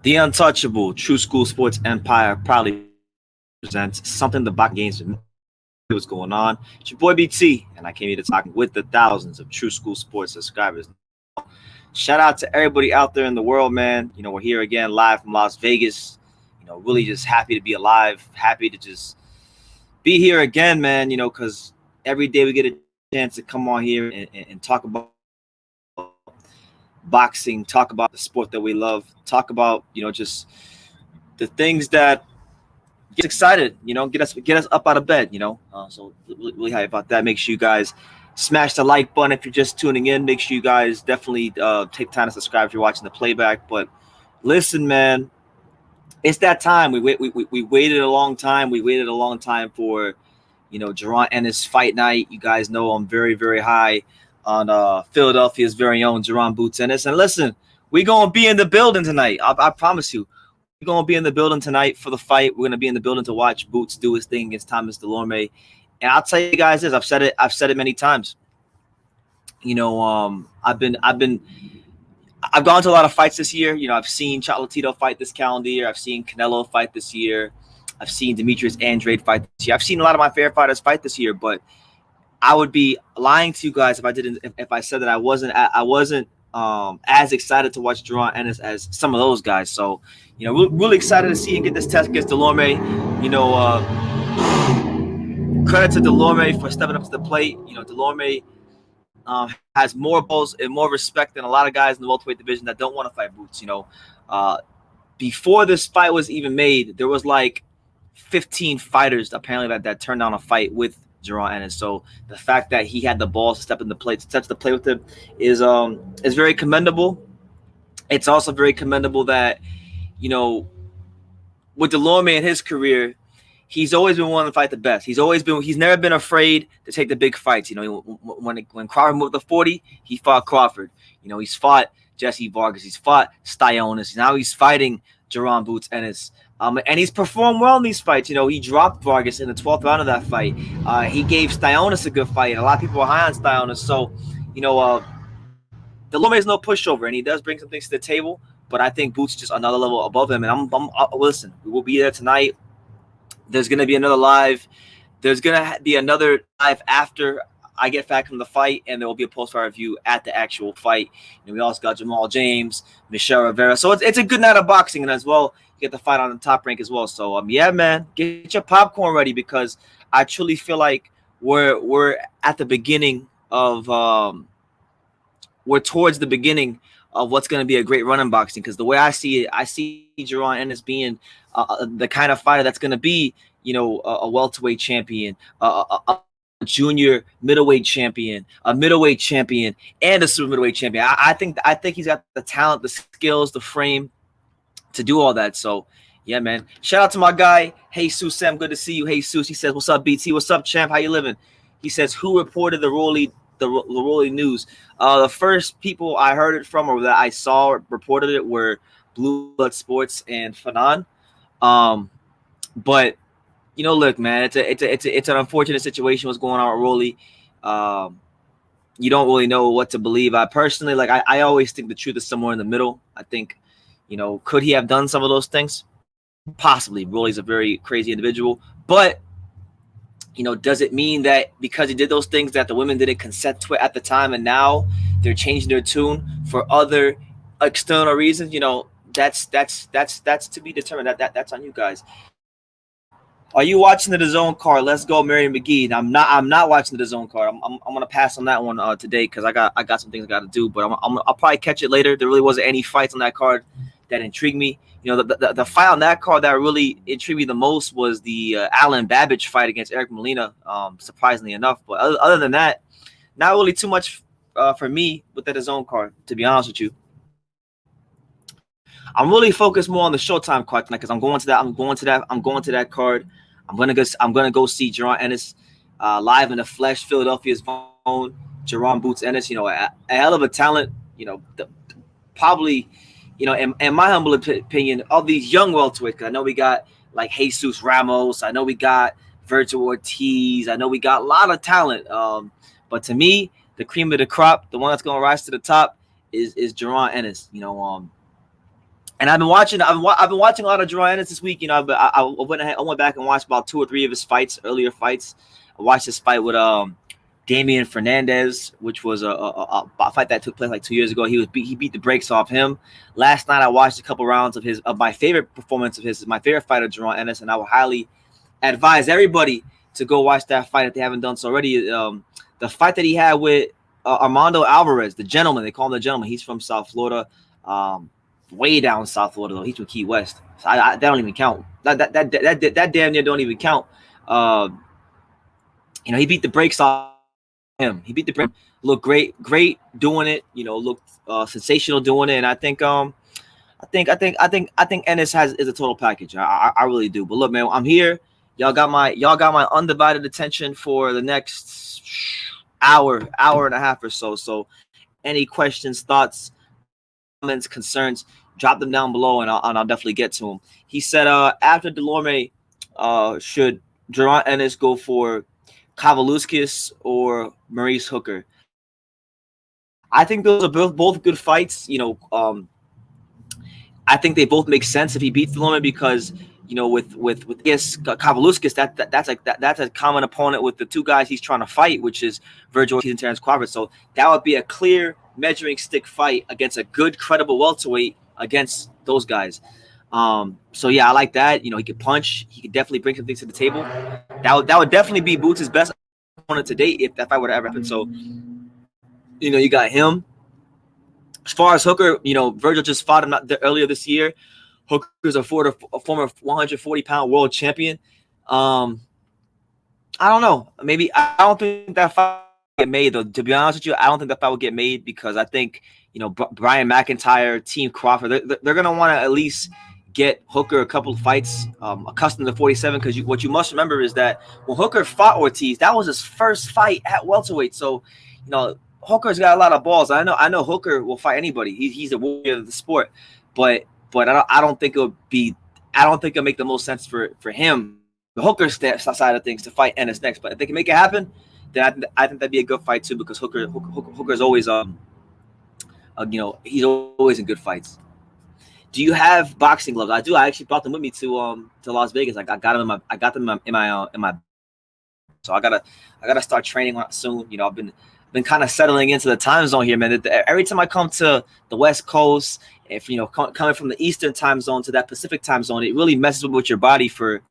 The untouchable True School Sports Empire proudly presents something the boxing games what's going on. It's your boy BT, and I came here to talk with the thousands of True School Sports subscribers. Shout out to everybody out there in the world, man. We're here again live from Las Vegas. Really just happy to be alive, happy to just be here again, man. Because every day we get a chance to come on here and talk about boxing, talk about the sport that we love, talk about just the things that get excited, get us up out of bed, so really happy about that. Make sure you guys smash the like button if you're just tuning in. Make sure you guys definitely take time to subscribe if you're watching the playback. But listen, man, it's that time. We waited a long time. We waited a long time for Jaron Ennis fight night. You guys know I'm very, very high on Philadelphia's very own Jaron Boots Ennis. And listen, we're gonna be in the building tonight. I promise you. We're going to be in the building tonight for the fight. We're going to be in the building to watch Boots do his thing against Thomas Dulorme. And I'll tell you guys this, I've said it many times. I've gone to a lot of fights this year. I've seen Chocolatito fight this calendar year. I've seen Canelo fight this year. I've seen Demetrius Andrade fight this year. I've seen a lot of my favorite fighters fight this year, but I would be lying to you guys if I said that I wasn't as excited to watch Jaron Ennis as some of those guys. So, really excited to see him get this test against Dulorme. Credit to Dulorme for stepping up to the plate. Dulorme has more balls and more respect than a lot of guys in the welterweight division that don't want to fight Boots. Before this fight was even made, there was like 15 fighters apparently that turned down a fight with Jaron Ennis. So the fact that he had the balls to step to the plate with him is very commendable. It's also very commendable that with Dulorme in his career, he's always been willing to fight the best. He's never been afraid to take the big fights. When Crawford moved to 40, he fought Crawford. He's fought Jesse Vargas. He's fought Styonus. Now he's fighting Jaron Boots Ennis. And he's performed well in these fights. He dropped Vargas in the 12th round of that fight. He gave Styonus a good fight. A lot of people are high on Styonus. So, Dulorme is no pushover, and he does bring some things to the table. But I think Boots is just another level above him. And listen, we will be there tonight. There's going to be another live. There's going to be another live after I get back from the fight, and there will be a post-fight review at the actual fight. We also got Jamal James, Michelle Rivera. So it's a good night of boxing, and as well, you get the fight on the Top Rank as well. So yeah, man, get your popcorn ready because I truly feel like we're at the beginning of we're towards the beginning of what's going to be a great run in boxing. Because the way I see it, I see Jaron Ennis being the kind of fighter that's going to be, a welterweight champion, a junior middleweight champion, a middleweight champion, and a super middleweight champion. I think he's got the talent, the skills, the frame to do all that. So yeah, man. Shout out to my guy, Jesus Sam. Good to see you, Jesus. He says, "What's up, BT? What's up, champ? How you living?" He says, "Who reported the Rolly news?" The first people I heard it from or that I saw reported it were Blue Blood Sports and Fanon. But look, man, it's an unfortunate situation what's going on with Rolly. You don't really know what to believe. I personally, I always think the truth is somewhere in the middle. I think, could he have done some of those things? Possibly. Rolly's a very crazy individual. But, does it mean that because he did those things that the women didn't consent to it at the time and now they're changing their tune for other external reasons? That's to be determined. That's on you guys. Are you watching the DAZN card? Let's go, Mary McGee. I'm not watching the DAZN card. I'm gonna pass on that one today because I got some things I got to do. But I'll probably catch it later. There really wasn't any fights on that card that intrigued me. The fight on that card that really intrigued me the most was the Alan Babbage fight against Eric Molina. Surprisingly enough, but other than that, not really too much for me with the DAZN card. To be honest with you, I'm really focused more on the Showtime card tonight because I'm going to that card. I'm gonna go see Jaron Ennis live in the flesh. Philadelphia's own Jaron Boots Ennis. A hell of a talent. Probably, in my humble opinion, of these young welterweights. Because I know we got like Jesus Ramos. I know we got Virgil Ortiz. I know we got a lot of talent. But to me, the cream of the crop, the one that's gonna rise to the top, is Jaron Ennis. And I've been watching a lot of Jaron Ennis this week. You know, I went back and watched about 2 or 3 of his earlier fights. I watched his fight with Damian Fernandez, which was a fight that took place like 2 years ago. He beat the brakes off him. Last night I watched a couple rounds of my favorite performance of his, my favorite fight of Jaron Ennis, and I would highly advise everybody to go watch that fight if they haven't done so already. The fight that he had with Armando Alvarez, the gentleman, they call him the gentleman. He's from South Florida, way down South Florida though. He's from Key West, so that don't even count. That damn near don't even count. You know, he beat the brakes off him. He beat the brakes. Looked great doing it. You know, looked sensational doing it. And I think Ennis is a total package. I really do. But look, man, I'm here. Y'all got my undivided attention for the next hour and a half or so. So any questions, thoughts, comments, concerns, drop them down below, and I'll definitely get to them. He said after Dulorme, should Jaron Ennis go for Kavaluskis or Maurice Hooker? I think those are both good fights. You know, I think they both make sense if he beats Dulorme because, you know, with Kavaluskis, that's a common opponent with the two guys he's trying to fight, which is Virgil Ortiz and Terence Crawford. So that would be a clear measuring stick fight against a good, credible welterweight against those guys. So yeah, I like that. You know, he could punch. He could definitely bring some things to the table. That would definitely be Boots' best opponent to date if that fight were to ever happen. So, you know, you got him. As far as Hooker, you know, Virgil just fought him earlier this year. Hooker's a former 140-pound world champion. I don't know. Maybe I don't think that fight will get made, though. To be honest with you, I don't think that fight will get made because I think, you know, Brian McIntyre, Team Crawford, they're going to want to at least get Hooker a couple of fights accustomed to 47 because what you must remember is that when Hooker fought Ortiz, that was his first fight at welterweight. So, you know, Hooker's got a lot of balls. I know Hooker will fight anybody. He's a warrior of the sport, but I don't think it'll make the most sense for him, the Hooker side of things, to fight Ennis next. But if they can make it happen, then I think that'd be a good fight too because Hooker's always you know, he's always in good fights. Do you have boxing gloves? I do. I actually brought them with me to Las Vegas. I got them in my. So I gotta start training soon. You know, I've been kind of settling into the time zone here, man. Every time I come to the West Coast, if you know, coming from the Eastern time zone to that Pacific time zone, it really messes with your body for,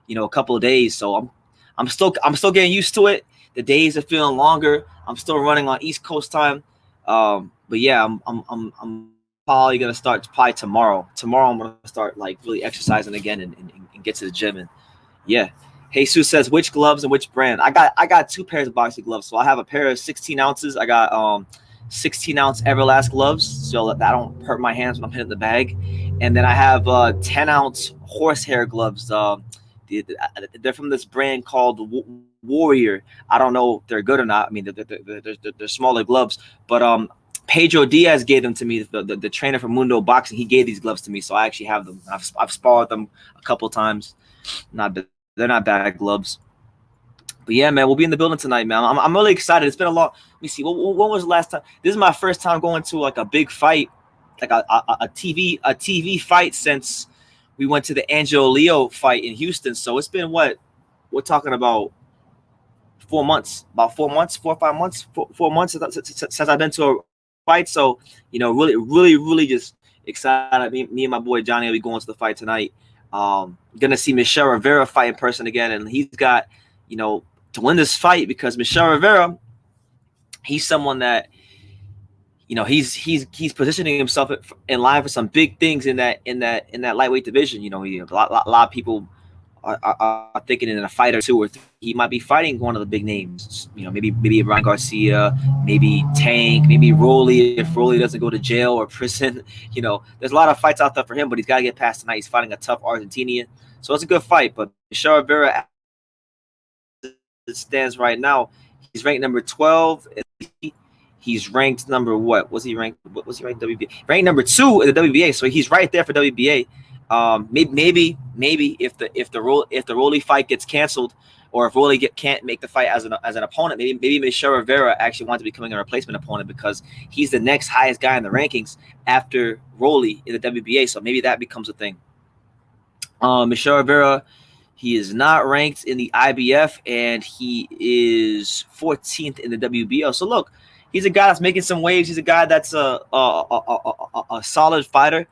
you know, a couple of days. So I'm still getting used to it. The days are feeling longer. I'm still running on East Coast time. But yeah, I'm probably gonna start tomorrow. Tomorrow I'm gonna start like really exercising again and get to the gym. And yeah. Jesus says, which gloves and which brand? I got 2 pairs of boxing gloves. So I have a pair of 16 ounces. I got 16-ounce Everlast gloves so that I don't hurt my hands when I'm hitting the bag. And then I have 10-ounce horsehair gloves. They're from this brand called Warrior. I don't know if they're good or not. I mean, they're smaller gloves. But Pedro Diaz gave them to me, the trainer from Mundo Boxing. He gave these gloves to me, so I actually have them. I've sparred them a couple times. They're not bad gloves. But yeah, man, we'll be in the building tonight, man. I'm really excited. It's been a long. Let me see. When was the last time? This is my first time going to like a big fight, like a TV fight since we went to the Angelo Leo fight in Houston. So it's been what? We're talking about 4 months, 4 or 5 months, 4 months since I've been to a fight. So, you know, really just excited. Me and my boy Johnny will be going to the fight tonight. Gonna see Michelle Rivera fight in person again, and he's got, you know, to win this fight because Michelle Rivera, he's someone that, you know, he's positioning himself in line for some big things in that lightweight division. You know, a lot of people are thinking in a fight or 2 or 3 he might be fighting one of the big names. You know, maybe Ryan Garcia, maybe Tank, maybe Rolly if Rolly doesn't go to jail or prison. You know, there's a lot of fights out there for him, but he's got to get past tonight. He's fighting a tough Argentinian, so it's a good fight. But Michelle Rivera, it stands right now, he's ranked number 12. He's ranked number what? Was he ranked WBA? Ranked number 2 in the WBA, so he's right there for WBA. Maybe if the Rolly fight gets canceled, or if Rolly can't make the fight as an opponent, maybe Michelle Rivera actually wants to be becoming a replacement opponent because he's the next highest guy in the rankings after Rolly in the WBA. So maybe that becomes a thing. Michelle Rivera, he is not ranked in the IBF, and he is 14th in the WBO. So look, he's a guy that's making some waves. He's a guy that's a solid fighter,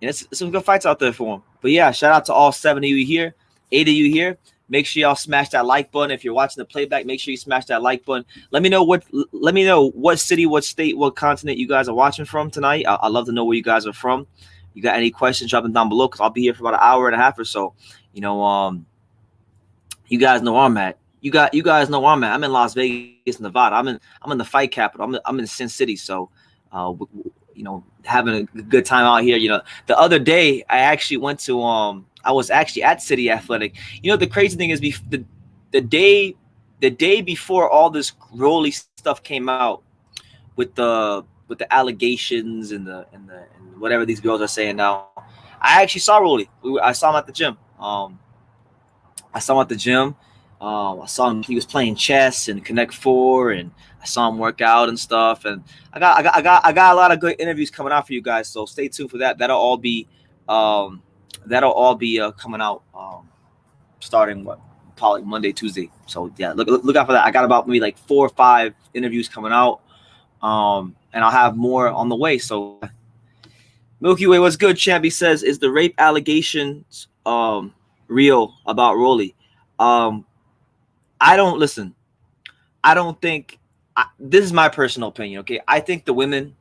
and it's some good fights out there for him. But yeah, shout out to all 7 of you here, 8 of you here. Make sure y'all smash that like button. If you're watching the playback, make sure you smash that like button. Let me know what city, what state, what continent you guys are watching from tonight. I'd love to know where you guys are from. You got any questions, drop them down below, because I'll be here for about an hour and a half or so. You know, you guys know where I'm at. You guys know where I'm at. I'm in Las Vegas, Nevada. I'm in the fight capital. I'm in Sin City. So, you know, having a good time out here. You know, the other day I actually went to I was actually at City Athletic. You know, the crazy thing is the day before all this Rolly stuff came out with the allegations and whatever these girls are saying now, I actually saw Rolly. I saw him at the gym. I saw him. He was playing chess and Connect Four, and I saw him work out and stuff. And I got a lot of good interviews coming out for you guys. So stay tuned for that. That'll all be coming out starting probably Monday, Tuesday. So yeah, look out for that. I got about maybe like 4 or 5 interviews coming out. And I'll have more on the way. So Milky Way, what's good? Champy says, is the rape allegations real about Rolly? I don't think this is my personal opinion. Okay. I think the women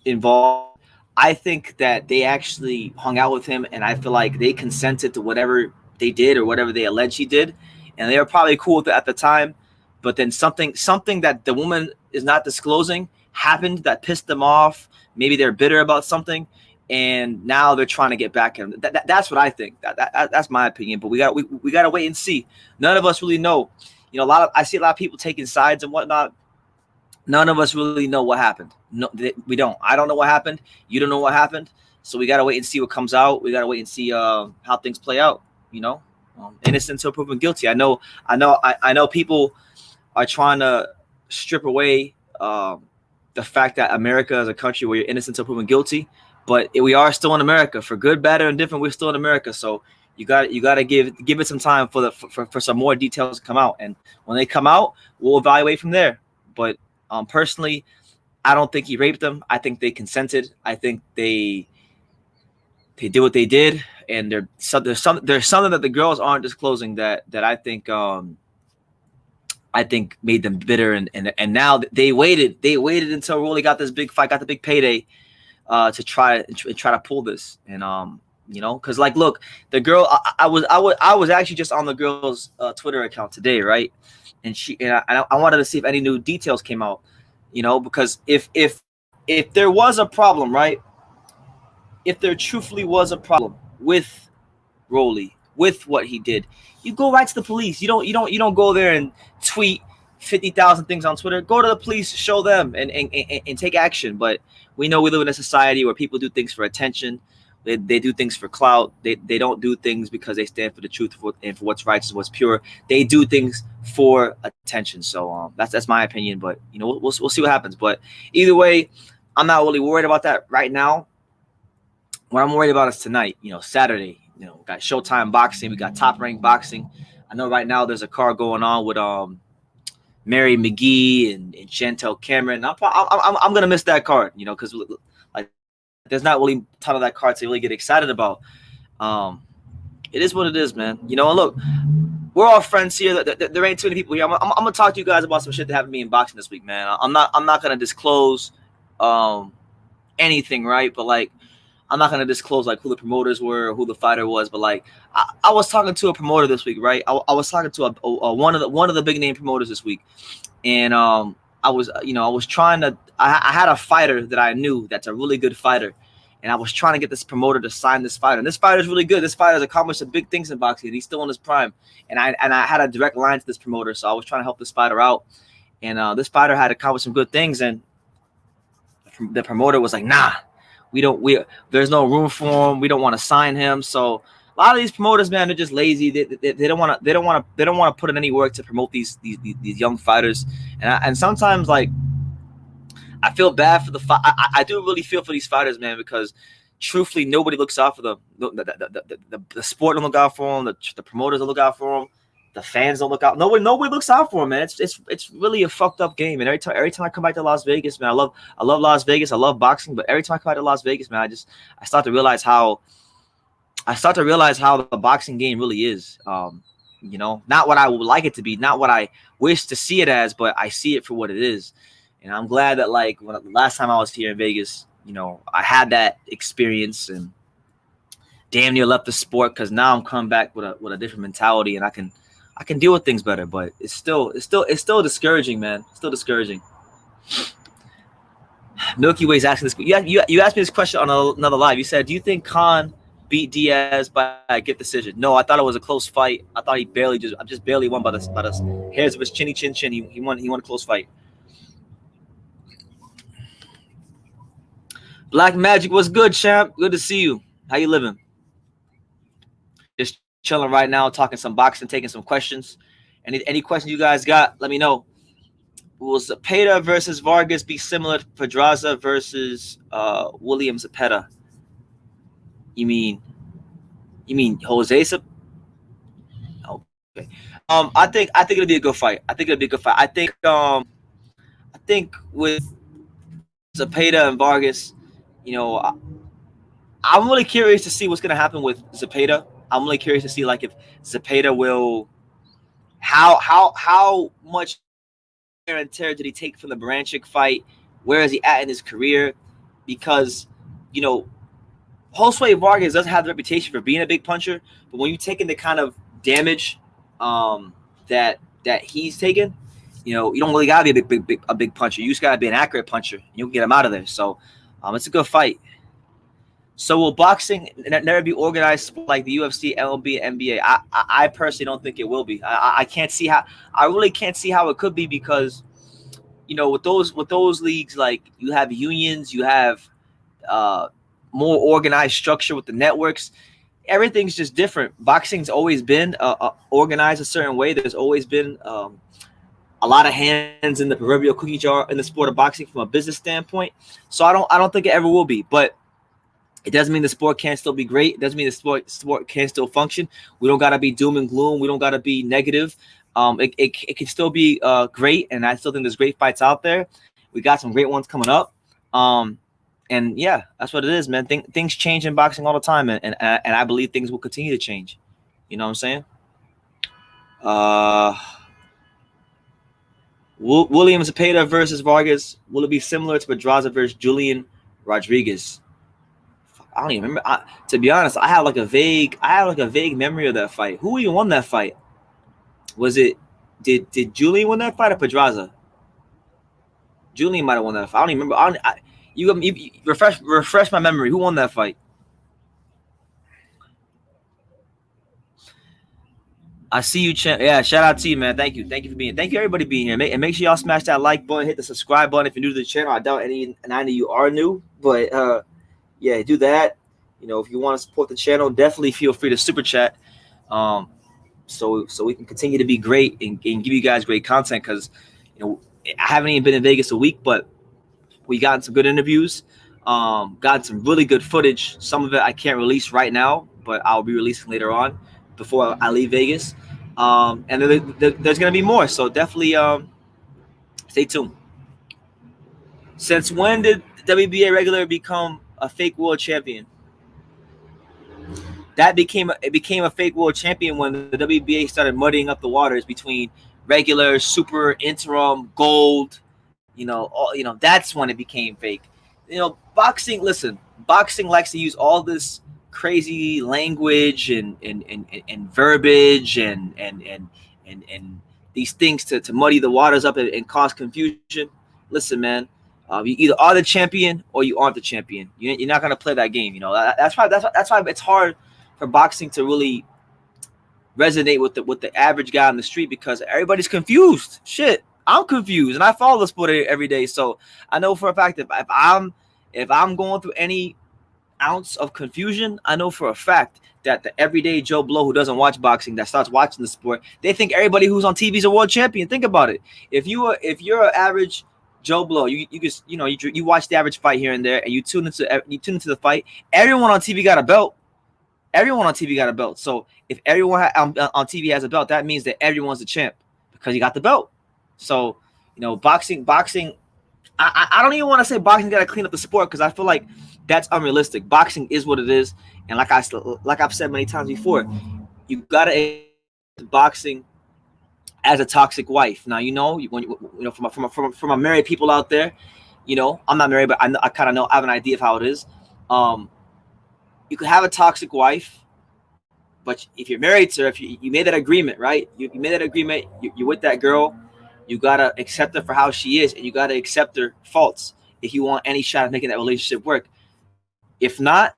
involved, I think that they actually hung out with him, and I feel like they consented to whatever they did or whatever they alleged he did. And they were probably cool with it at the time, but then something that the woman is not disclosing happened that pissed them off. Maybe they're bitter about something, and now they're trying to get back at him. That's what I think. That's my opinion. But we got to wait and see. None of us really know. You know, I see a lot of people taking sides and whatnot. None of us really know what happened. No, we don't. I don't know what happened. You don't know what happened. So we got to wait and see what comes out. We got to wait and see how things play out. You know, innocent until proven guilty. I know people are trying to strip away the fact that America is a country where you're innocent until proven guilty, but we are still in America. For good, bad, or indifferent, we're still in America. So you got to give it some time for some more details to come out, and when they come out, we'll evaluate from there. But personally, I don't think he raped them. I think they consented. I think they did what they did, and there's something that the girls aren't disclosing that I think made them bitter, and now they waited until Rolly got this big fight, got the big payday, to try to pull this. And you know, because like, look, the girl, I was actually just on the girl's Twitter account today, right? And I wanted to see if any new details came out, you know, because if there was a problem, right? If there truthfully was a problem with Rolly, with what he did, you go right to the police. You don't go there and tweet 50,000 things on Twitter. Go to the police, show them, and take action. But we know we live in a society where people do things for attention. They do things for clout. They don't do things because they stand for the truth and for what's righteous, what's pure. They do things for attention. So that's my opinion. But you know, we'll see what happens. But either way, I'm not really worried about that right now. What I'm worried about is tonight. You know, Saturday. You know, we got Showtime boxing. We got Top Rank boxing. I know right now there's a card going on with Mary McGee and Chantel Cameron. I'm gonna miss that card. You know, because like there's not really a ton of that card to really get excited about. It is what it is, man. You know, and look, we're all friends here. There ain't too many people here. I'm gonna talk to you guys about some shit that happened to me in boxing this week, man. I'm not gonna disclose anything, right? But like, I'm not gonna disclose like who the promoters were or who the fighter was. But like, I was talking to a promoter this week, right? I was talking to one of the big name promoters this week, and I was trying to. I had a fighter that I knew that's a really good fighter, and I was trying to get this promoter to sign this fighter. And this fighter is really good. This fighter has accomplished some big things in boxing. He's still in his prime, and I had a direct line to this promoter, so I was trying to help this fighter out. And this fighter had accomplished some good things, and the promoter was like, "Nah, there's no room for him. We don't want to sign him." So A lot of these promoters, man, they're just lazy. They don't want to. They don't want to put in any work to promote these young fighters. And sometimes, like, I feel bad for the fight. I do really feel for these fighters, man, because truthfully, nobody looks out for them. The sport don't look out for them. The promoters don't look out for them. The fans don't look out. Nobody looks out for them, man. It's really a fucked up game. And every time I come back to Las Vegas, man, I love Las Vegas. I love boxing, but every time I come back to Las Vegas, man, I start to realize how the boxing game really is. You know, not what I would like it to be, not what I wish to see it as, but I see it for what it is. And I'm glad that, like, when the last time I was here in Vegas, you know, I had that experience and damn near left the sport, because now I'm coming back with a different mentality, and I can deal with things better. But it's still discouraging, man. It's still discouraging. Milky Way's asking this. You asked me this question on another live. You said, do you think Khan beat Diaz by a good decision? No, I thought it was a close fight. I thought he just barely won by the hairs of his chin. He won a close fight. Black Magic, what's good, champ? Good to see you. How you living? Just chilling right now, talking some boxing, taking some questions. Any questions you guys got, let me know. Will Zepeda versus Vargas be similar to Pedraza versus William Zepeda? You mean Jose Zepeda? Okay. I think it'll be a good fight. I think with Zepeda and Vargas, you know, I'm really curious to see what's going to happen with Zepeda. I'm really curious to see, like, if Zepeda will, how much wear and tear did he take from the Baranchik fight? Where is he at in his career? Because, you know, Jose Vargas doesn't have the reputation for being a big puncher, but when you take in the kind of damage that he's taken, you know, you don't really gotta be a big puncher. You just gotta be an accurate puncher. You can get him out of there. So it's a good fight. So will boxing never be organized like the UFC, MLB, and NBA? I personally don't think it will be. I can't see how. I really can't see how it could be, because, you know, with those leagues, like, you have unions, you have more organized structure with the networks. Everything's just different. Boxing's always been organized a certain way. There's always been a lot of hands in the proverbial cookie jar in the sport of boxing from a business standpoint. So I don't think it ever will be. But it doesn't mean the sport can't still be great. It doesn't mean the sport can still function. We don't gotta be doom and gloom. We don't gotta be negative. It can still be great, and I still think there's great fights out there. We got some great ones coming up. And yeah, that's what it is, man. Things change in boxing all the time, and I believe things will continue to change. You know what I'm saying? William Zepeda versus Vargas. Will it be similar to Pedraza versus Julian Rodriguez? I don't even remember. To be honest, I have like a vague memory of that fight. Who even won that fight? Was it did Julian win that fight or Pedraza? Julian might have won that fight. I don't even remember. You refresh my memory. Who won that fight? I see you, champ. Yeah, shout out to you, man. Thank you for being. Thank you, everybody being here. And make sure y'all smash that like button, hit the subscribe button if you're new to the channel. I doubt any of you are new, but yeah, do that. You know, if you want to support the channel, definitely feel free to super chat. So we can continue to be great and give you guys great content, because, you know, I haven't even been in Vegas a week, but we got some good interviews, got some really good footage. Some of it I can't release right now, but I'll be releasing later on before I leave Vegas. And there's going to be more, so definitely stay tuned. Since when did WBA regular become a fake world champion? It became a fake world champion when the WBA started muddying up the waters between regular, super, interim, gold. That's when it became fake. You know, boxing likes to use all this crazy language and verbiage and these things to muddy the waters up and cause confusion. Listen, man, you either are the champion or you aren't the champion. You're not gonna play that game. You know, that's why it's hard for boxing to really resonate with the average guy on the street, because everybody's confused. Shit, I'm confused, and I follow the sport every day. So I know for a fact that if I'm going through any ounce of confusion, I know for a fact that the everyday Joe Blow who doesn't watch boxing, that starts watching the sport, they think everybody who's on TV is a world champion. Think about it. If you're an average Joe Blow, you just you watch the average fight here and there, and you tune into the fight. Everyone on TV got a belt. Everyone on TV got a belt. So if everyone on TV has a belt, that means that everyone's a champ because you got the belt. So boxing. I don't even want to say boxing got to clean up the sport because I feel like that's unrealistic. Boxing is what it is, and like I've said many times before, you got to boxing as a toxic wife. Now from a married people out there, I'm not married, but I kind of know, I have an idea of how it is. You could have a toxic wife, but if you're married to her, if you made that agreement, right? You made that agreement. You're with that girl. You gotta accept her for how she is, and you gotta accept her faults if you want any shot at making that relationship work. If not,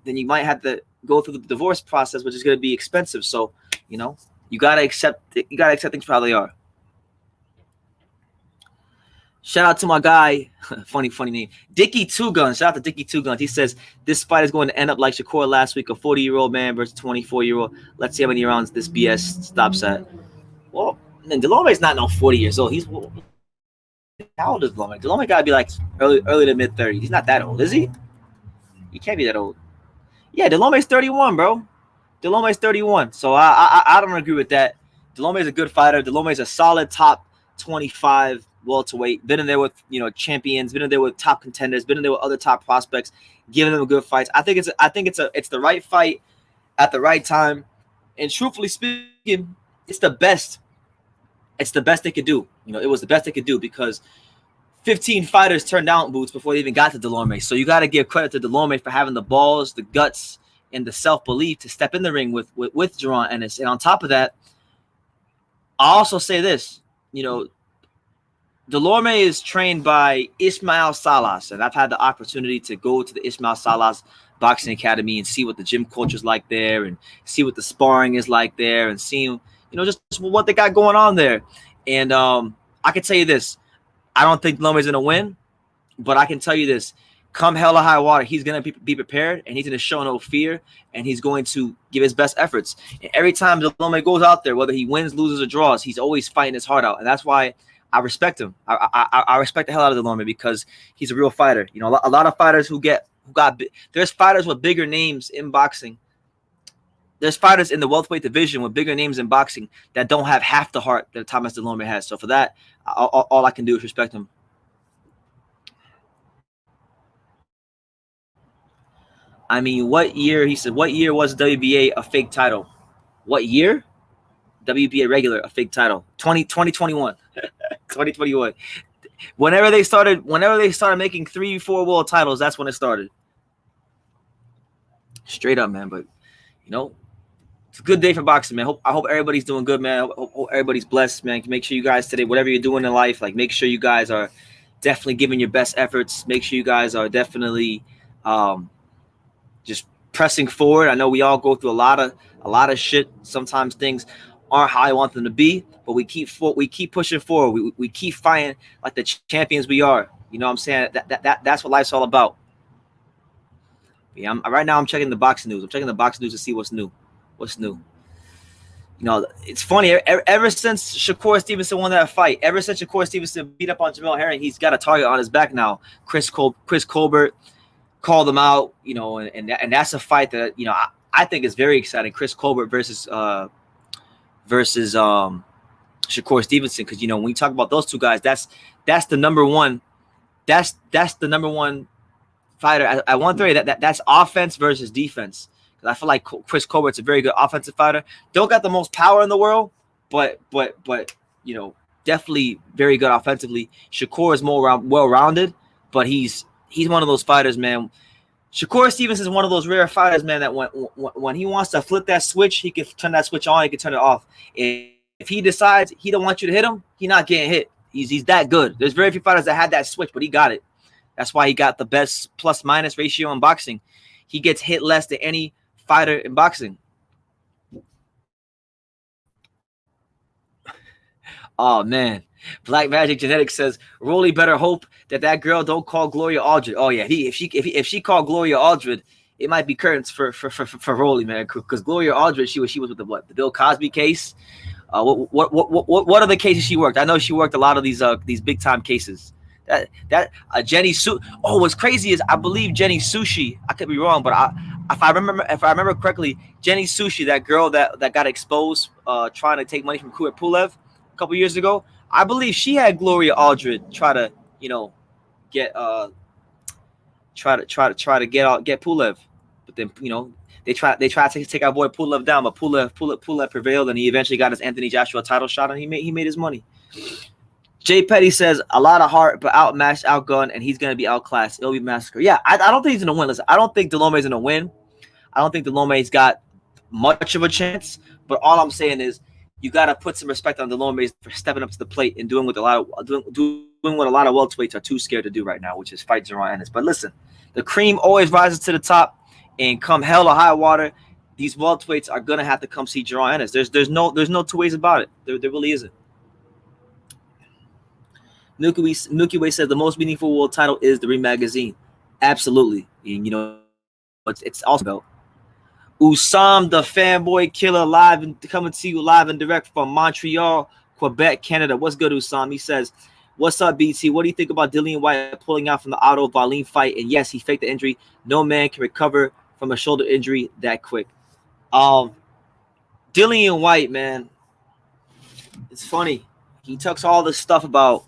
then you might have to go through the divorce process, which is gonna be expensive. So, you gotta accept it. You gotta accept things for how they are. Shout out to my guy, funny name, Dickie Two Guns. Shout out to Dickie Two Guns. He says this fight is going to end up like Shakur last week, a 40-year-old man versus 24-year-old. Let's see how many rounds this BS stops at. Well, and Dulorme's not no 40 years old. He's how old is Dulorme? Dulorme gotta be like early to mid 30s. He's not that old, is he? He can't be that old. Yeah, Dulorme's 31, bro. Dulorme's 31. So I don't agree with that. Dulorme's a good fighter. Dulorme's a solid top 25 welterweight. Been in there with champions. Been in there with top contenders. Been in there with other top prospects. Giving them good fights. I think it's the right fight at the right time. And truthfully speaking, it's the best. It's the best they could do. It was the best they could do because 15 fighters turned down Boots before they even got to Dulorme. So you got to give credit to Dulorme for having the balls, the guts, and the self-belief to step in the ring with Jaron Ennis. And on top of that, I'll also say this, Dulorme is trained by Ismael Salas, and I've had the opportunity to go to the Ismael Salas Boxing Academy and see what the gym culture is like there and see what the sparring is like there and see just what they got going on there. And I can tell you this. I don't think Dulorme is going to win, but I can tell you this. Come hell or high water, he's going to be prepared, and he's going to show no fear, and he's going to give his best efforts. And every time Dulorme goes out there, whether he wins, loses, or draws, he's always fighting his heart out. And that's why I respect him. I respect the hell out of Dulorme because he's a real fighter. A lot of fighters there's fighters with bigger names in boxing. There's fighters in the welterweight division with bigger names in boxing that don't have half the heart that Thomas Dulorme has. So for that, all I can do is respect him. I mean, what year was WBA a fake title? What year? WBA regular, a fake title. 2021. 2021. Whenever they started making 3-4 world titles, that's when it started. Straight up, man. But it's a good day for boxing, man. I hope everybody's doing good, man. I hope everybody's blessed, man. Make sure you guys today, whatever you're doing in life, make sure you guys are definitely giving your best efforts. Make sure you guys are definitely just pressing forward. I know we all go through a lot of shit. Sometimes things aren't how I want them to be, but we keep pushing forward. We keep fighting like the champions we are. You know what I'm saying? That's what life's all about. Yeah, right now I'm checking the boxing news. I'm checking the boxing news to see what's new. It's funny. Ever since Shakur Stevenson won that fight, ever since Shakur Stevenson beat up on Jamel Herring, he's got a target on his back now. Chris Colbert called him out, and that's a fight that I think is very exciting. Chris Colbert versus Shakur Stevenson, because when we talk about those two guys, that's the number one. That's the number one fighter at 130. That's offense versus defense. Because I feel like Chris Colbert's a very good offensive fighter. Don't got the most power in the world, but definitely very good offensively. Shakur is more well-rounded, but he's one of those fighters, man. Shakur Stevenson is one of those rare fighters, man, that when he wants to flip that switch, he can turn that switch on, he can turn it off. If he decides he don't want you to hit him, he's not getting hit. He's that good. There's very few fighters that had that switch, but he got it. That's why he got the best plus-minus ratio in boxing. He gets hit less than any fighter in boxing. Oh man, Black Magic Genetics says Rolly better hope that girl don't call Gloria Aldred. Oh yeah, if she called Gloria Aldred, it might be curtains for Rolly, man. Because Gloria Aldred, she was with the Bill Cosby case. What other cases she worked? I know she worked a lot of these big time cases. That Jenny Su. Oh, what's crazy is I believe Jenny Sushi. I could be wrong, but if I remember correctly, Jenny Sushi, that girl that got exposed trying to take money from Kuat Pulev a couple years ago. I believe she had Gloria Aldred try to get try to get Pulev, but then they tried to take our boy Pulev down, but Pulev prevailed, and he eventually got his Anthony Joshua title shot, and he made his money. Jay Petty says a lot of heart, but outmatched, outgunned, and he's gonna be outclassed. It'll be massacre. Yeah, I don't think he's gonna win. Listen, I don't think Dulorme's gonna win. I don't think Dulorme's got much of a chance. But all I'm saying is you gotta put some respect on Dulorme for stepping up to the plate and doing what a lot of welterweights are too scared to do right now, which is fight Jaron Ennis. But listen, the cream always rises to the top, and come hell or high water, these welterweights are gonna have to come see Jaron Ennis. There's no two ways about it. There really isn't. Milky Way says the most meaningful world title is the Ring Magazine. Absolutely. And it's also about Usam the Fanboy Killer live and coming to you live and direct from Montreal, Quebec, Canada. What's good, Usam? He says, what's up, BT? What do you think about Dillian White pulling out from the Otto Violin fight? And yes, he faked the injury. No man can recover from a shoulder injury that quick. Dillian White, man, it's funny. He talks all this stuff about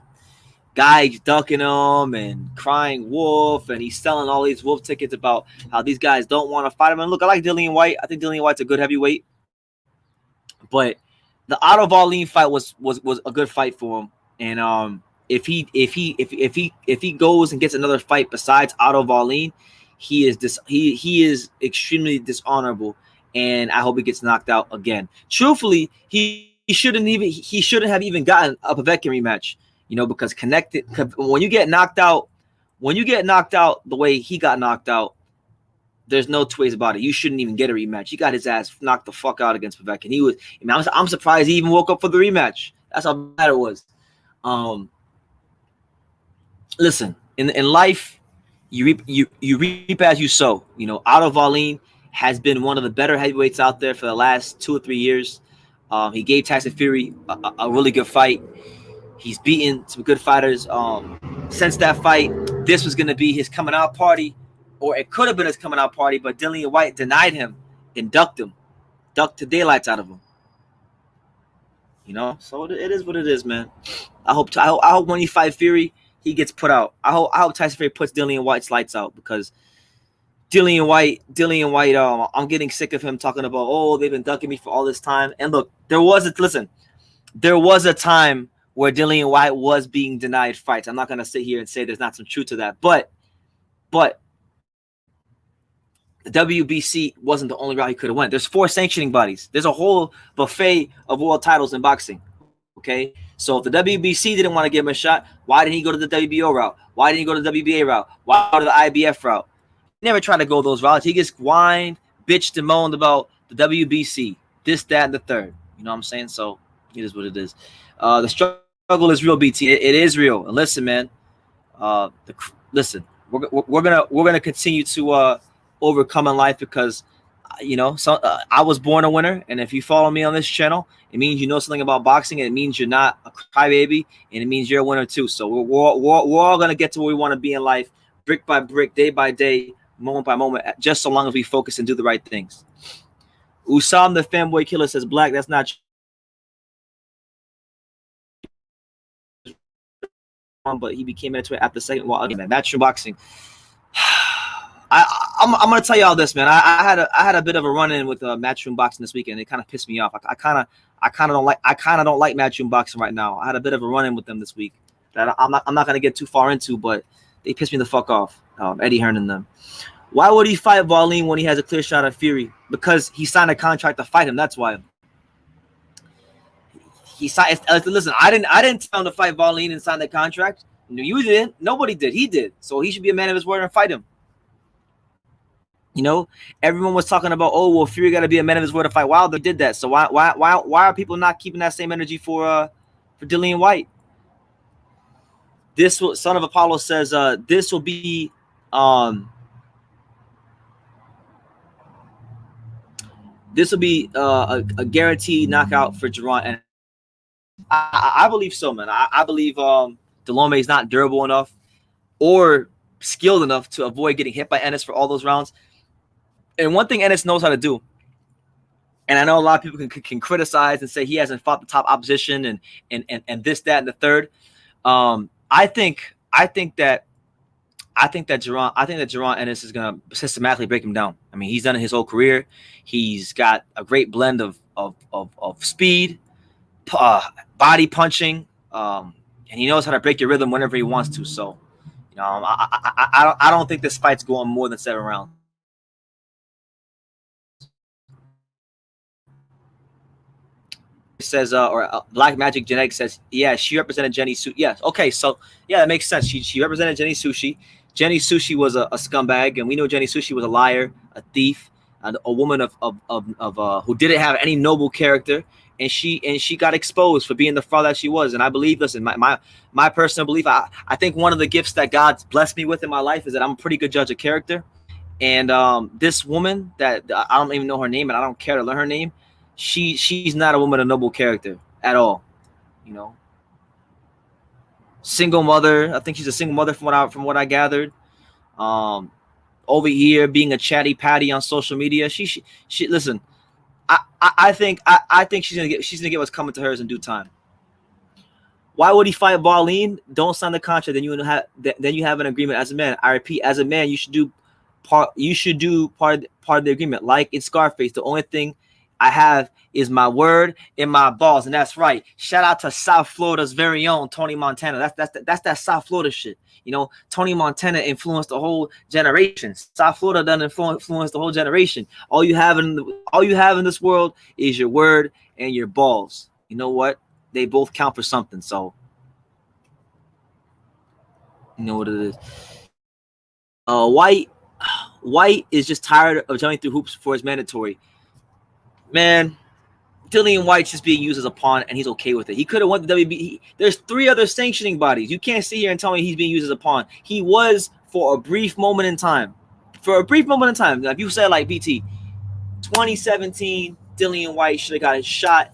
guys ducking him and crying wolf, and he's selling all these wolf tickets about how these guys don't want to fight him. And look, I like Dillian White. I think Dillian White's a good heavyweight, but the Otto Violin fight was a good fight for him. And if he goes and gets another fight besides Otto Violin, he is extremely dishonorable, and I hope he gets knocked out again. Truthfully, he shouldn't have even gotten a Povetkin rematch. Because when you get knocked out the way he got knocked out, there's no two ways about it. You shouldn't even get a rematch. He got his ass knocked the fuck out against Povetkin. I'm surprised he even woke up for the rematch. That's how bad it was. Listen, in life, you reap as you sow. Otto Violin has been one of the better heavyweights out there for the last 2 or 3 years. He gave Tyson Fury a really good fight. He's beaten some good fighters. Since that fight, this was going to be his coming out party, or it could have been his coming out party, but Dillian White denied him and ducked the daylights out of him. So it is what it is, man. I hope when he fight Fury, he gets put out. I hope Tyson Fury puts Dillian White's lights out, because Dillian White, I'm getting sick of him talking about, they've been ducking me for all this time. And look, there was a time where Dillian White was being denied fights. I'm not going to sit here and say there's not some truth to that. But the WBC wasn't the only route he could have went. There's 4 sanctioning bodies. There's a whole buffet of world titles in boxing. Okay? So if the WBC didn't want to give him a shot, why didn't he go to the WBO route? Why didn't he go to the WBA route? Why go to the IBF route? He never tried to go those routes. He just whined, bitched, and moaned about the WBC, this, that, and the third. You know what I'm saying? So it is what it is. The struggle is real, BT. It is real. And listen, man. Listen, we're gonna continue to overcome in life, because I was born a winner, and if you follow me on this channel, it means you know something about boxing, and it means you're not a crybaby, and it means you're a winner too. So we're all gonna get to where we want to be in life, brick by brick, day by day, moment by moment, just so long as we focus and do the right things. Usam the Fanboy Killer says, Black, that's not but he became into it after the second. Well, again, matchroom boxing. I'm gonna tell you all this, man. I had a bit of a run-in with matchroom boxing this weekend. It kind of pissed me off. I kind of don't like matchroom boxing right now. I had a bit of a run-in with them this week that I'm not gonna get too far into, but they pissed me the fuck off. Eddie Hearn and them. Why would he fight Violin when he has a clear shot at Fury? Because he signed a contract to fight him. That's why. He signed. Listen, I didn't tell him to fight Violin and sign the contract. No, you didn't. Nobody did. He did. So he should be a man of his word and fight him. Everyone was talking about, Fury got to be a man of his word to fight Wilder. Did that. So why are people not keeping that same energy for for Dillian White. This will, Son of Apollo says, this will be a guaranteed knockout for Jaron Ennis. I believe so, man. I believe Dulorme is not durable enough or skilled enough to avoid getting hit by Ennis for all those rounds. And one thing Ennis knows how to do, and I know a lot of people can criticize and say he hasn't fought the top opposition and this, that, and the third. I think that Jaron Ennis is gonna systematically break him down. I mean, he's done it his whole career. He's got a great blend of speed, body punching, and he knows how to break your rhythm whenever he wants to. So, I don't think this fight's going more than 7 rounds. It says, Black Magic Genetic says, yeah, she represented Jenny Sushi. Yes, okay, so yeah, that makes sense. She represented Jenny Sushi. Jenny Sushi was a scumbag, and we know Jenny Sushi was a liar, a thief, and a woman of who didn't have any noble character, and she got exposed for being the fraud that she was. And I believe, listen, my personal belief, I think one of the gifts that God's blessed me with in my life is that I'm a pretty good judge of character. And this woman that I don't even know her name, and I don't care to learn her name, she's not a woman of noble character at all. Single mother. I think she's a single mother from what I gathered. Over here being a chatty patty on social media. She listen. I think she's gonna get what's coming to hers in due time. Why would he fight Violin? Don't sign the contract. Then you have an agreement as a man. I repeat, as a man, you should do part of the agreement. Like in Scarface, the only thing I have is my word and my balls, and that's right. Shout out to South Florida's very own Tony Montana. That's that South Florida shit. Tony Montana influenced the whole generation. South Florida done influence the whole generation. All you have in this world is your word and your balls. You know what? They both count for something. So you know what it is. White is just tired of jumping through hoops before it's mandatory. Man, Dillian White's just being used as a pawn, and he's okay with it. He could have won the WB. There's 3 other sanctioning bodies. You can't sit here and tell me he's being used as a pawn. He was for a brief moment in time. Now, if you say like BT, 2017, Dillian White should have got a shot.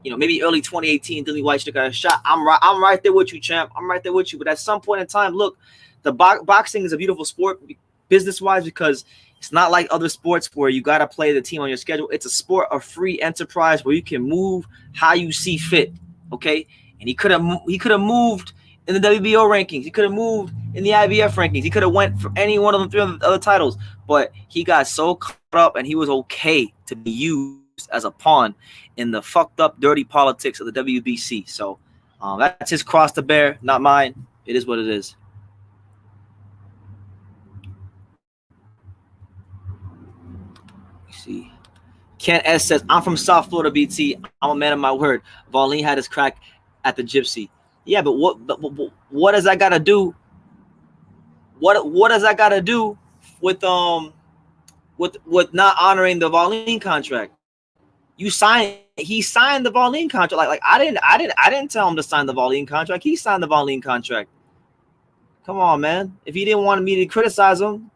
Maybe early 2018, Dillian White should have got a shot. I'm right there with you, champ. I'm right there with you. But at some point in time, look, the boxing is a beautiful sport business-wise because it's not like other sports where you got to play the team on your schedule. It's a sport of free enterprise where you can move how you see fit, okay? And he could have moved in the WBO rankings. He could have moved in the IBF rankings. He could have went for any one of the 3 other titles. But he got so caught up, and he was okay to be used as a pawn in the fucked up, dirty politics of the WBC. So that's his cross to bear, not mine. It is what it is. See, Ken S says, I'm from South Florida, BT. I'm a man of my word. Violin had his crack at the Gypsy. Yeah, but what does that got to do? What does that got to do with not honoring the Violin contract? He signed the Violin contract. Like I didn't tell him to sign the Violin contract. He signed the Violin contract. Come on, man. If he didn't want me to criticize him,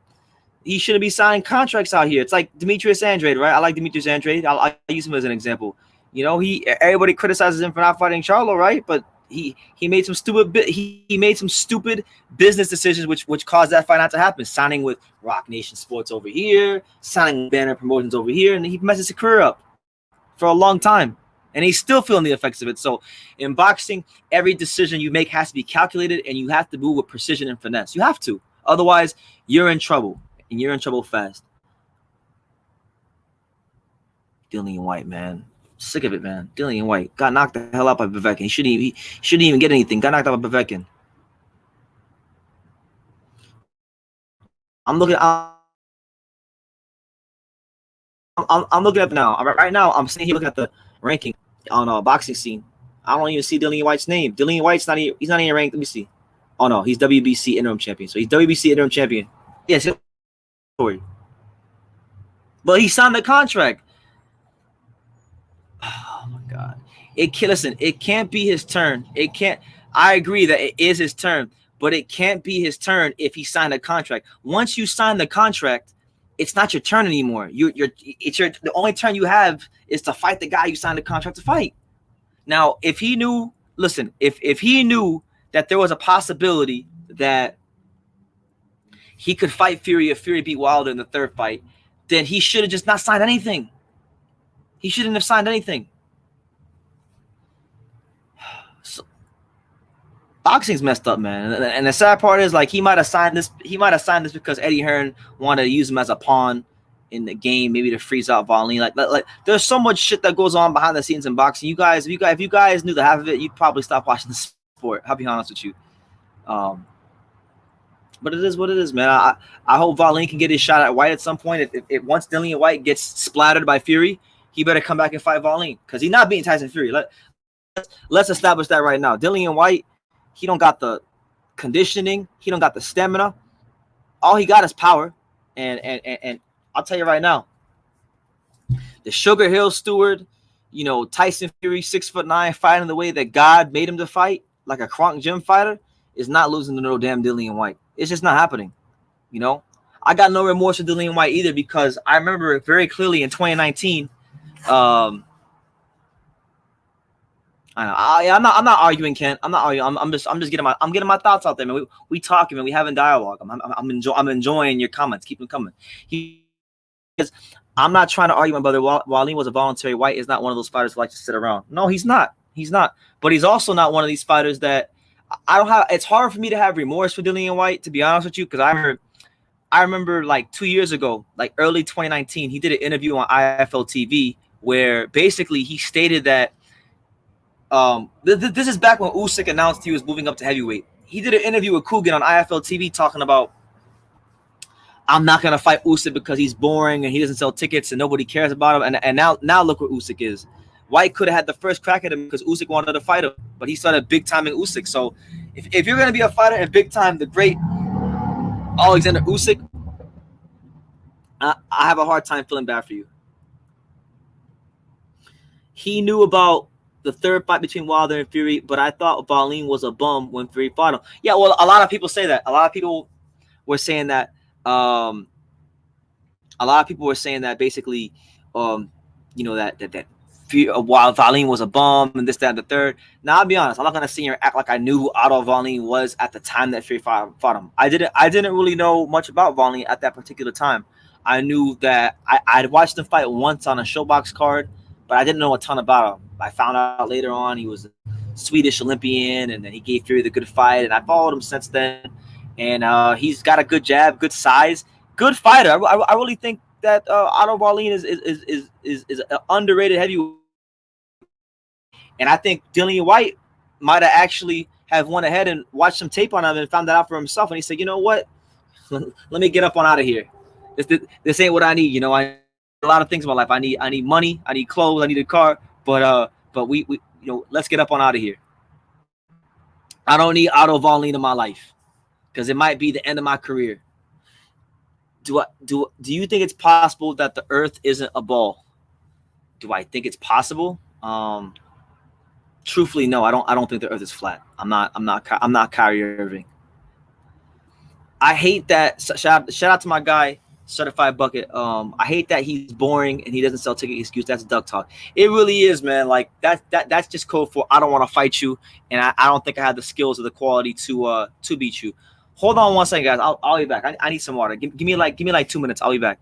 he shouldn't be signing contracts out here. It's like Demetrius Andrade, right? I like Demetrius Andrade. I'll use him as an example. Everybody criticizes him for not fighting Charlo, right? But he made some stupid business decisions which caused that fight not to happen. Signing with Rock Nation Sports over here, signing with Banner Promotions over here, and he messed his career up for a long time. And he's still feeling the effects of it. So in boxing, every decision you make has to be calculated, and you have to move with precision and finesse. You have to. Otherwise, you're in trouble. And you're in trouble fast. Dillian White, man. Sick of it, man. Dillian White got knocked the hell out by Povetkin. He shouldn't even get anything. Got knocked out by Povetkin. I'm looking up now. Right now, I'm sitting here looking at the ranking on boxing scene. I don't even see Dillian White's name. Dillian White's he's not even ranked. Let me see. Oh no, he's WBC interim champion. So he's WBC interim champion. Yes. But he signed the contract. Oh my God. It can listen. It can't be his turn. It can't. I agree that it is his turn, but it can't be his turn if he signed a contract. Once you sign the contract, it's not your turn anymore. It's your the only turn you have is to fight the guy you signed the contract to fight. Now, if he knew, listen, if he knew that there was a possibility that he could fight Fury if Fury beat Wilder in the third fight, then he should have just not signed anything. He shouldn't have signed anything. So, boxing's messed up, man. And the sad part is, like, he might have signed this. He might have signed this because Eddie Hearn wanted to use him as a pawn in the game, maybe to freeze out Violin. Like, there's so much shit that goes on behind the scenes in boxing. If you guys knew the half of it, you'd probably stop watching the sport. I'll be honest with you. But it is what it is, man. I hope Violin can get his shot at White at some point. If once Dillian White gets splattered by Fury, he better come back and fight Violin because he's not beating Tyson Fury. Let's establish that right now. Dillian White, he don't got the conditioning. He don't got the stamina. All he got is power. And I'll tell you right now, the Sugar Hill Steward, Tyson Fury, 6'9", fighting the way that God made him to fight, like a Kronk gym fighter, is not losing to no damn Dillian White. It's just not happening. I got no remorse for Dillian White either because I remember very clearly in 2019. I'm not arguing, Kent. I'm not arguing. I'm just getting my thoughts out there, man. We talking, man. We having dialogue. I'm enjoying your comments. Keep them coming. I'm not trying to argue, my brother. Violin was a voluntary white. Is not one of those fighters who like to sit around. No, he's not. He's not. But he's also not one of these fighters that I don't have. It's hard for me to have remorse for Dillian White, to be honest with you, because I remember like 2 years ago, like early 2019, he did an interview on IFL TV where basically he stated that this is back when Usyk announced he was moving up to heavyweight. He did an interview with Coogan on IFL TV talking about, I'm not gonna fight Usyk because he's boring and he doesn't sell tickets and nobody cares about him. And now look where Usyk is. White could have had the first crack at him because Usyk wanted to fight him, but he started big timing Usyk. So if you're gonna be a fighter and big time the great Alexander Usyk, I have a hard time feeling bad for you. He knew about the third fight between Wilder and Fury, but I thought Violin was a bum when Fury fought him. Yeah, well, a lot of people say that. A lot of people were saying that. A lot of people were saying that basically, that while Violin was a bum and this, that, and the third. Now, I'll be honest. I'm not gonna sit here and act like I knew who Otto Violin was at the time that Fury fought him. I didn't really know much about Violin at that particular time. I knew that I'd watched him fight once on a Showbox card, but I didn't know a ton about him. I found out later on he was a Swedish Olympian, and then he gave Fury the good fight, and I followed him since then. And he's got a good jab, good size, good fighter. I really think that Otto Violin is an underrated heavyweight. And I think Dillian White might have actually have went ahead and watched some tape on him and found that out for himself. And he said, you know what? Let me get up on out of here. This ain't what I need. I need a lot of things in my life. I need money. I need clothes. I need a car. But we let's get up on out of here. I don't need Otto Violin in my life because it might be the end of my career. Do you think it's possible that the Earth isn't a ball? Do I think it's possible? Truthfully, no. I don't think the Earth is flat. I'm not Kyrie Irving. I hate that. Shout out to my guy, Certified Bucket. I hate that he's boring and he doesn't sell ticket excuse. That's duck talk. It really is, man. Like that's just code for I don't want to fight you, and I don't think I have the skills or the quality to beat you. Hold on one second, guys. I'll be back. I need some water. Give me like 2 minutes. I'll be back.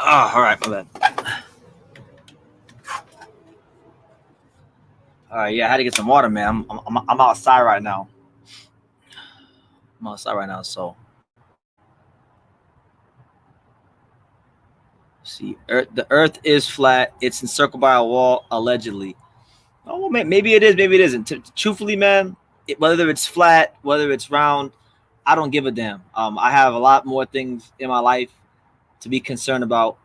All right, my bad. All right, yeah, I had to get some water, man. I'm outside right now. I'm outside right now, so see, the Earth is flat. It's encircled by a wall, allegedly. Oh, well, maybe it is, maybe it isn't. Truthfully, man, whether it's flat, whether it's round, I don't give a damn. I have a lot more things in my life to be concerned about,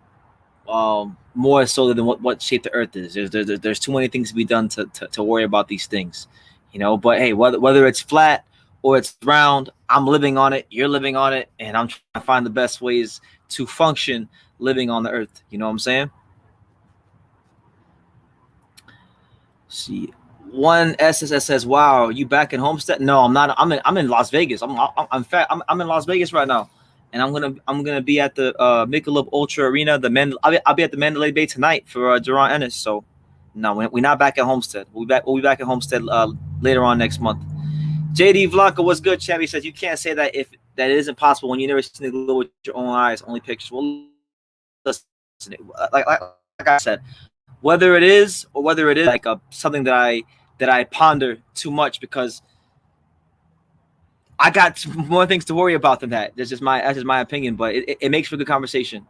more so than what shape the Earth is. There's too many things to be done to worry about these things, you know. But hey, whether it's flat or it's round, I'm living on it. You're living on it, and I'm trying to find the best ways to function living on the Earth. You know what I'm saying? See, one SSS says, "Wow, you back in Homestead?" No, I'm not. I'm in Las Vegas. I'm in fact I'm in Las Vegas right now, and I'm gonna be at the Michelob Ultra Arena. I'll be at the Mandalay Bay tonight for Jaron Ennis. So no, we're not back at Homestead. We'll be back at Homestead later on next month. JD Vlonka, what's good, champ? He says you can't say that if that it isn't possible when you never seen the glow with your own eyes, only pictures. Well, listen, like I said, whether it is or whether it is like something that I ponder too much, because I got more things to worry about than that. That's just my opinion, but it makes for good conversation.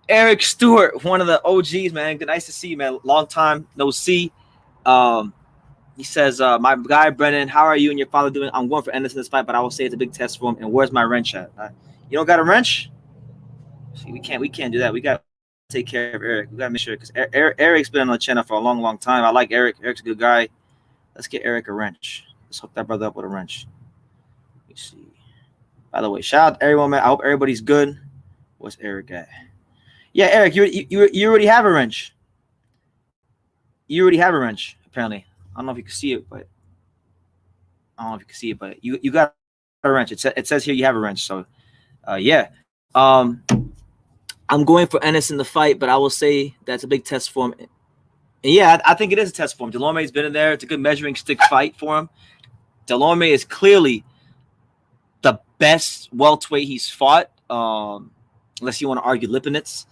Eric Stewart, one of the OGs, man. Good, nice to see you, man. Long time no see. He says, my guy Brennan, how are you and your father doing? I'm going for Ennis in this fight, but I will say it's a big test for him. And where's my wrench at? You don't got a wrench? See, we can't do that. We got to take care of Eric. We got to make sure, because Eric's been on the channel for a long time. I like Eric. Eric's a good guy. Let's get Eric a wrench. Let's hook that brother up with a wrench. Let me see. By the way, shout out to everyone, man. I hope everybody's good. Where's Eric at? Yeah, Eric, you already have a wrench. You already have a wrench, apparently. I don't know if you can see it, but you got a wrench. It says here you have a wrench. So, yeah. I'm going for Ennis in the fight, but I will say that's a big test for him. And yeah, I think it is a test for him. Dulorme's been in there. It's a good measuring stick fight for him. Dulorme is clearly the best welterweight he's fought, unless you want to argue Lipinets.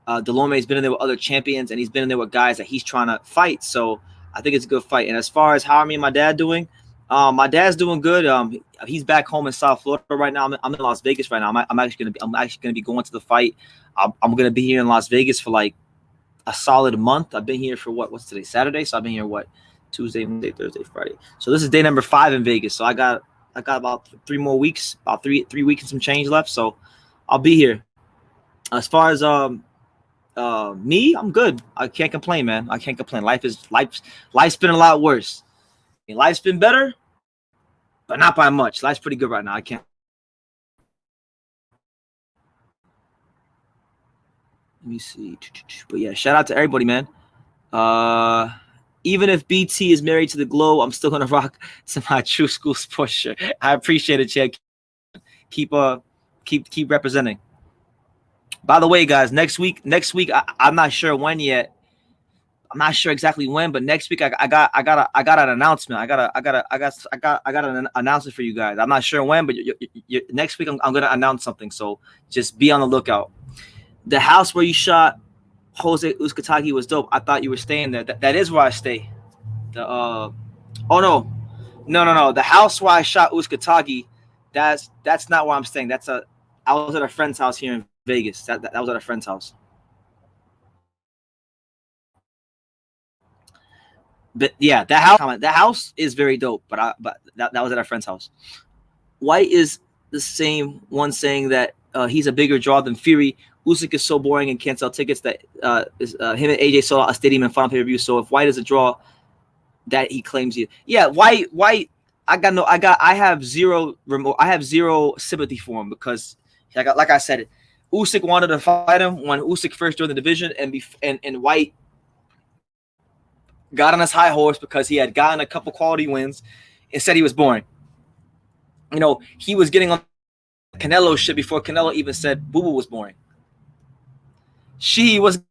Dulorme's been in there with other champions, and he's been in there with guys that he's trying to fight. So I think it's a good fight. And as far as how are me and my dad doing, my dad's doing good. He's back home in South Florida right now. I'm in Las Vegas right now. I'm actually gonna be going to the fight. I'm gonna be here in Las Vegas for like a solid month. I've been here for what's today? Saturday. So I've been here Tuesday, Wednesday, Thursday, Friday. So this is day number 5 in Vegas. So I got about 3 more weeks, about three weeks and some change left. So I'll be here. As far as me, I'm good. I can't complain, man. I can't complain. Life's been a lot worse. I mean, life's been better, but not by much. Life's pretty good right now. I can't. Let me see. But yeah, shout out to everybody, man. Even if BT is married to the glow, I'm still gonna rock to my true school sports shirt. I appreciate it, Chad. Keep representing. By the way, guys, next week, I'm not sure when yet. I'm not sure exactly when, but next week I got an announcement. I got an announcement for you guys. I'm not sure when, but next week I'm gonna announce something. So just be on the lookout. The house where you shot Jose Uzcategui was dope. I thought you were staying there. That is where I stay. Oh no. The house where I shot Uzcategui, that's not where I'm staying. I was at a friend's house here in Vegas. That was at a friend's house. But yeah, that house is very dope. But that was at a friend's house. White is the same one saying that he's a bigger draw than Fury. Usyk is so boring and can't sell tickets that him and AJ sold out a stadium and final pay-per-view. So if White is a draw, that he claims he, yeah, White. I have zero sympathy for him, because like I said, Usyk wanted to fight him when Usyk first joined the division, and White got on his high horse because he had gotten a couple quality wins and said he was boring. You know, he was getting on Canelo shit before Canelo even said Boo Boo was boring. She was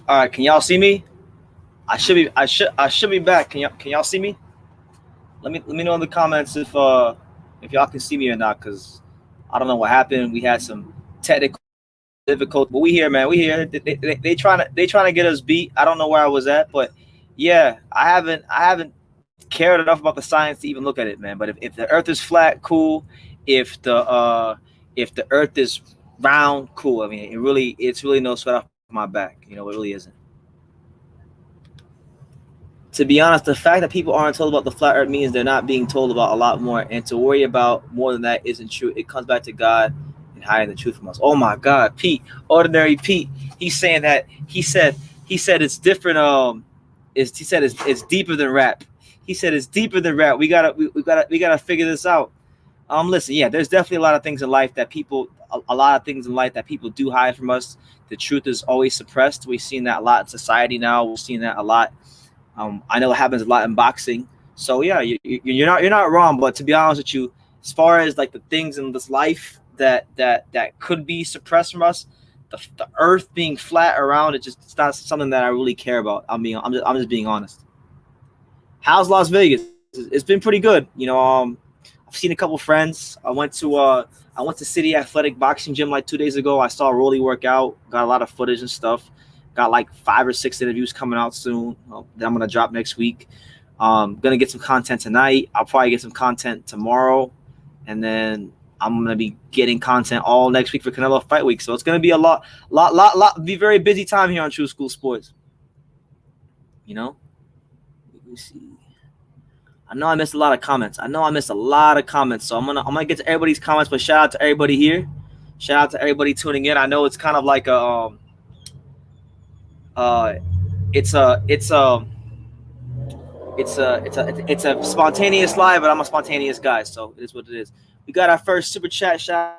All right, can y'all see me? I should be back. Can y'all see me? Let me know in the comments if y'all can see me or not, cause I don't know what happened. We had some technical difficulty, but we here, man. We here. They trying to get us beat. I don't know where I was at, but yeah, I haven't cared enough about the science to even look at it, man. But if the Earth is flat, cool. If the Earth is round, cool. I mean, it's really no sweat off my back. You know, it really isn't. To be honest, the fact that people aren't told about the flat earth means they're not being told about a lot more. And to worry about more than that isn't true. It comes back to God and hiding the truth from us. Oh my God, Pete, ordinary Pete. He's saying that he said it's different. He said it's deeper than rap. He said it's deeper than rap. We gotta figure this out. Listen, yeah, there's definitely a lot of things in life that a lot of things in life that people do hide from us. The truth is always suppressed. We've seen that a lot in society now. We've seen that a lot. I know it happens a lot in boxing. So yeah, you're not wrong. But to be honest with you, as far as like the things in this life that could be suppressed from us, the Earth being flat around it's not something that I really care about. I mean, I'm just being honest. How's Las Vegas? It's been pretty good. I've seen a couple friends. I went to City Athletic Boxing Gym like 2 days ago. I saw Rolly work out. Got a lot of footage and stuff. Got like 5 or 6 interviews coming out soon. That I'm gonna drop next week. Gonna get some content tonight. I'll probably get some content tomorrow, and then I'm gonna be getting content all next week for Canelo Fight Week. So it's gonna be a lot. Be very busy time here on True School Sports. You know. Let me see. I know I missed a lot of comments. So I'm gonna get to everybody's comments. But shout out to everybody here. Shout out to everybody tuning in. I know it's kind of like uh it's a it's a it's a spontaneous live, but I'm a spontaneous guy, so it is what it is. We got our first super chat. Shout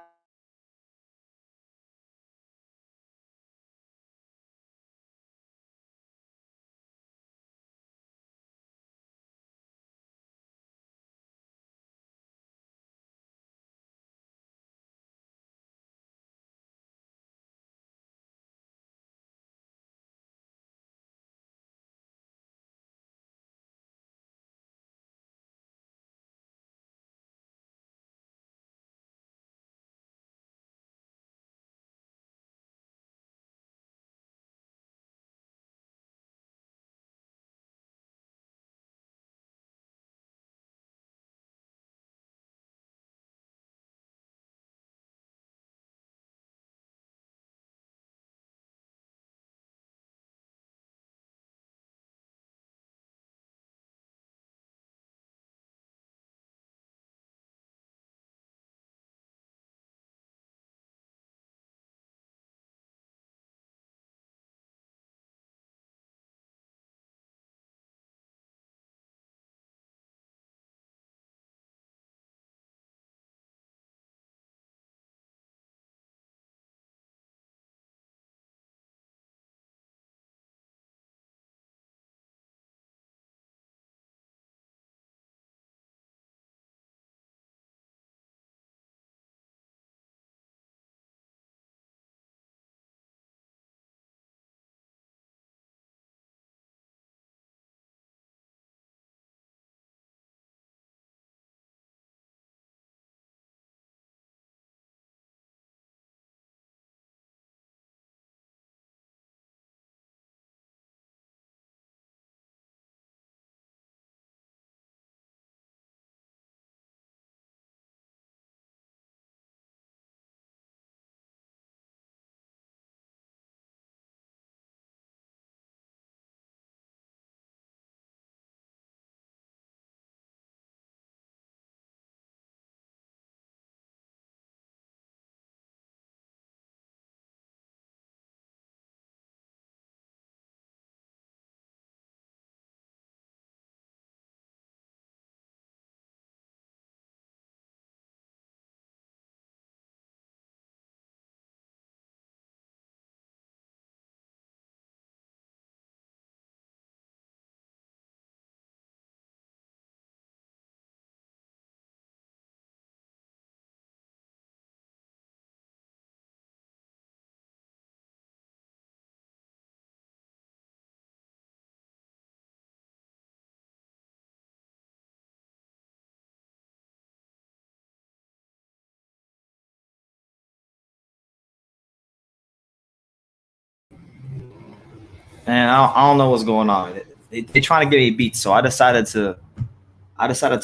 Man, I don't know what's going on. They trying to get me beat, so I decided to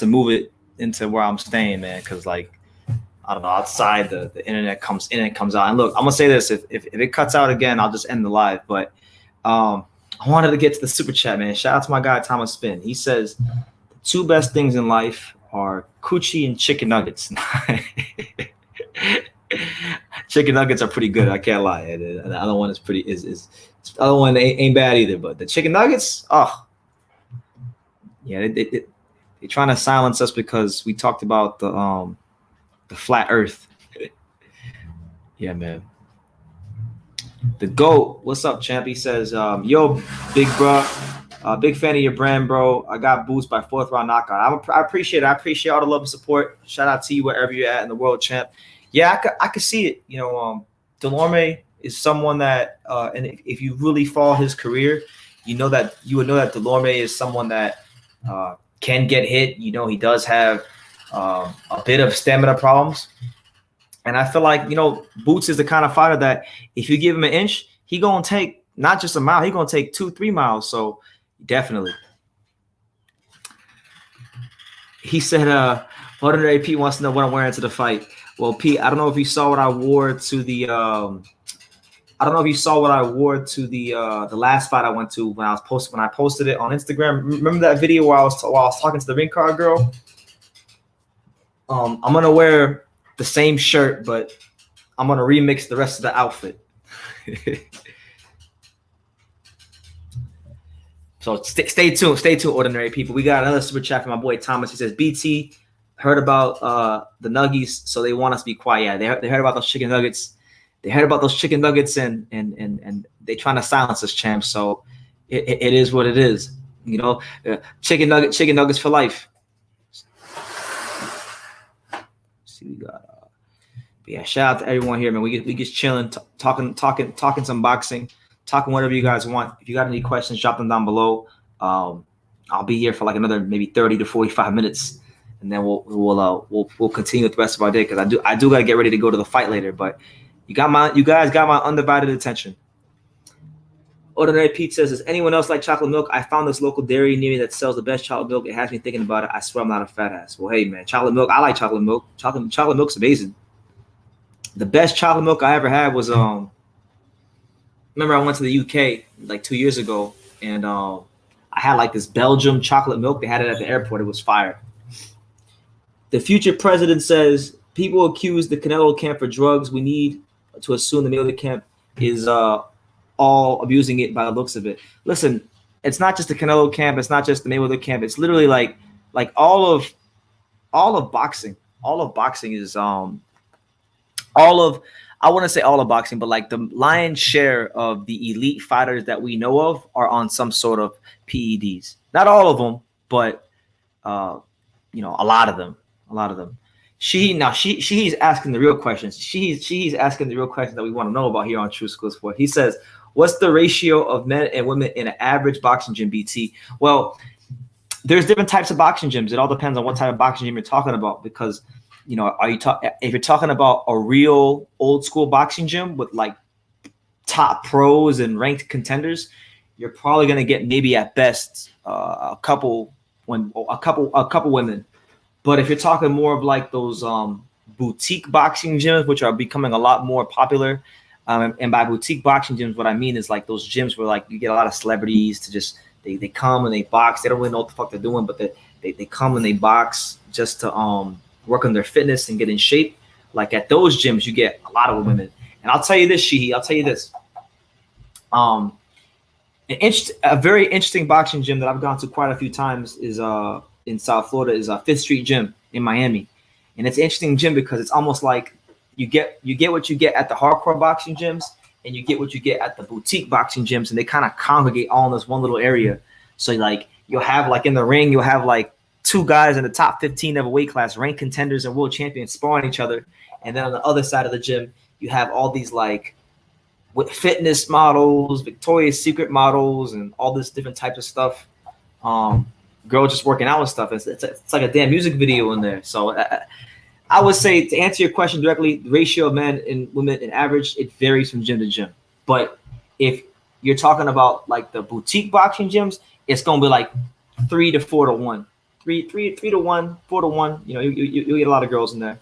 move it into where I'm staying, man. Because like I don't know, outside the internet comes in and comes out. And look, I'm gonna say this: if it cuts out again, I'll just end the live. But I wanted to get to the super chat, man. Shout out to my guy Thomas Finn. He says the two best things in life are coochie and chicken nuggets. Chicken nuggets are pretty good. I can't lie. The other one is pretty is the other one ain't bad either. But the chicken nuggets, oh yeah, they're trying to silence us because we talked about the flat Earth. Yeah, man. The GOAT, what's up, champ? He says, yo, big bro, big fan of your brand, bro. I got boots by 4th round knockout. I appreciate it. I appreciate all the love and support. Shout out to you wherever you're at in the world, champ. Yeah, I could see it. You know, Dulorme is someone that, and if you really follow his career, you would know that Dulorme is someone that can get hit. You know, he does have a bit of stamina problems. And I feel like, you know, Boots is the kind of fighter that if you give him an inch, he going to take not just a mile, he going to take 2-3 miles. So definitely. He said, Ordinary Pete wants to know what I'm wearing to the fight. Well, Pete, I don't know if you saw what I wore to the the last fight I went to when I posted it on Instagram. Remember that video where I was talking to the ring card girl? I'm gonna wear the same shirt, but I'm gonna remix the rest of the outfit. So stay tuned, ordinary people. We got another super chat from my boy Thomas. He says, BT heard about the nuggies, so they want us to be quiet. Yeah, they heard about those chicken nuggets. They heard about those chicken nuggets, and they trying to silence us, champ. So it is what it is. You know, chicken nuggets for life. See, we got yeah, shout out to everyone here, man. We just chilling, talking some boxing, talking whatever you guys want. If you got any questions, drop them down below. I'll be here for like another maybe 30 to 45 minutes, and then we'll continue with the rest of our day because I do gotta get ready to go to the fight later. But you guys got my undivided attention. Ordinary Pete says, does anyone else like chocolate milk? I found this local dairy near me that sells the best chocolate milk. It has me thinking about it. I swear I'm not a fat ass. Well, hey, man, chocolate milk. I like chocolate milk. Chocolate milk's amazing. The best chocolate milk I ever had was remember I went to the UK like 2 years ago, and I had like this Belgium chocolate milk. They had it at the airport. It was fire. The future president says people accuse the Canelo camp for drugs. We need to assume the Mayweather camp is all abusing it by the looks of it. Listen, it's not just the Canelo camp. It's not just the Mayweather camp. It's literally like all of boxing. All of boxing is I wouldn't say all of boxing, but like the lion's share of the elite fighters that we know of are on some sort of PEDs. Not all of them, but you know, a lot of them. She's asking the real questions. She's asking the real questions that we want to know about here on True School Sport. He says, what's the ratio of men and women in an average boxing gym, BT? Well, there's different types of boxing gyms. It all depends on what type of boxing gym you're talking about, because, you know, if you're talking about a real old school boxing gym with like top pros and ranked contenders, you're probably going to get maybe at best a couple women. But if you're talking more of like those boutique boxing gyms, which are becoming a lot more popular, and by boutique boxing gyms, what I mean is like those gyms where like you get a lot of celebrities to just they come and they box. They don't really know what the fuck they're doing, but they come and they box just to work on their fitness and get in shape. Like at those gyms, you get a lot of women. And I'll tell you this, Sheehy, a very interesting boxing gym that I've gone to quite a few times is in South Florida is a Fifth Street Gym in Miami. And it's an interesting gym because it's almost like you get what you get at the hardcore boxing gyms, and you get what you get at the boutique boxing gyms, and they kind of congregate all in this one little area. So like you'll have like in the ring, you'll have like two guys in the top 15 of a weight class, ranked contenders and world champions, sparring each other. And then on the other side of the gym, you have all these like with fitness models, Victoria's Secret models, and all this different types of stuff. Girls just working out and stuff. It's like a damn music video in there. So I would say, to answer your question directly, the ratio of men and women in average, it varies from gym to gym. But if You're talking about like the boutique boxing gyms, it's gonna be like 3 to 4 to 1. 3 to 1, 4 to 1. You know, you get a lot of girls in there.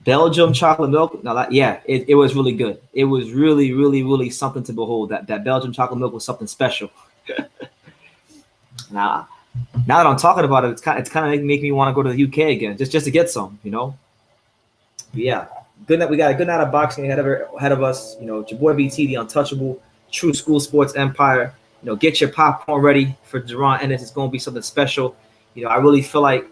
Belgium chocolate milk. No, it was really good. It was really, really, really something to behold. That Belgium chocolate milk was something special. Now that I'm talking about it, it's kind of making me want to go to the UK again, just to get some, you know. But yeah, good night. We got a good night of boxing ahead of us. You know, your boy BT, the untouchable, true school sports empire. You know, get your popcorn ready for Jaron Ennis. It's going to be something special. You know, I really feel like,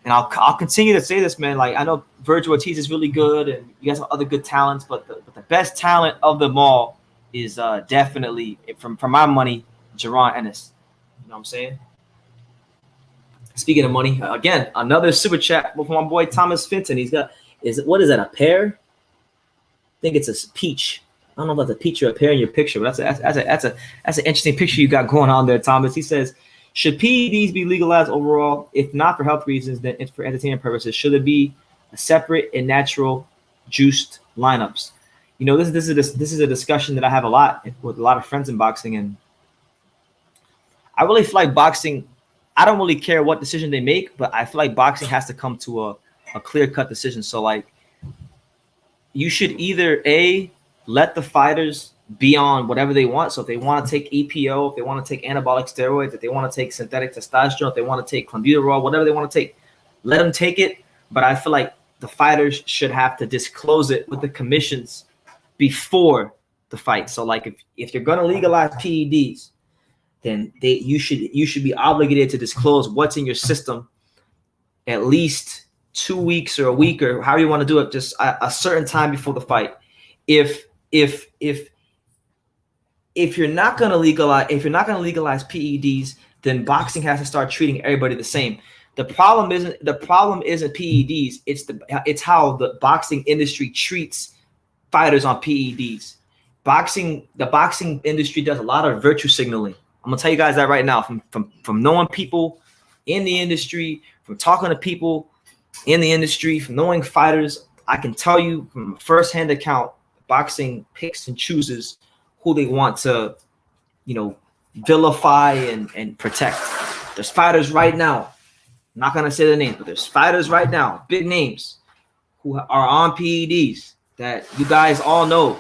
and I'll continue to say this, man. Like, I know Virgil Ortiz is really good, and you guys have other good talents, but the best talent of them all is definitely, from my money, Jaron Ennis. You know what I'm saying? Speaking of money, again, another super chat from my boy Thomas Finton. He's got, what is that, a pear? I think it's a peach. I don't know if that's a peach or a pear in your picture, but that's an interesting picture you got going on there, Thomas. He says, should PEDs be legalized overall? If not for health reasons, then it's for entertainment purposes. Should it be a separate and natural juiced lineups? You know, this is a discussion that I have a lot with a lot of friends in boxing, and I really feel like boxing, I don't really care what decision they make, but I feel like boxing has to come to a clear-cut decision. So, like, you should either, A, let the fighters be on whatever they want. So if they want to take EPO, if they want to take anabolic steroids, if they want to take synthetic testosterone, if they want to take clenbuterol, whatever they want to take, let them take it. But I feel like the fighters should have to disclose it with the commissions before the fight. So, like, if you're going to legalize PEDs, then you should be obligated to disclose what's in your system at least 2 weeks or a week or however you want to do it, just a certain time before the fight. If you're not going to legalize PEDs, then boxing has to start treating everybody the same. The problem isn't PEDs. It's how the boxing industry treats fighters on PEDs. The boxing industry does a lot of virtue signaling. I'm gonna tell you guys that right now, from knowing people in the industry, from talking to people in the industry, from knowing fighters. I can tell you from a firsthand account, boxing picks and chooses who they want to, you know, vilify and protect. There's fighters right now, I'm not gonna say the name, but there's fighters right now, big names, who are on PEDs that you guys all know,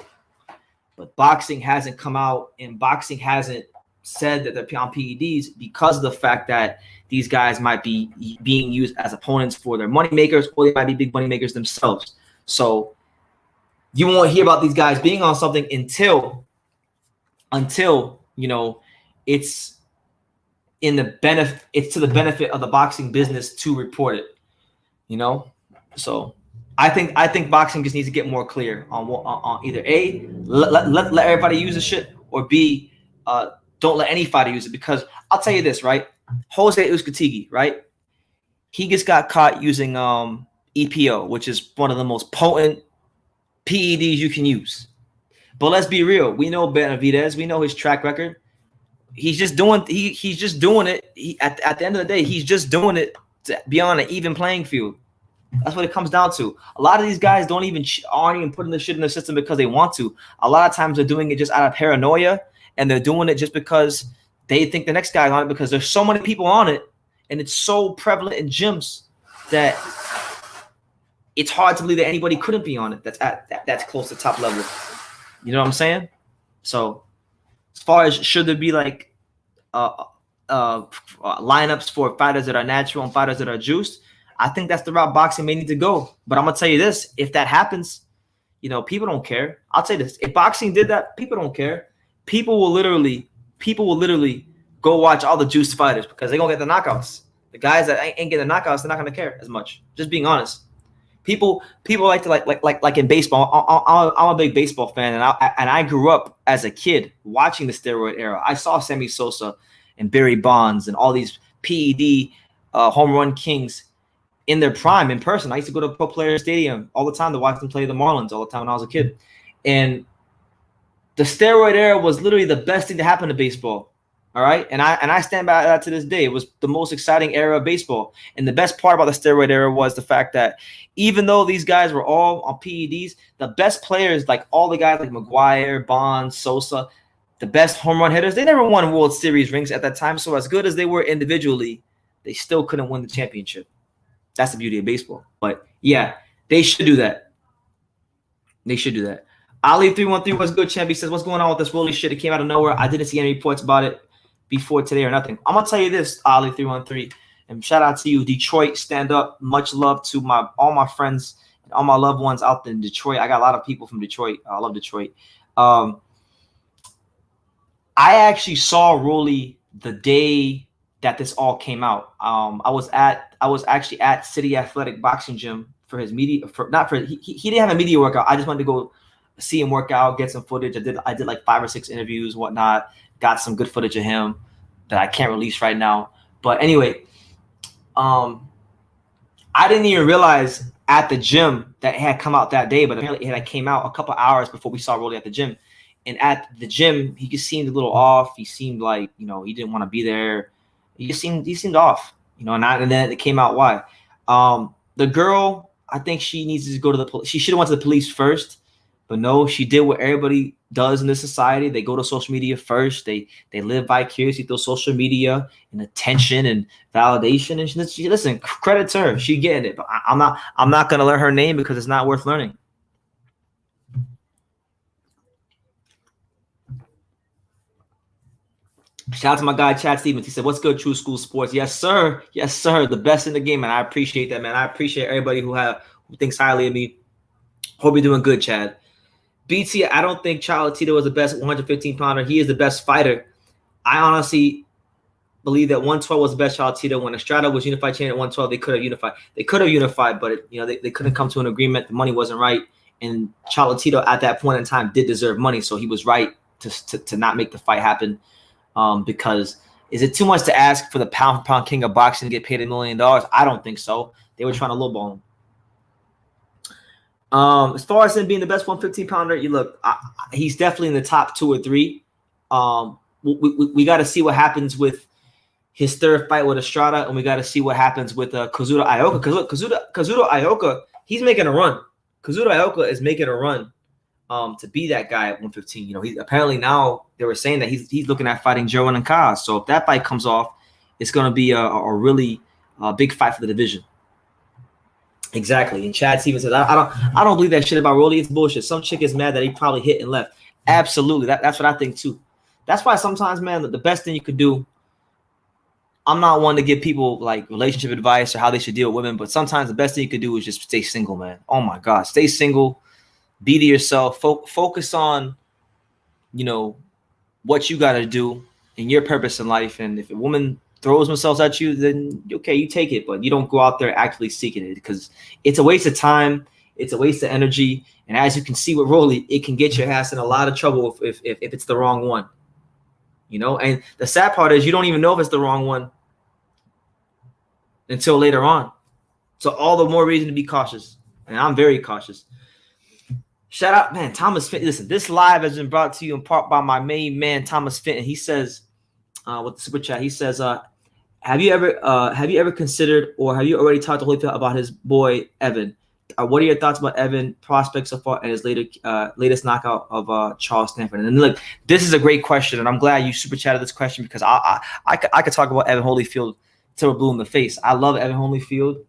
but boxing hasn't come out and boxing hasn't said that they're on PEDs because of the fact that these guys might be being used as opponents for their money makers, or they might be big money makers themselves. So you won't hear about these guys being on something until you know it's to the benefit of the boxing business to report it. You know, so I think boxing just needs to get more clear on either A, let everybody use the shit, or B, don't let any fighter use it. Because I'll tell you this, right? Jose Uzcategui, right? He just got caught using EPO, which is one of the most potent PEDs you can use. But let's be real. We know Benavidez. We know his track record. He's just doing it. At the end of the day, he's just doing it to be on an even playing field. That's what it comes down to. A lot of these guys aren't even putting the shit in the system because they want to. A lot of times they're doing it just out of paranoia, and they're doing it just because they think the next guy's on it, because there's so many people on it, and it's so prevalent in gyms that it's hard to believe that anybody couldn't be on it that's close to top level. You know what I'm saying? So as far as should there be like lineups for fighters that are natural and fighters that are juiced, I think that's the route boxing may need to go. But I'm gonna tell you this: if that happens, you know, people don't care. I'll tell you this: if boxing did that, people don't care. People will literally go watch all the juiced fighters because they're gonna get the knockouts. The guys that ain't getting the knockouts, they're not gonna care as much. Just being honest. People like to like in baseball. I'm a big baseball fan, and I grew up as a kid watching the steroid era. I saw Sammy Sosa and Barry Bonds and all these PED home run kings in their prime in person. I used to go to Pro Player Stadium all the time to watch them play the Marlins all the time when I was a kid. And the steroid era was literally the best thing to happen to baseball. All right. And I stand by that to this day. It was the most exciting era of baseball. And the best part about the steroid era was the fact that even though these guys were all on PEDs, the best players, like all the guys like McGuire, Bonds, Sosa, the best home run hitters, they never won World Series rings at that time. So as good as they were individually, they still couldn't win the championship. That's the beauty of baseball. But yeah, they should do that. They should do that. Ali313, what's good, champ? He says, what's going on with this Rolly shit? It came out of nowhere. I didn't see any reports about it before today or nothing. I'm going to tell you this, Ali313, and shout out to you, Detroit, stand up. Much love to all my friends and all my loved ones out there in Detroit. I got a lot of people from Detroit. I love Detroit. I actually saw Rolly the day that this all came out. I was actually at City Athletic Boxing Gym for his media. He didn't have a media workout. I just wanted to go see him work out, get some footage. I did like 5 or 6 interviews, whatnot. Got some good footage of him that I can't release right now. But anyway, I didn't even realize at the gym that it had come out that day, but apparently it had came out a couple hours before we saw Rolly at the gym. And at the gym, he just seemed a little off. He seemed like, he didn't want to be there. He seemed off, and then it came out why. The girl, I think she needs to go to the police. She should have went to the police first, but no, she did what everybody does in this society. They go to social media first. They live vicariously through social media and attention and validation. And she listen, credit to her. She getting it. But I'm not gonna learn her name because it's not worth learning. Shout out to my guy, Chad Stevens. He said, what's good, True School Sports? Yes, sir. Yes, sir. The best in the game, and I appreciate that, man. I appreciate everybody who thinks highly of me. Hope you're doing good, Chad. BT, I don't think Cholatito is the best 115-pounder. He is the best fighter. I honestly believe that 112 was the best Cholatito. When Estrada was unified champion at 112, they could have unified. They could have unified, but they couldn't come to an agreement. The money wasn't right. And Cholatito at that point in time did deserve money, so he was right to not make the fight happen. Because is it too much to ask for the pound-for-pound king of boxing to get paid $1 million? I don't think so. They were trying to lowball him. As far as him being the best 115-pounder, he's definitely in the top 2 or 3. We got to see what happens with his third fight with Estrada, and we got to see what happens with Kazuto Ioka. Kazuto Ioka, he's making a run. Kazuto Ioka is making a run. To be that guy at 115. He apparently now they were saying that he's looking at fighting Jaron Ennis. So if that fight comes off, it's going to be a really big fight for the division. Exactly. And Chad Stevens says, I don't believe that shit about Rolly. It's bullshit. Some chick is mad that he probably hit and left. Absolutely. That's what I think too. That's why sometimes, man, the best thing you could do. I'm not one to give people like relationship advice or how they should deal with women, but sometimes the best thing you could do is just stay single, man. Oh my God, stay single. Be to yourself. Focus on, what you got to do and your purpose in life. And if a woman throws themselves at you, then okay, you take it, but you don't go out there actually seeking it because it's a waste of time. It's a waste of energy. And as you can see with Rolly, it can get your ass in a lot of trouble if it's the wrong one. And the sad part is you don't even know if it's the wrong one until later on. So all the more reason to be cautious. And I'm very cautious. Shout out, man, Thomas Fenton. Listen, this live has been brought to you in part by my main man, Thomas Fenton. He says, with the super chat, he says, have you ever considered or have you already talked to Holyfield about his boy Evan? What are your thoughts about Evan prospects so far and his latest knockout of Charles Stanford? And look, this is a great question, and I'm glad you super chatted this question because I could talk about Evan Holyfield till we're blue in the face. I love Evan Holyfield.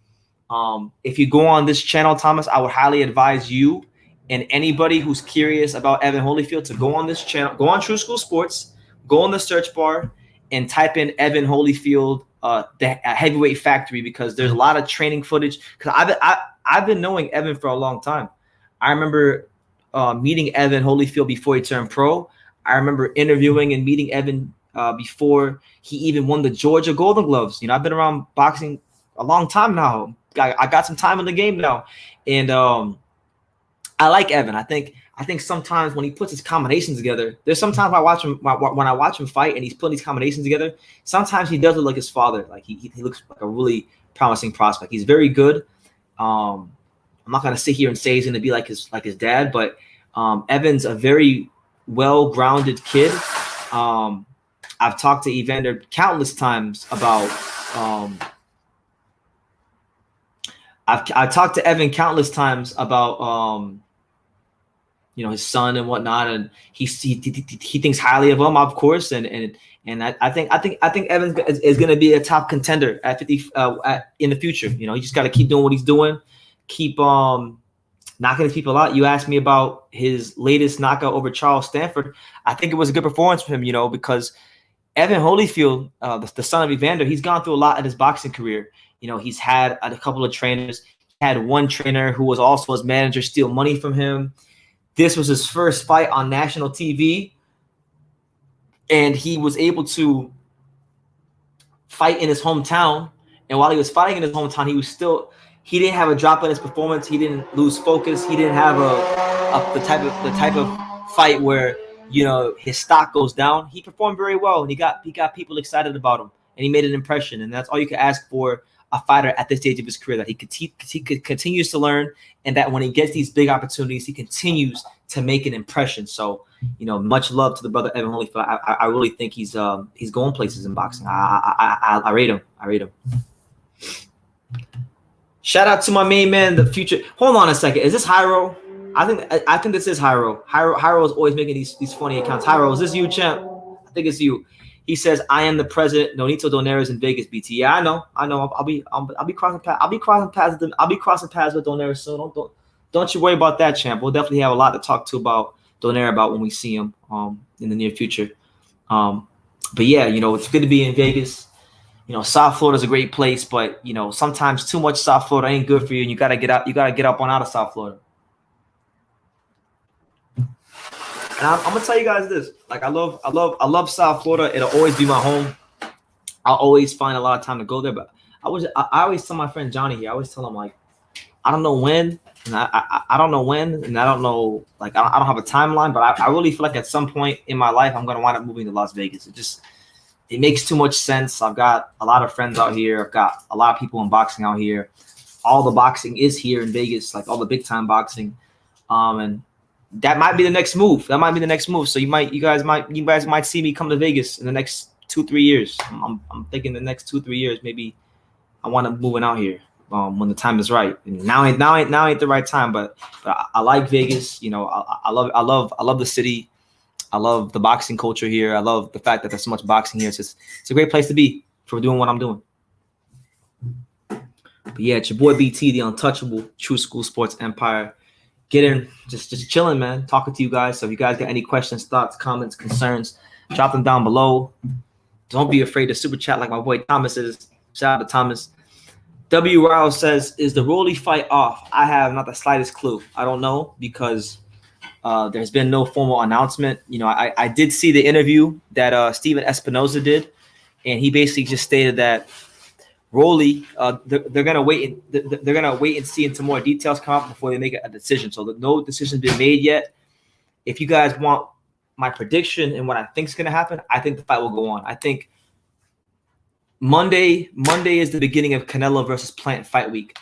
If you go on this channel, Thomas, I would highly advise you and anybody who's curious about Evan Holyfield to go on this channel, go on True School Sports, go on the search bar and type in Evan Holyfield, the Heavyweight Factory, because there's a lot of training footage. Because I've been knowing Evan for a long time. I remember meeting Evan Holyfield before he turned pro. I remember interviewing and meeting Evan before he even won the Georgia Golden Gloves. I've been around boxing a long time now. I got some time in the game now, and I like Evan. I think sometimes when he puts his combinations together, there's sometimes when I watch him fight and he's putting these combinations together, sometimes he does look like his father. Like he looks like a really promising prospect. He's very good. I'm not gonna sit here and say he's gonna be like his dad, but Evan's a very well-grounded kid. I've talked to Evander countless times about. I've talked to Evan countless times about his son and whatnot, and he thinks highly of him, of course, and I think Evan is going to be a top contender at 50 in the future. He just got to keep doing what he's doing, keep knocking his people out. You asked me about his latest knockout over Charles Stanford. I think it was a good performance for him, because Evan Holyfield, the son of Evander, he's gone through a lot in his boxing career. He's had a couple of trainers. He had one trainer who was also his manager steal money from him. This was his first fight on national TV, and he was able to fight in his hometown. And while he was fighting in his hometown, he didn't have a drop in his performance. He didn't lose focus. He didn't have the type of fight where his stock goes down. He performed very well, and he got people excited about him, and he made an impression. And that's all you can ask for a fighter at this stage of his career, that he continues to learn, and that when he gets these big opportunities, he continues to make an impression. So, much love to the brother Evan Holyfield. I really think he's going places in boxing. I rate him. I rate him. Shout out to my main man, the future. Hold on a second. Is this Hyro? I think this is Hyro. Hyro is always making these funny accounts. Hyro, is this you, champ? I think it's you. He says, "I am the president. Nonito Donaires in Vegas, BT." Yeah, I know. I'll be crossing paths. I'll be crossing paths with Donaires soon. Don't you worry about that, champ. We'll definitely have a lot to talk to about Donaire about when we see him in the near future. But yeah, it's good to be in Vegas. South Florida is a great place, but sometimes too much South Florida ain't good for you, and you gotta get out. You gotta get up on out of South Florida. And I'm gonna tell you guys this: like, I love South Florida. It'll always be my home. I'll always find a lot of time to go there. But I always tell my friend Johnny here. I always tell him, like, I don't know when, and I don't know when, and I don't know, like, I don't have a timeline. But I really feel like at some point in my life, I'm gonna wind up moving to Las Vegas. It makes too much sense. I've got a lot of friends out here. I've got a lot of people in boxing out here. All the boxing is here in Vegas, like all the big time boxing, and that might be the next move. So you guys might see me come to Vegas in the next 2-3 years. I'm thinking the next 2-3 years, maybe I want to moving out here when the time is right. And now ain't the right time, but I like Vegas. I love the city. I love the boxing culture here. I love the fact that there's so much boxing here. It's a great place to be for doing what I'm doing. But yeah, it's your boy BT, the untouchable True School Sports Empire. Get in, just chilling, man. Talking to you guys. So if you guys got any questions, thoughts, comments, concerns, drop them down below. Don't be afraid to super chat like my boy Thomas is. Shout out to Thomas. W. Rao says, "Is the Rolly fight off?" I have not the slightest clue. I don't know, because there's been no formal announcement. I did see the interview that Steven Espinoza did, and he basically just stated that Rolly, they're gonna wait. They're gonna wait and see until more details come out before they make a decision. So no decision's been made yet. If you guys want my prediction and what I think is gonna happen, I think the fight will go on. I think Monday is the beginning of Canelo versus Plant fight week.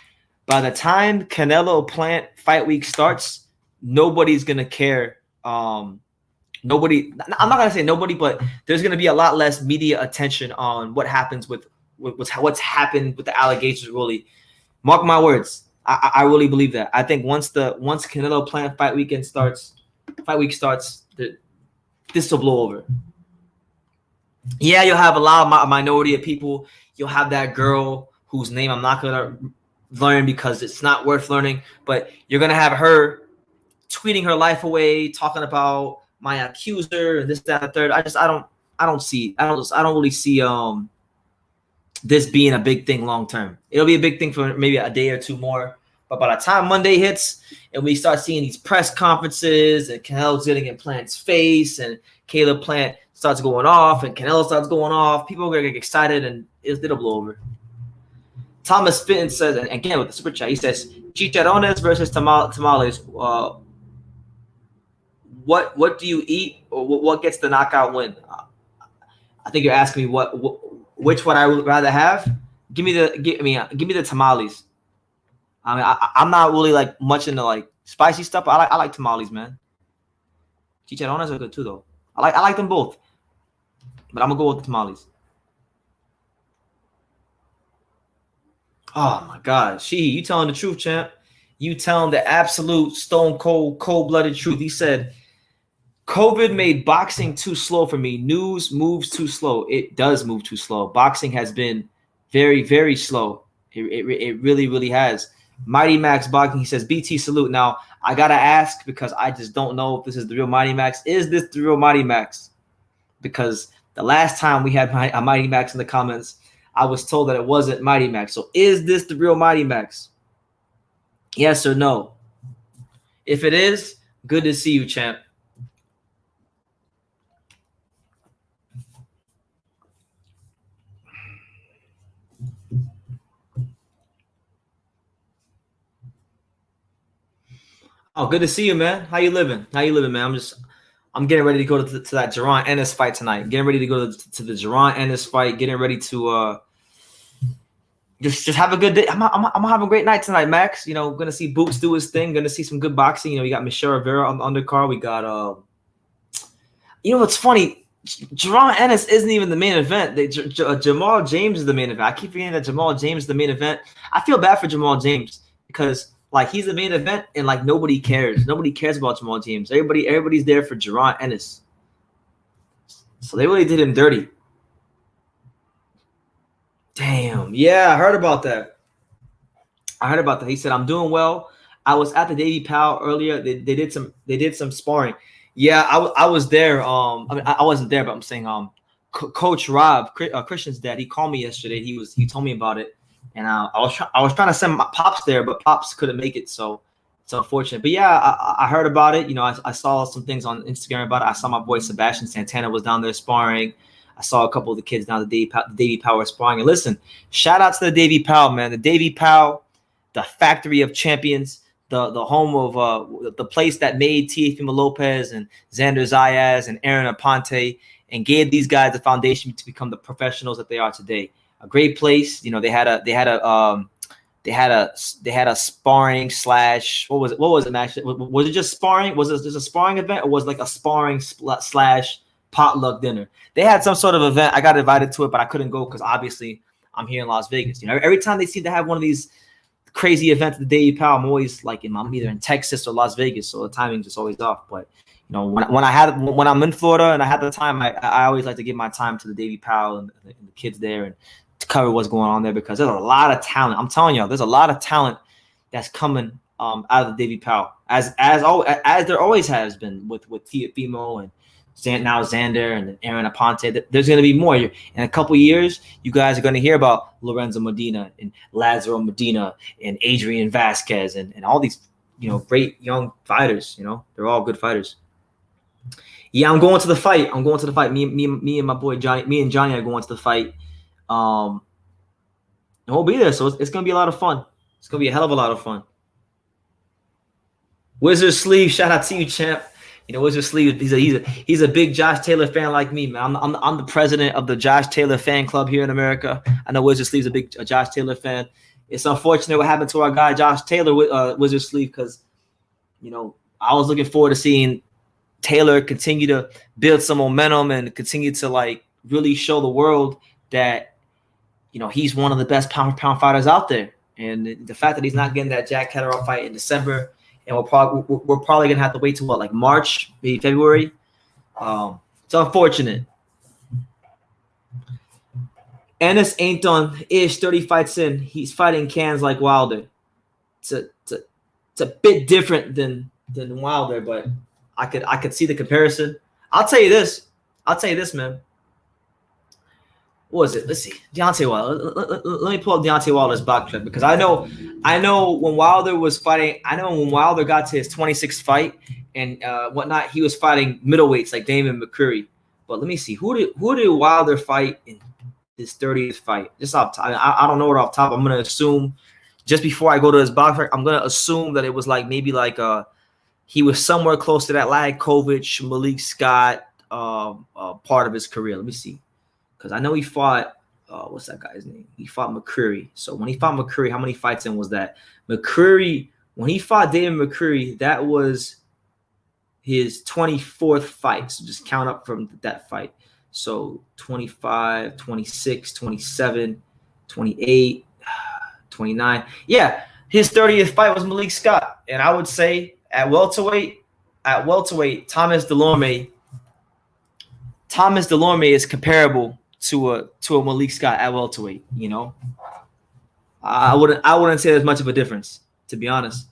By the time Canelo Plant fight week starts, nobody's gonna care. Nobody. I'm not gonna say nobody, but there's gonna be a lot less media attention on what happens with what's happened with the allegations. Really, mark my words. I really believe that. I think once Canelo Plant fight week starts, this will blow over. Yeah, you'll have a lot of minority of people. You'll have that girl whose name I'm not gonna learn because it's not worth learning. But you're gonna have her tweeting her life away, talking about my accuser and this, that, and the third. I don't really see this being a big thing long term. It'll be a big thing for maybe a day or two more. But by the time Monday hits and we start seeing these press conferences and Canelo's getting in Plant's face and Caleb Plant starts going off and Canelo starts going off, people are going to get excited and it'll blow over. Thomas Fitton says, and again with the super chat, he says, chicharrones versus tamales. What do you eat, or what gets the knockout win? I think you're asking me which one I would rather have. Give me the tamales. I mean, I'm not really like much into like spicy stuff, but I like tamales, man. Chicharrones are good too, though. I like them both. But I'm gonna go with the tamales. Oh my God, you telling the truth, champ? You telling the absolute stone cold, cold-blooded truth. He said, COVID made boxing too slow for me. News moves too slow. It does move too slow. Boxing has been very, very slow. It really, really has. Mighty Max Boxing, he says, BT salute. Now, I got to ask because I just don't know if this is the real Mighty Max. Is this the real Mighty Max? Because the last time we had a Mighty Max in the comments, I was told that it wasn't Mighty Max. So is this the real Mighty Max? Yes or no? If it is, good to see you, champ. Oh, good to see you, man. How you living? Man? I'm getting ready to go to that Jaron Ennis fight tonight. Getting ready to go to the Jaron Ennis fight. Getting ready to just have a good day. I'm gonna have a great night tonight, Max. You know, gonna see Boots do his thing. Gonna see some good boxing. You know, you got Michelle Rivera on the undercard. We got you know what's funny? Jaron Ennis isn't even the main event. Jamal James is the main event. I keep forgetting that Jamal James is the main event. I feel bad for Jamal James because like he's the main event and like nobody cares. Nobody cares about Jamal James. Everybody's there for Jaron Ennis. So they really did him dirty. Damn. Yeah, I heard about that. He said, I'm doing well. I was at the Davy Powell earlier. They did some sparring. Yeah, I was there. I mean, I wasn't there, but I'm saying Coach Rob, Christian's dad, he called me yesterday. He told me about it, and I was trying to send my pops there, but pops couldn't make it, so it's unfortunate. But yeah, I heard about it. You know, I saw some things on Instagram about it. I saw my boy Sebastian Santana was down there sparring. I saw a couple of the kids down the Davy Powell sparring. And listen, shout out to the Davy Powell, man. The Davy Powell, the factory of champions. The home of the place that made Teofimo Lopez and Xander Zayas and Aaron Aponte and gave these guys the foundation to become the professionals that they are today. A great place. You know, they had a sparring slash what was it match? Was it just sparring? Was it just a sparring event or was it like a sparring slash potluck dinner? They had some sort of event. I got invited to it, but I couldn't go because obviously I'm here in Las Vegas. You know, every time they seem to have one of these crazy events at the Davy Powell, I'm always like I'm either in Texas or Las Vegas, so the timing's just always off. But you know, when I'm in Florida and I have the time, I always like to give my time to the Davy Powell and the kids there and to cover what's going on there because there's a lot of talent. I'm telling y'all, there's a lot of talent that's coming out of the Davy Powell as there always has been with Teofimo and now Xander and Aaron Aponte. There's going to be more. In a couple of years, you guys are going to hear about Lorenzo Medina and Lazaro Medina and Adrian Vasquez and all these, you know, great young fighters. You know, they're all good fighters. Yeah, I'm going to the fight. Me and my boy Johnny. Me and Johnny are going to the fight. And we'll be there, so it's going to be a lot of fun. It's going to be a hell of a lot of fun. Wizard Sleeve, shout out to you, champ. You know, Wizard Sleeve, he's a big Josh Taylor fan like me, man. I'm the president of the Josh Taylor fan club here in America. I know Wizard Sleeve's a big Josh Taylor fan. It's unfortunate what happened to our guy Josh Taylor with Wizard Sleeve because, you know, I was looking forward to seeing Taylor continue to build some momentum and continue to like really show the world that, you know, he's one of the best pound fighters out there. And the fact that he's not getting that Jack Catterall fight in December. And we're probably gonna have to wait till what, like March, maybe February. It's unfortunate. Ennis ain't done ish 30 fights in. He's fighting cans like Wilder. It's a bit different than Wilder, but I could see the comparison. I'll tell you this, man. What was it? Let's see. Deontay Wilder. Let me pull up Deontay Wilder's box clip because I know when Wilder was fighting. I know when Wilder got to his 26th fight and whatnot, he was fighting middleweights like Damon McCreary. But let me see. Who did Wilder fight in his 30th fight? Just off top. I don't know it off top. I'm gonna assume just before I go to his box fight, I'm gonna assume that it was like maybe like he was somewhere close to that Lajakovic, Malik Scott part of his career. Let me see. Because I know he fought, what's that guy's name? He fought McCreary. So when he fought McCreary, how many fights in was that? McCreary, when he fought David McCreary, that was his 24th fight. So just count up from that fight. So 25, 26, 27, 28, 29. Yeah, his 30th fight was Malik Scott. And I would say at welterweight, Thomas Dulorme is comparable to a Malik Scott at welterweight, you know. I wouldn't say there's much of a difference, to be honest.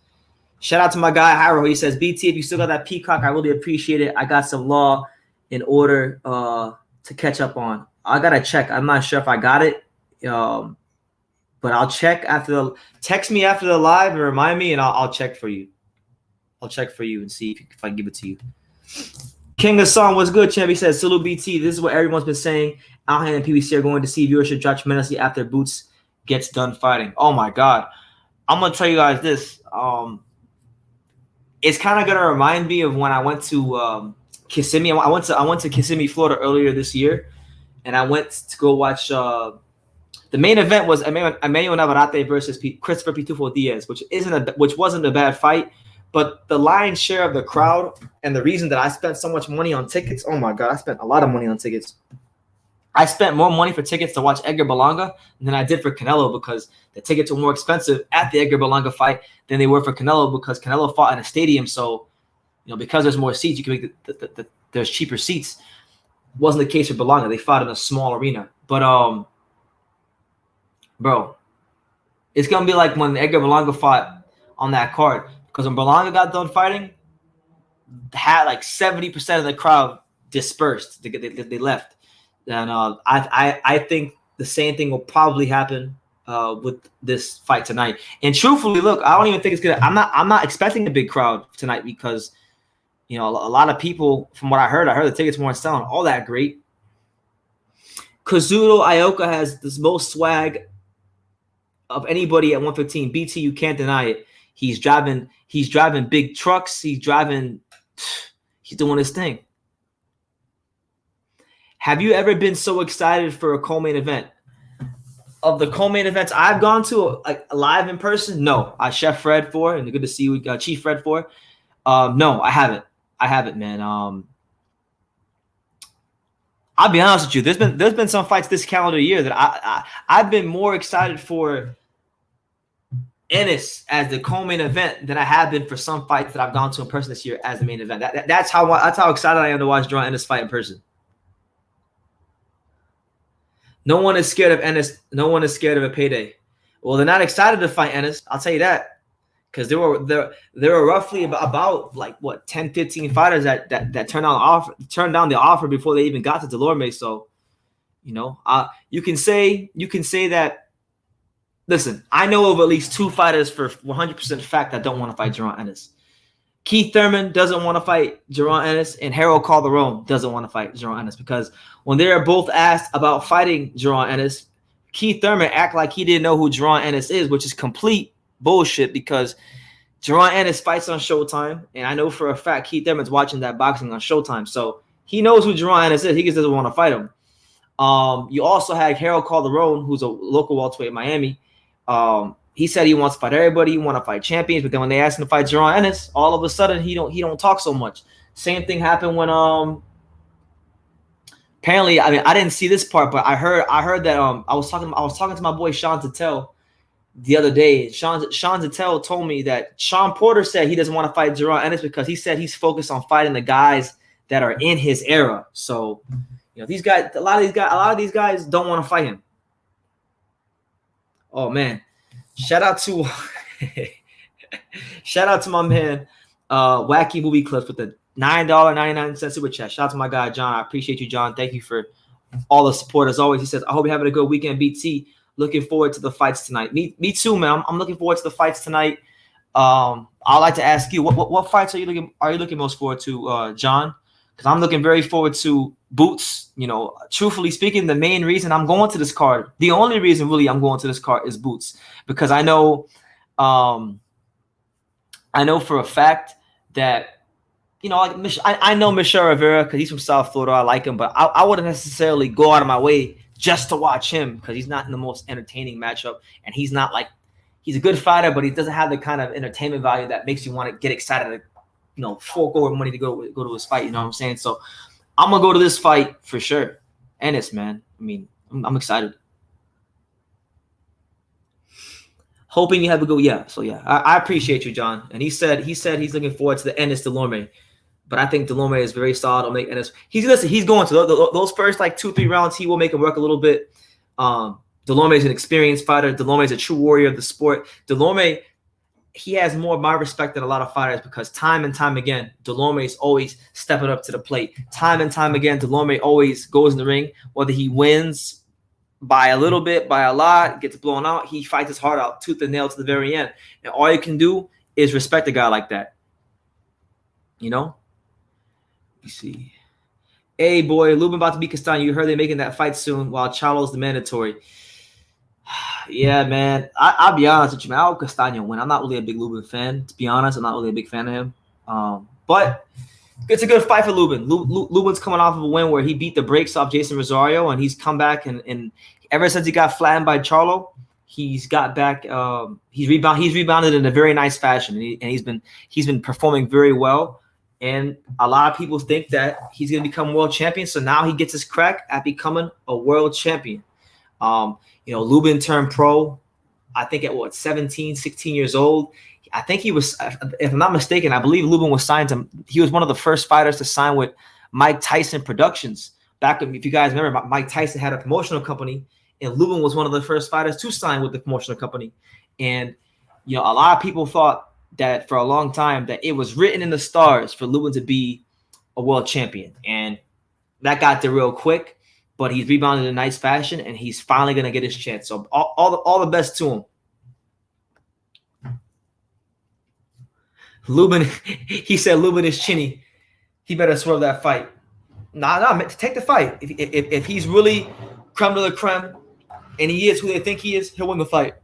Shout out to my guy Hyro. He says, BT, if you still got that Peacock, I really appreciate it. I got some Law in order to catch up on. I gotta check. I'm not sure if I got it. But I'll check after text me after the live and remind me, and I'll check for you. I'll check for you and see if I can give it to you. King of Song, what's good, champ? He says, salute BT. This is what everyone's been saying. Alhan and PBC are going to see viewership drop tremendously after Boots gets done fighting. Oh my God. I'm gonna tell you guys this. It's kind of gonna remind me of when I went to Kissimmee. I went to Kissimmee, Florida earlier this year, and I went to go watch the main event was Emmanuel Navarrete versus Christopher Pitufo Diaz, which wasn't a bad fight, but the lion's share of the crowd and the reason that I spent so much money on tickets, oh my God, I spent a lot of money on tickets. I spent more money for tickets to watch Edgar Berlanga than I did for Canelo because the tickets were more expensive at the Edgar Berlanga fight than they were for Canelo because Canelo fought in a stadium. So, because there's more seats, you can make there's cheaper seats. Wasn't the case for Berlanga. They fought in a small arena. But, bro, it's going to be like when Edgar Berlanga fought on that card. Because when Berlanga got done fighting, had like 70% of the crowd dispersed. They left. And I think the same thing will probably happen with this fight tonight. And truthfully, look, I don't even think it's gonna. I'm not expecting a big crowd tonight because a lot of people, from what I heard the tickets weren't selling all that great. Kazuto Ioka has the most swag of anybody at 115. BT, you can't deny it. He's driving big trucks. He's doing his thing. Have you ever been so excited for a co-main event? Of the co-main events I've gone to, like live in person, no. Chef Fred for, and good to see you, Chief Fred for. No, I haven't. Man. I'll be honest with you. There's been some fights this calendar year that I've been more excited for Ennis as the co-main event than I have been for some fights that I've gone to in person this year as the main event. That's how excited I am to watch Jaron Ennis fight in person. No one is scared of Ennis. No one is scared of a payday. Well, they're not excited to fight Ennis. I'll tell you that. Because there were roughly about like 10, 15 fighters that turned down the offer before they even got to Dulorme. So, you can say that. Listen, I know of at least 2 fighters for 100% fact that don't want to fight Jaron Ennis. Keith Thurman doesn't want to fight Jaron Ennis, and Harold Calderon doesn't want to fight Jaron Ennis because when they are both asked about fighting Jaron Ennis, Keith Thurman act like he didn't know who Jaron Ennis is, which is complete bullshit because Jaron Ennis fights on Showtime, and I know for a fact Keith Thurman's watching that boxing on Showtime, so he knows who Jaron Ennis is. He just doesn't want to fight him. You also had Harold Calderon, who's a local welterweight in Miami. He said he wants to fight everybody. He want to fight champions, but then when they asked him to fight Jaron Ennis, all of a sudden he don't talk so much. Same thing happened when apparently, I mean, I didn't see this part, but I heard that I was talking to my boy Sean Tattel the other day. Sean Tattel told me that Sean Porter said he doesn't want to fight Jaron Ennis because he said he's focused on fighting the guys that are in his era. So, these guys, a lot of these guys don't want to fight him. Oh man. Shout out to my man Wacky Movie Clips with the $9.99 super chat. Shout out to my guy John. I appreciate you, John. Thank you for all the support as always. He says, I hope you're having a good weekend, BT. Looking forward to the fights tonight. Me too, man. I'm looking forward to the fights tonight. I'd like to ask you, what fights are you looking most forward to, John? Because I'm looking very forward to Boots. Truthfully speaking, the main reason I'm going to this card, the only reason really I'm going to this card is Boots, because I know for a fact that I know Michelle Rivera because he's from South Florida. I like him, but I wouldn't necessarily go out of my way just to watch him because he's not in the most entertaining matchup, and he's not like he's a good fighter, but he doesn't have the kind of entertainment value that makes you want to get excited to fork over money to go to his fight. You know what I'm saying? So I'm gonna go to this fight for sure. Ennis, man. I mean, I'm excited. Hoping you have a good, yeah. So yeah, I appreciate you, John. And he said he's looking forward to the Ennis Dulorme. But I think Dulorme is very solid. I'll make Ennis. He's going to those first like 2-3 rounds. He will make him work a little bit. Dulorme is an experienced fighter. Dulorme is a true warrior of the sport. Dulorme, he has more of my respect than a lot of fighters because time and time again, Dulorme is always stepping up to the plate. Time and time again, Dulorme always goes in the ring, whether he wins by a little bit, by a lot, gets blown out, he fights his heart out, tooth and nail to the very end. And all you can do is respect a guy like that. You know? You see. Hey, boy, Lubin about to beat Castano. You heard they're making that fight soon while Charlo's the mandatory. Yeah, man. I'll be honest with you, man. I hope Castano win. I'm not really a big Lubin fan, to be honest. I'm not really a big fan of him. But it's a good fight for Lubin. Lubin's coming off of a win where he beat the brakes off Jason Rosario, and he's come back and ever since he got flattened by Charlo, he's got back. He's rebounded in a very nice fashion, and he's been performing very well. And a lot of people think that he's going to become world champion. So now he gets his crack at becoming a world champion. Lubin turned pro, I think at 17, 16 years old. I think he was, if I'm not mistaken, I believe Lubin was signed to, he was one of the first fighters to sign with Mike Tyson Productions. Back, if you guys remember, Mike Tyson had a promotional company, and Lubin was one of the first fighters to sign with the promotional company. And, a lot of people thought that for a long time that it was written in the stars for Lubin to be a world champion. And that got there real quick, but he's rebounded in a nice fashion, and he's finally going to get his chance. So all the best to him. Lubin, he said Lubin is chinny. He better swerve that fight. Nah, take the fight. If he's really creme de la creme and he is who they think he is, he'll win the fight.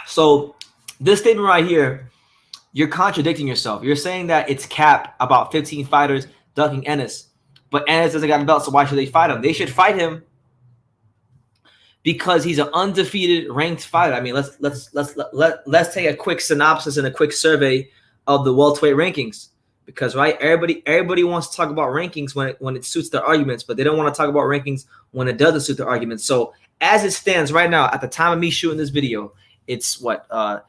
So this statement right here, you're contradicting yourself. You're saying that it's capped about 15 fighters ducking Ennis, but Ennis doesn't got a belt, so why should they fight him? They should fight him because he's an undefeated ranked fighter. I mean, let's take a quick synopsis and a quick survey of the welterweight rankings, because everybody wants to talk about rankings when it suits their arguments, but they don't want to talk about rankings when it doesn't suit their arguments. So as it stands right now, at the time of me shooting this video, it's October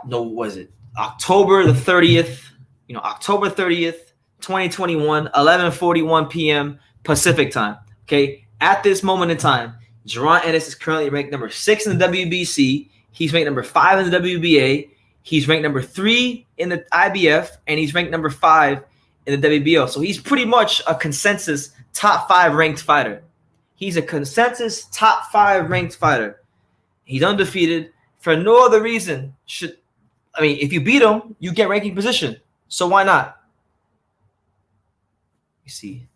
the 30th, October 30th, 2021, 11:41 p.m. Pacific time. Okay. At this moment in time, Jaron Ennis is currently ranked number 6 in the WBC. He's ranked number 5 in the WBA. He's ranked number 3 in the IBF, and he's ranked number 5 in the WBO. So he's pretty much a consensus top 5 ranked fighter. He's a consensus top 5 ranked fighter. He's undefeated for no other reason. If you beat him, you get ranking position. So why not? You see,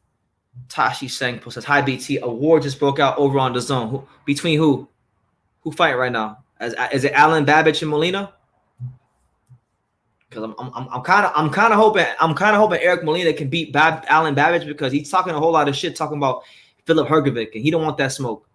Tashi Sengpo says, "Hi BT, a war just broke out over on the zone. Between who? Who fighting right now? Is it Alan Babbage and Molina? Because I'm kind of hoping Eric Molina can beat Alan Babbage, because he's talking a whole lot of shit talking about Philip Hergovic, and he don't want that smoke."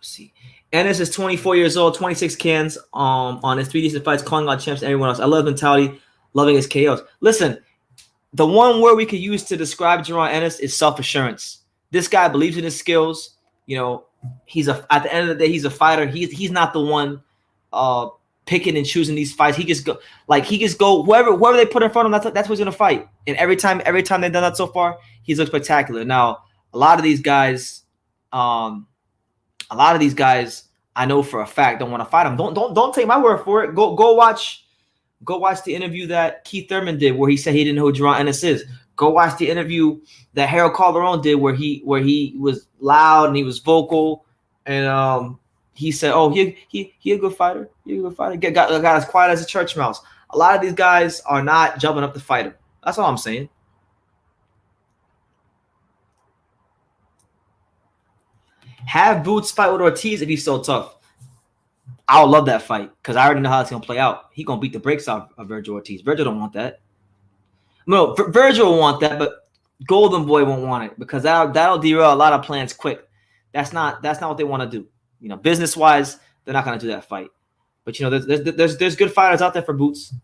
See, Ennis is 24 years old, 26 cans on his 3 decent fights, calling out champs and everyone else. I love mentality, loving his KOs. Listen, the one word we could use to describe Jaron Ennis is self-assurance. This guy believes in his skills. At the end of the day, he's a fighter. He's not the one picking and choosing these fights. He just go whoever they put in front of him, that's what he's gonna fight. And every time they've done that so far, he's looked spectacular. Now, a lot of these guys, I know for a fact don't want to fight him. Don't take my word for it. Go watch the interview that Keith Thurman did, where he said he didn't know who Jaron Ennis is. Go watch the interview that Harold Calderon did, where he was loud and he was vocal, and he said, "Oh, he a good fighter. He a good fighter." Got as quiet as a church mouse. A lot of these guys are not jumping up to fight him. That's all I'm saying. Have Boots fight with Ortiz if he's so tough. I would love that fight, because I already know how it's going to play out. He's going to beat the brakes off of Virgil Ortiz. Virgil don't want that. No, Virgil will want that, but Golden Boy won't want it, because that'll derail a lot of plans quick. That's not what they want to do. Business-wise, they're not gonna do that fight. But you know, there's good fighters out there for Boots.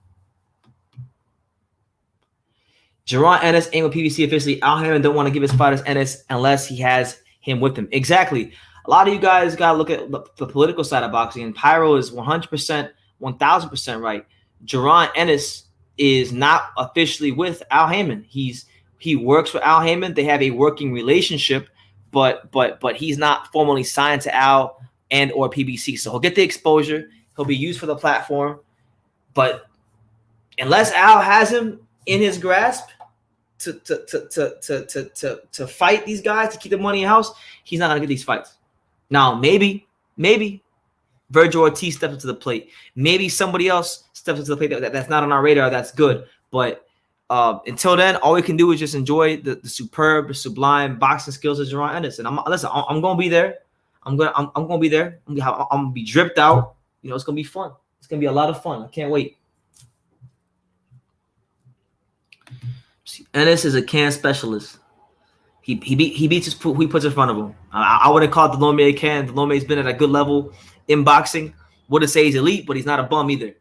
Jaron Ennis aimed with PBC officially. Al Hammond don't want to give his fighters Ennis unless he has him with him. Exactly. A lot of you guys got to look at the political side of boxing, and Pyro is 100%, 1,000% right. Jaron Ennis is not officially with Al Hammond. He works for Al Hammond. They have a working relationship, but he's not formally signed to Al and or PBC. So he'll get the exposure. He'll be used for the platform. But unless Al has him in his grasp to fight these guys, to keep the money in house, he's not gonna get these fights. Now, maybe Virgil Ortiz steps up to the plate. Maybe somebody else steps up to the plate that's not on our radar. That's good. But until then, all we can do is just enjoy the superb, sublime boxing skills of Jaron Ennis. And I'm gonna be there. I'm gonna be there. I'm gonna be dripped out. You know, it's gonna be fun. It's gonna be a lot of fun. I can't wait. Ennis is a can specialist. He beats who he puts in front of him. I wouldn't call Dulorme a can. Dulorme's been at a good level in boxing. Wouldn't say he's elite, but he's not a bum either.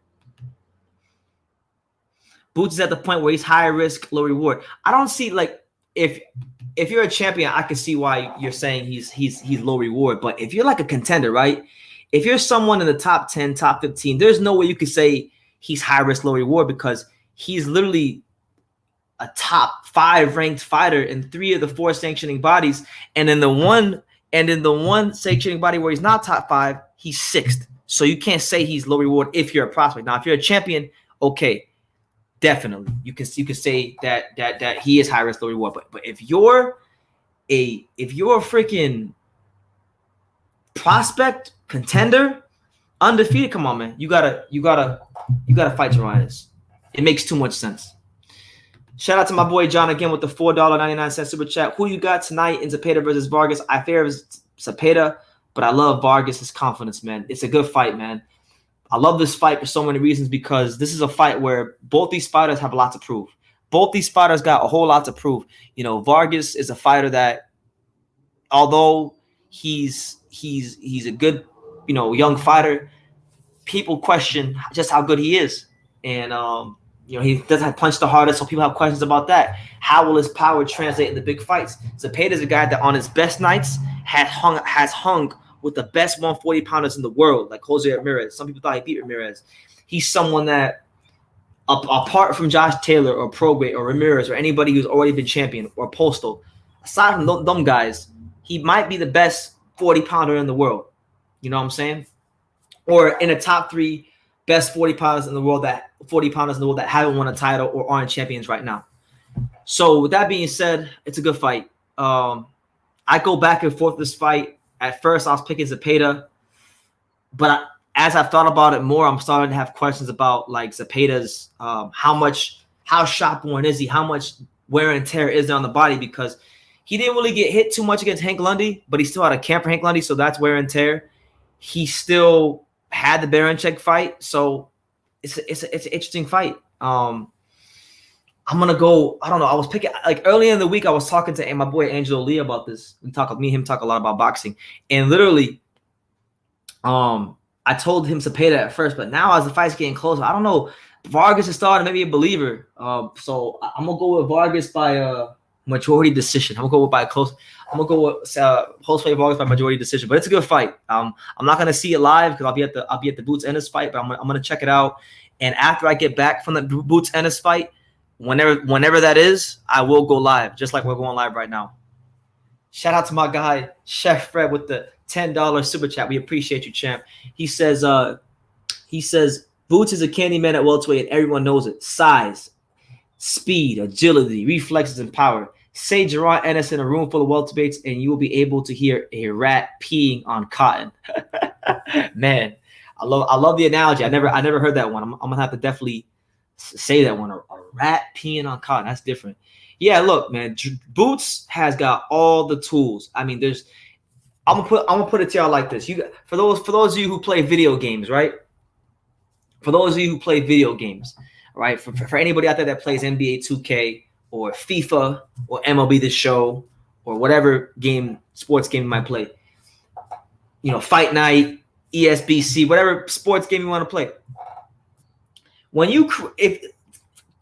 Boots is at the point where he's high risk, low reward. I don't see, like, if you're a champion, I can see why you're saying he's low reward. But if you're like a contender, right? If you're someone in the top 10, top 15, there's no way you could say he's high risk, low reward, because he's literally a top 5 ranked fighter in 3 of the 4 sanctioning bodies, and in the one sanctioning body where he's not top 5, he's 6th. So you can't say he's low reward if you're a prospect. Now, if you're a champion, okay, definitely you can say that he is high risk, low reward. But if you're a freaking prospect, contender, undefeated, come on, man, you gotta fight Jaron Ennis. It makes too much sense. Shout out to my boy John again with the $4.99 super chat. Who you got tonight in Zepeda versus Vargas? I fear Zepeda, but I love Vargas' confidence, man. It's a good fight, man. I love this fight for so many reasons, because this is a fight where both these fighters have a lot to prove. Both these fighters got a whole lot to prove. You know, Vargas is a fighter that, although he's a good, you know, young fighter, people question just how good he is. And you know, he doesn't punch the hardest, so people have questions about that. How will his power translate in the big fights? Zepeda is a guy that on his best nights has hung with the best 140-pounders in the world, like Jose Ramirez. Some people thought he beat Ramirez. He's someone that, apart from Josh Taylor or Prograis or Ramirez or anybody who's already been champion or Postal, aside from them guys, he might be the best 40-pounder in the world. You know what I'm saying? Or in the top 3 best 40-pounders in the world that haven't won a title or aren't champions right now. So with that being said, it's a good fight. I go back and forth this fight. At first, I was picking Zepeda, but as I've thought about it more, I'm starting to have questions about like Zepeda's how shot-borne is he? How much wear and tear is there on the body? Because he didn't really get hit too much against Hank Lundy, but he still had a camp for Hank Lundy, so that's wear and tear. He still had the Baranchek fight, so it's an interesting fight. I'm gonna go. I don't know. I was picking, like, early in the week. I was talking to my boy Angelo Lee about this. Me and him talk a lot about boxing, and literally, I told him Zepeda at first, but now as the fight's getting closer, I don't know. Vargas is starting to maybe a believer. So I'm gonna go with Vargas by majority decision. I'm gonna go with post fight Vargas by majority decision. But it's a good fight. I'm not gonna see it live because I'll be at the Boots Ennis fight, but I'm gonna check it out. And after I get back from the Boots Ennis fight, whenever that is, I will go live, just like we're going live right now. Shout out to my guy Chef Fred with the $10 super chat. We appreciate you, champ. He says Boots is a candy man at welterweight, and everyone knows it. Size, speed, agility, reflexes, and power. Say Jaron Ennis in a room full of welterweights, and you will be able to hear a rat peeing on cotton. Man, I love the analogy. I never heard that one. I'm gonna have to definitely say that one. A rat peeing on cotton. That's different. Yeah, look, man. Boots has got all the tools. I mean, I'm gonna put it to y'all like this. For those of you who play video games, right? For those of you who play video games, right? For anybody out there that plays NBA 2K or FIFA or MLB The Show or whatever sports game you might play, you know, Fight Night, ESBC, whatever sports game you want to play. When you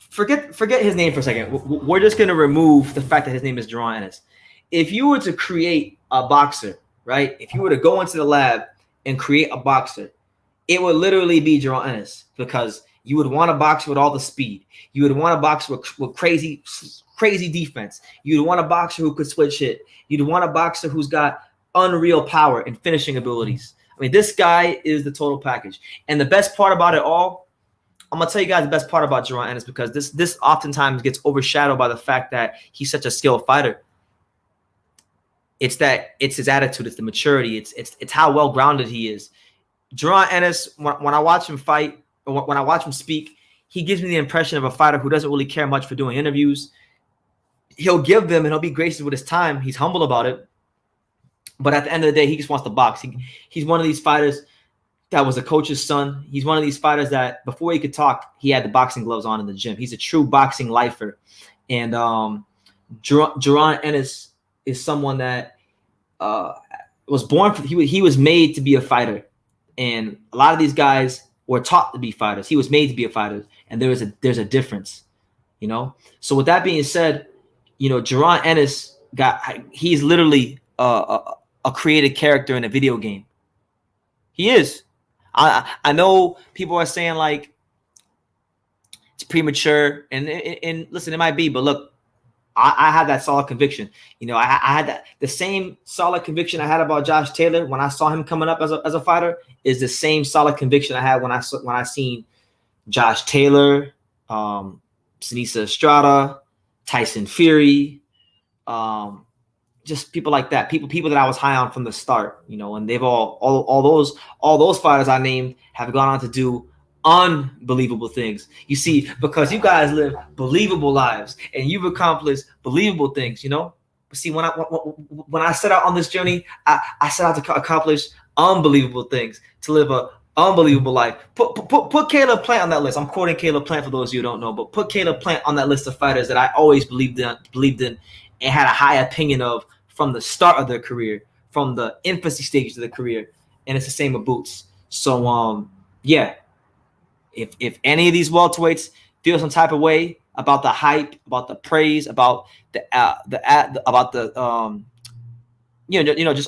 forget his name for a second. We're just gonna remove the fact that his name is Jaron Ennis. If you were to create a boxer, right? If you were to go into the lab and create a boxer, it would literally be Jaron Ennis, because you would want a boxer with all the speed. You would want a boxer with crazy defense. You'd want a boxer who could switch hit. You'd want a boxer who's got unreal power and finishing abilities. I mean, this guy is the total package. And the best part about it all, I'm going to tell you guys the best part about Jaron Ennis, because this oftentimes gets overshadowed by the fact that he's such a skilled fighter. It's his attitude, it's the maturity, it's how well-grounded he is. Jaron Ennis, when I watch him fight, or when I watch him speak, he gives me the impression of a fighter who doesn't really care much for doing interviews. He'll give them, and he'll be gracious with his time. He's humble about it. But at the end of the day, he just wants to box. He's one of these fighters that was a coach's son. He's one of these fighters that before he could talk, he had the boxing gloves on in the gym. He's a true boxing lifer. And Jaron Ennis is someone that was born – he was made to be a fighter. And a lot of these guys were taught to be fighters. He was made to be a fighter. And there's a difference, you know? So with that being said, you know, Jaron Ennis he's literally a created character in a video game. He is. I know people are saying like it's premature, and listen, it might be, but look, I had that solid conviction. You know, I had the same solid conviction I had about Josh Taylor when I saw him coming up as a fighter is the same solid conviction I had when I seen Josh Taylor, Sinisa Estrada, Tyson Fury, just people like that, people that I was high on from the start, you know, and they've all those fighters I named have gone on to do unbelievable things. You see, because you guys live believable lives and you've accomplished believable things, you know. But see, when I set out on this journey, I set out to accomplish unbelievable things, to live a unbelievable life. Put Caleb Plant on that list. I'm quoting Caleb Plant for those of you who don't know, but put Caleb Plant on that list of fighters that I always believed in and had a high opinion of from the start of their career, from the infancy stages of their career. And it's the same with Boots. So yeah, if any of these welterweights feel some type of way about the hype, about the praise, about just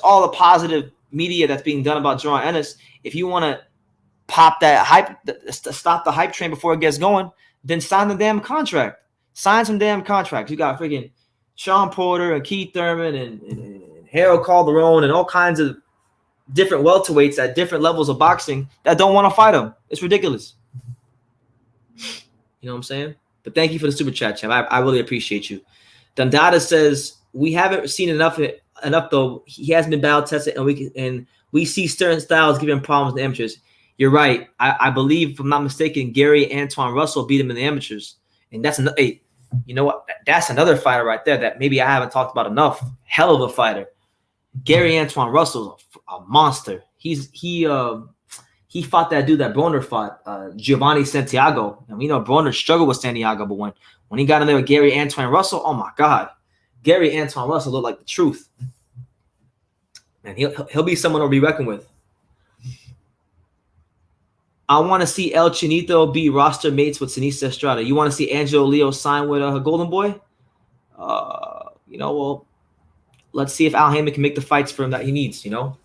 all the positive media that's being done about Jaron Ennis, if you want to pop that hype, stop the hype train before it gets going, then sign the damn contract. Sign some damn contracts. You got freaking Sean Porter and Keith Thurman and Harold Calderon and all kinds of different welterweights at different levels of boxing that don't want to fight him. It's ridiculous. You know what I'm saying? But thank you for the super chat, champ. I really appreciate you. Dundada says we haven't seen enough though. He hasn't been battle tested, and we see certain styles giving problems to amateurs. You're right. I believe, if I'm not mistaken, Gary Antoine Russell beat him in the amateurs, and that's another. Hey, you know what? That's another fighter right there that maybe I haven't talked about enough. Hell of a fighter. Gary Antoine Russell's a monster. He fought that dude that Broner fought, Giovanni Santiago. And we know Broner struggled with Santiago, but when he got in there with Gary Antoine Russell, oh my God. Gary Antoine Russell looked like the truth. Man, he'll be someone to be reckoned with. I want to see El Chinito be roster mates with Sinisa Estrada. You want to see Angelo Leo sign with her Golden Boy? Well, let's see if Al Heyman can make the fights for him that he needs, you know?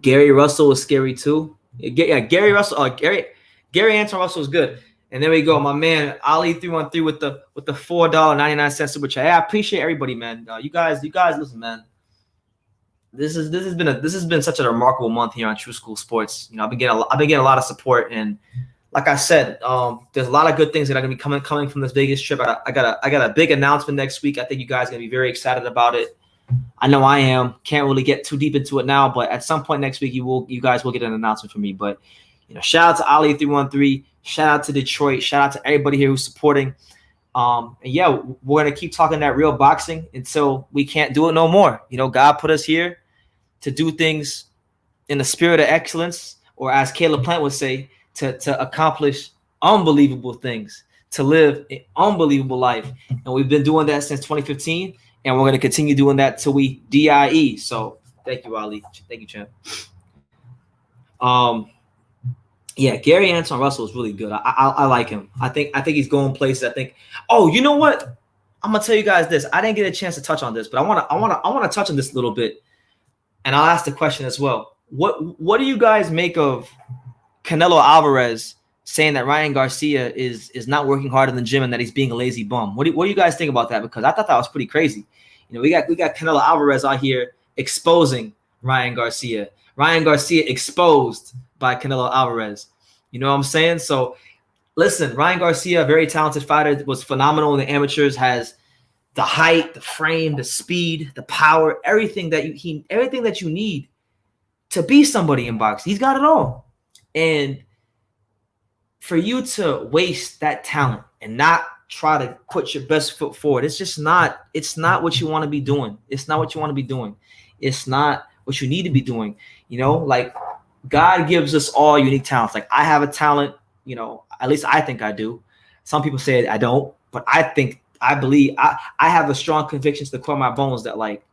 Gary Russell was scary too. Yeah, Gary Russell. Gary Antoine Russell is good. And there we go, my man Ali 313 with the $4.99 super chat. Hey, I appreciate everybody, man. You guys, listen, man. This has been such a remarkable month here on True School Sports. You know, I've been getting a lot of support, and like I said, there's a lot of good things that are gonna be coming from this Vegas trip. I got a big announcement next week. I think you guys are gonna be very excited about it. I know I am. Can't really get too deep into it now, but at some point next week, you guys will get an announcement from me. But you know, shout out to Ali 313. Shout out to Detroit. Shout out to everybody here who's supporting. And yeah, we're gonna keep talking that real boxing until we can't do it no more. You know, God put us here to do things in the spirit of excellence, or as Caleb Plant would say, to accomplish unbelievable things, to live an unbelievable life. And we've been doing that since 2015, and we're going to continue doing that till we DIE. So thank you, Ali. Thank you, champ. Yeah, Gary Anton Russell is really good. I like him. I think he's going places. I think. Oh, you know what? I'm gonna tell you guys this. I didn't get a chance to touch on this, but I wanna touch on this a little bit, and I'll ask the question as well. What do you guys make of Canelo Alvarez saying that Ryan Garcia is not working hard in the gym and that he's being a lazy bum? What do you guys think about that? Because I thought that was pretty crazy. You know, we got Canelo Alvarez out here exposing Ryan Garcia. Ryan Garcia exposed by Canelo Alvarez. You know what I'm saying? So listen, Ryan Garcia, very talented fighter, was phenomenal in the amateurs, has the height, the frame, the speed, the power, everything that you need to be somebody in boxing. He's got it all. And for you to waste that talent and not try to put your best foot forward, it's not what you want to be doing. It's not what you want to be doing. It's not what you need to be doing. You know, like God gives us all unique talents. Like I have a talent, you know, at least I think I do. Some people say I don't, but I believe I have a strong conviction to the core of my bones that, like,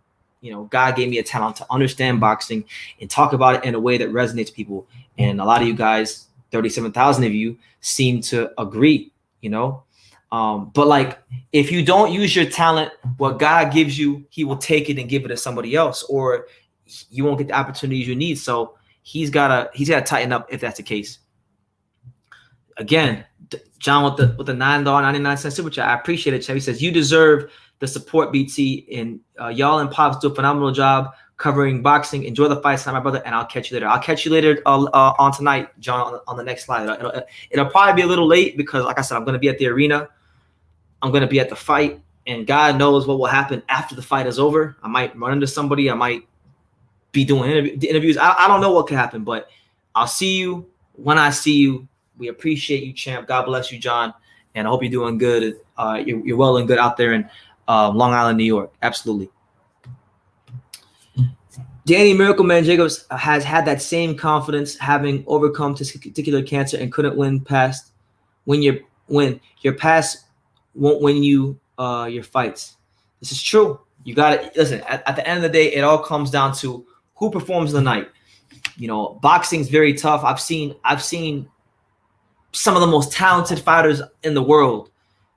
you know, God gave me a talent to understand boxing and talk about it in a way that resonates with people. And a lot of you guys, 37,000 of you, seem to agree, you know. But like, if you don't use your talent, what God gives you, he will take it and give it to somebody else, or you won't get the opportunities you need. So he's gotta tighten up if that's the case. Again, John with the $9.99 super chat. I appreciate it, Chad. He says, you deserve the support, BT, and y'all and Pops do a phenomenal job covering boxing. Enjoy the fights, my brother, and I'll catch you later. I'll catch you later on tonight, John, on the next slide. It'll probably be a little late because, like I said, I'm going to be at the arena. I'm going to be at the fight, and God knows what will happen after the fight is over. I might run into somebody. I might be doing interviews. I don't know what could happen, but I'll see you when I see you. We appreciate you, champ. God bless you, John, and I hope you're doing good. You're well and good out there in Long Island, New York. Absolutely. Danny Miracle Man Jacobs has had that same confidence, having overcome testicular cancer and couldn't win past when your past won't win you your fights. This is true. You got to listen. At the end of the day, it all comes down to who performs the night. You know, boxing's very tough. I've seen some of the most talented fighters in the world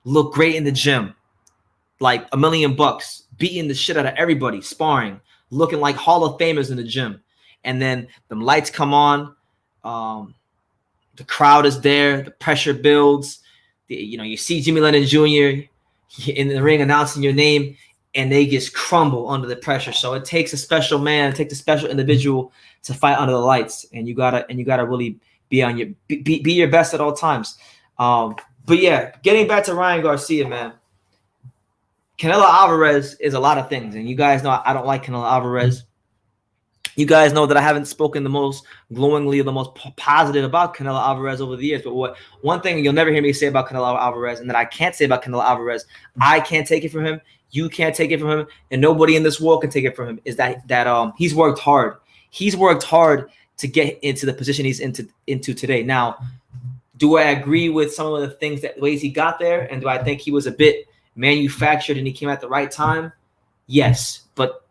look great in the gym, like $1 million, beating the shit out of everybody, sparring, looking like Hall of Famers in the gym. And then the lights come on, the crowd is there, the pressure builds. You see Jimmy Lennon Jr. in the ring announcing your name, and they just crumble under the pressure. So it takes a special man, it takes a special individual to fight under the lights, and you gotta really be your best at all times. But yeah, getting back to Ryan Garcia, man. Canelo Alvarez is a lot of things, and you guys know I don't like Canelo Alvarez. You guys know that I haven't spoken the most glowingly, the most positive about Canelo Alvarez over the years. But one thing you'll never hear me say about Canelo Alvarez, and that I can't say about Canelo Alvarez, I can't take it from him, you can't take it from him, and nobody in this world can take it from him, is that he's worked hard. He's worked hard to get into the position he's into today. Now, do I agree with some of the ways he got there? And do I think he was a bit manufactured and he came at the right time? Yes, but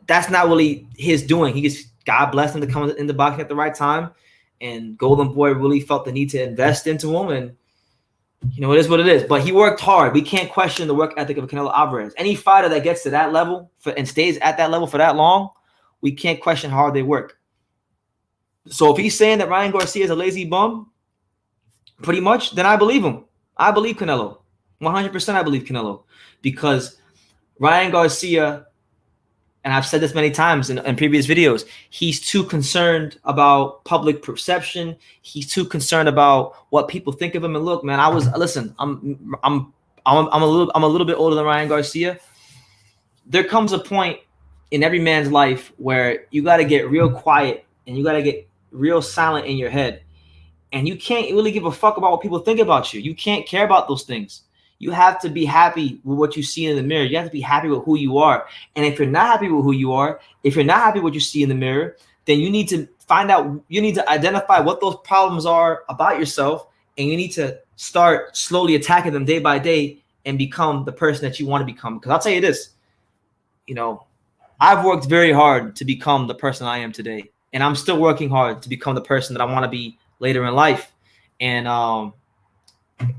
that's not really his doing. God blessed him to come into boxing at the right time, and Golden Boy really felt the need to invest into him, and it is what it is. But he worked hard. We can't question the work ethic of Canelo Alvarez. Any fighter that gets to that level and stays at that level for that long, we can't question how hard they work. So if he's saying that Ryan Garcia is a lazy bum, pretty much, then I believe him. I believe Canelo. 100% I believe Canelo. Because Ryan Garcia, and I've said this many times in previous videos, he's too concerned about public perception. He's too concerned about what people think of him. And look, man, I'm a little bit older than Ryan Garcia. There comes a point in every man's life where you got to get real quiet and you got to get real silent in your head. And you can't really give a fuck about what people think about you. You can't care about those things. You have to be happy with what you see in the mirror. You have to be happy with who you are. And if you're not happy with who you are, if you're not happy with what you see in the mirror, then you need to find out, you need to identify what those problems are about yourself and you need to start slowly attacking them day by day and become the person that you want to become. Because I'll tell you this, you know, I've worked very hard to become the person I am today, and I'm still working hard to become the person that I want to be later in life. And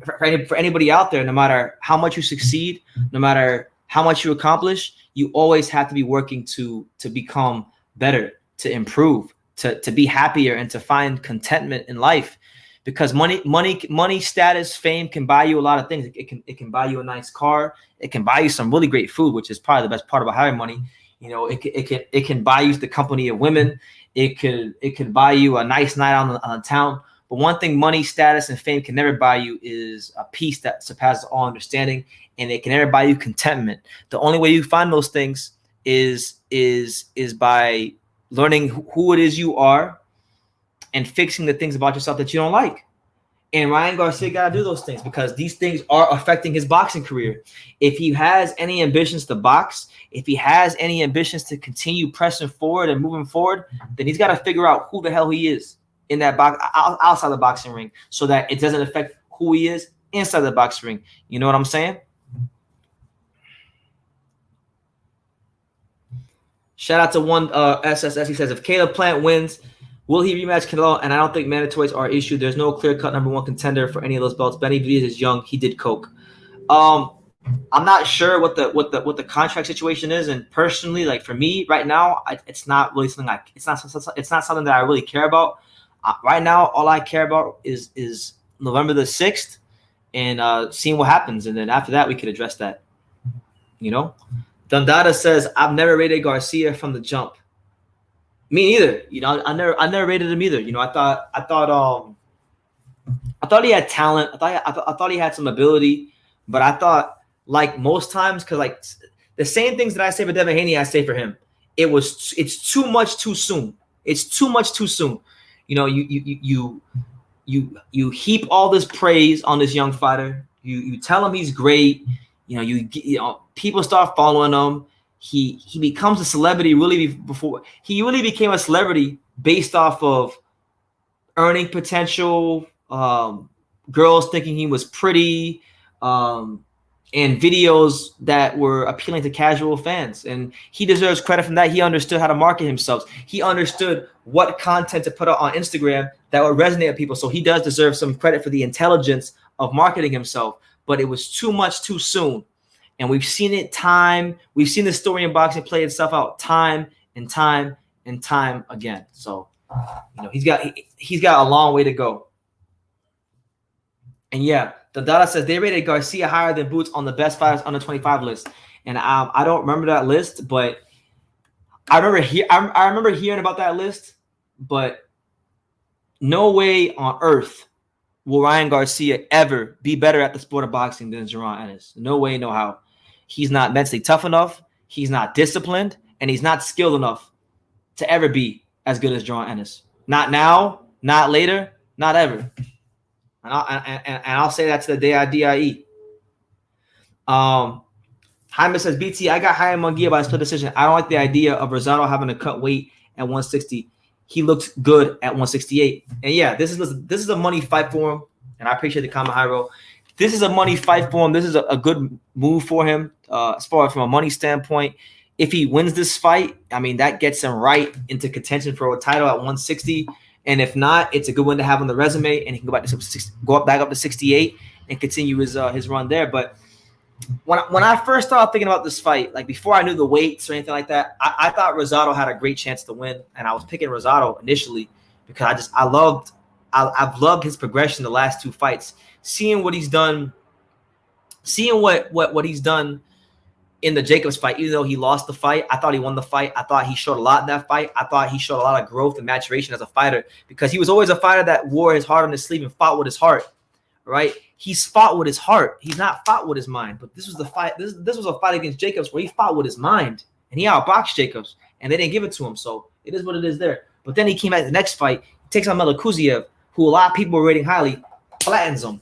for anybody out there, no matter how much you succeed, no matter how much you accomplish, you always have to be working to become better, to improve, to be happier, and to find contentment in life. Because money, status, fame can buy you a lot of things. It can buy you a nice car. It can buy you some really great food, which is probably the best part about having money. You know, it can buy you the company of women. It could buy you a nice night on the town. But one thing money, status, and fame can never buy you is a peace that surpasses all understanding, and it can never buy you contentment. The only way you find those things is by learning who it is you are and fixing the things about yourself that you don't like. And Ryan Garcia got to do those things because these things are affecting his boxing career. If he has any ambitions to box, if he has any ambitions to continue pressing forward and moving forward, then he's got to figure out who the hell he is in that box outside the boxing ring, so that it doesn't affect who he is inside the boxing ring. You know what I'm saying? Shout out to one SSS. He says, if Caleb Plant wins, will he rematch Canelo? And I don't think mandatories are issued. There's no clear-cut number one contender for any of those belts. Benny Benavidez is young. He did coke. I'm not sure what the contract situation is, and personally, like for me right now, it's not really something it's not something that I really care about. Right now, all I care about is November the 6th and seeing what happens, and then after that, we could address that. You know, Dundada says, I've never rated Garcia from the jump. Me neither. You know, I never rated him either. You know, I thought he had talent. I thought he had some ability, but I thought, like most times, because like the same things that I say for Devin Haney, I say for him. It's too much too soon. It's too much too soon. You know, you heap all this praise on this young fighter. You tell him he's great. You know, people start following him. He becomes a celebrity before he really became a celebrity based off of earning potential, girls thinking he was pretty, and videos that were appealing to casual fans. And he deserves credit from that. He understood how to market himself. He understood what content to put out on Instagram that would resonate with people. So he does deserve some credit for the intelligence of marketing himself. But it was too much too soon. And we've seen it we've seen the story in boxing play itself out time and time and time again. So, you know, he's got a long way to go. And yeah, the data says they rated Garcia higher than Boots on the best fighters under 25 list. And I don't remember that list, but I remember hearing about that list, but no way on earth will Ryan Garcia ever be better at the sport of boxing than Jaron Ennis. No way, no how. He's not mentally tough enough. He's not disciplined, and he's not skilled enough to ever be as good as Jaron Ennis. Not now, not later, not ever. And I'll say that to the day I die. Jaime says, BT, I got higher in Munguia by a split decision. I don't like the idea of Rosado having to cut weight at 160. He looked good at 168. And yeah, this is a money fight for him. And I appreciate the comment, Hyro. This is a money fight for him. This is a good move for him as far as from a money standpoint. If he wins this fight, I mean, that gets him right into contention for a title at 160. And if not, it's a good one to have on the resume, and he can go back up to 68 and continue his run there. But when I first started thinking about this fight, like before I knew the weights or anything like that, I thought Rosado had a great chance to win, and I was picking Rosado initially because I've loved his progression the last two fights, seeing what he's done, seeing what he's done in the Jacobs fight. Even though he lost the fight, I thought he won the fight. I thought he showed a lot in that fight. I thought he showed a lot of growth and maturation as a fighter because he was always a fighter that wore his heart on his sleeve and fought with his heart. Right? He's fought with his heart. He's not fought with his mind. But this was the fight. This was a fight against Jacobs where he fought with his mind, and he outboxed Jacobs, and they didn't give it to him. So it is what it is there. But then he came back the next fight, takes on Melakuziev, who a lot of people were rating highly, flattens him.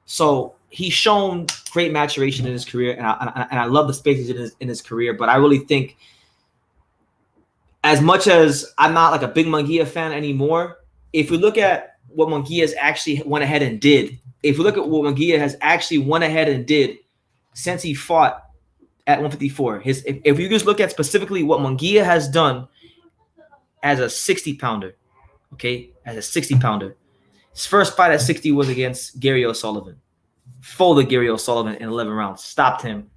So he's shown great maturation in his career, and I love the spaces in his career. But I really think, as much as I'm not like a big Munguia fan anymore, if we look at what Munguia has actually went ahead and did. If you look at what Munguia has actually went ahead and did since he fought at 154, if you just look at specifically what Munguia has done as a 60-pounder, okay, as a 60-pounder, his first fight at 60 was against Gary O'Sullivan. Folded Gary O'Sullivan in 11 rounds, stopped him.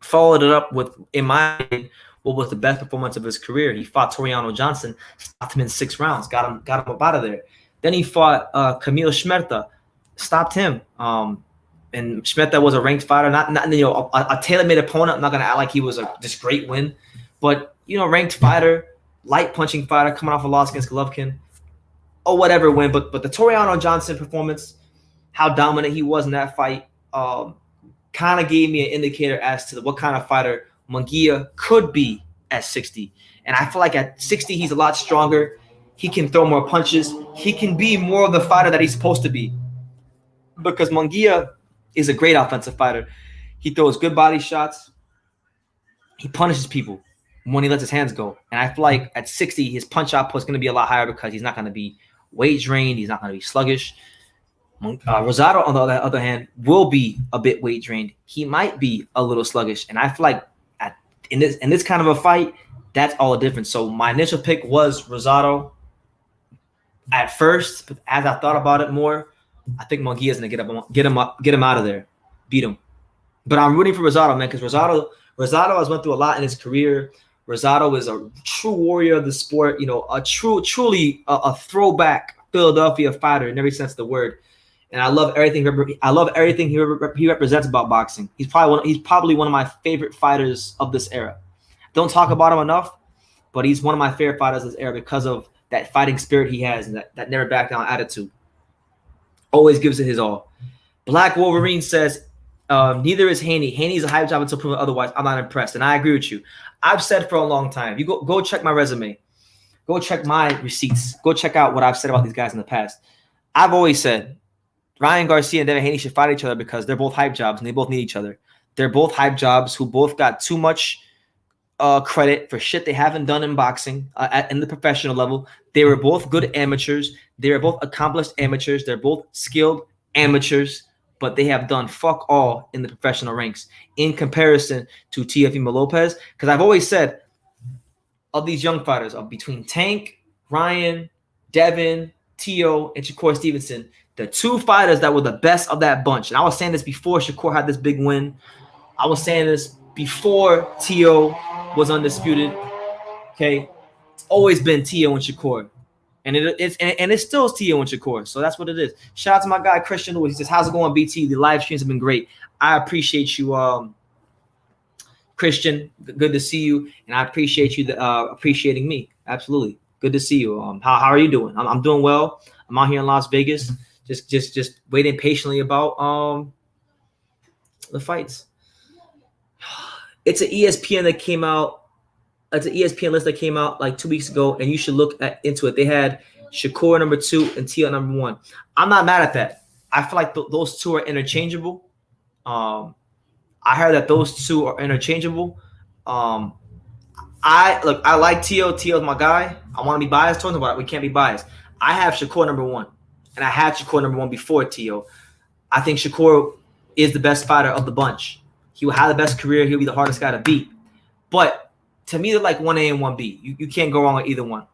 Followed it up with, in my opinion, what was the best performance of his career. He fought Toriano Johnson, stopped him in 6 rounds, got him up out of there. Then he fought Kamil Schmerta, stopped him. And Schmerta was a ranked fighter, not a tailor-made opponent. I'm not gonna act like he was this great win, but ranked fighter, light punching fighter, coming off a loss against Golovkin, or whatever win. But the Toriano Johnson performance, how dominant he was in that fight, kind of gave me an indicator as to what kind of fighter Munguia could be at 60. And I feel like at 60, he's a lot stronger. He can throw more punches. He can be more of the fighter that he's supposed to be. Because Munguia is a great offensive fighter. He throws good body shots. He punishes people when he lets his hands go. And I feel like at 60, his punch output is going to be a lot higher because he's not going to be weight drained. He's not going to be sluggish. Rosado, on the other hand, will be a bit weight drained. He might be a little sluggish. And I feel like in this kind of a fight, that's all the difference. So my initial pick was Rosado at first, but as I thought about it more, I think Munguia is gonna get him out of there, beat him. But I'm rooting for Rosado, man, because Rosado has went through a lot in his career. Rosado is a true warrior of the sport, truly a throwback Philadelphia fighter in every sense of the word. And I love everything he represents about boxing. He's probably one of my favorite fighters of this era. Don't talk about him enough, but he's one of my favorite fighters of this era because of that fighting spirit he has and that never back down attitude. Always gives it his all. Black Wolverine says, neither is Haney. Haney's a hype job until proven otherwise. I'm not impressed. And I agree with you. I've said for a long time, you go check my resume. Go check my receipts. Go check out what I've said about these guys in the past. I've always said Ryan Garcia and Devin Haney should fight each other because they're both hype jobs and they both need each other. They're both hype jobs who both got too much credit for shit they haven't done in boxing in the professional level. They were both good amateurs. They were both accomplished amateurs. They're both skilled amateurs, but they have done fuck all in the professional ranks in comparison to Teofimo Lopez. Because I've always said of these young fighters, between Tank, Ryan, Devin, Teo, and Shakur Stevenson, the two fighters that were the best of that bunch. And I was saying this before Shakur had this big win. I was saying this before Teo was undisputed. Okay, it's always been Teo and Shakur, and it still is Teo and Shakur. So that's what it is. Shout out to my guy Christian Lewis. He says, "How's it going, BT? The live streams have been great. I appreciate you, Christian. Good to see you, and I appreciate you appreciating me. Absolutely, good to see you. How are you doing? I'm doing well. I'm out here in Las Vegas, just waiting patiently about the fights." It's an ESPN that came out. It's an ESPN list that came out like 2 weeks ago, and you should look into it. They had Shakur number 2 and Teo number 1. I'm not mad at that. I feel like those two are interchangeable. I heard that those two are interchangeable. I like Teo. Teo's my guy. I want to be biased towards him, but we can't be biased. I have Shakur number 1, and I had Shakur number 1 before Teo. I think Shakur is the best fighter of the bunch. He will have the best career. He'll be the hardest guy to beat. But to me, they're like 1A and 1B. You can't go wrong with either one.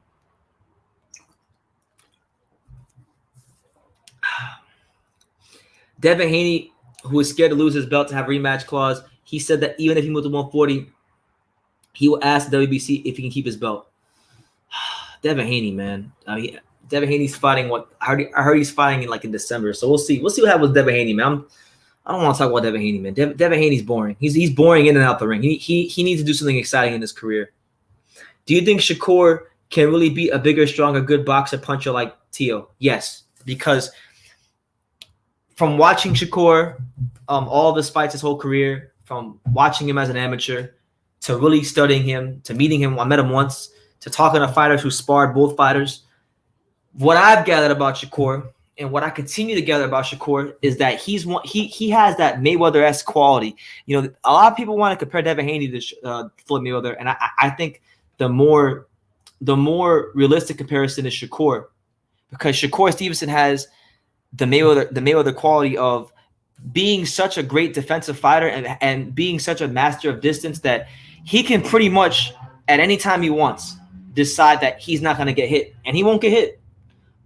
Devin Haney, who is scared to lose his belt to have a rematch clause, he said that even if he moves to 140, he will ask the WBC if he can keep his belt. Devin Haney, man. Devin Haney's fighting I heard he's fighting in December. So we'll see. We'll see what happens with Devin Haney, man. I don't want to talk about Devin Haney, man. Devin Haney's boring. He's boring in and out the ring. He needs to do something exciting in his career. Do you think Shakur can really be a bigger, stronger, good boxer, puncher like Teo? Yes, because from watching Shakur, all of his fights his whole career, from watching him as an amateur to really studying him, to meeting him, I met him once, to talking to fighters who sparred both fighters, what I've gathered about Shakur and what I continue to gather about Shakur is that he has that Mayweather-esque quality. A lot of people want to compare Devin Haney to Floyd Mayweather, and I think the more realistic comparison is Shakur, because Shakur Stevenson has the Mayweather quality of being such a great defensive fighter and being such a master of distance that he can pretty much at any time he wants decide that he's not going to get hit, and he won't get hit.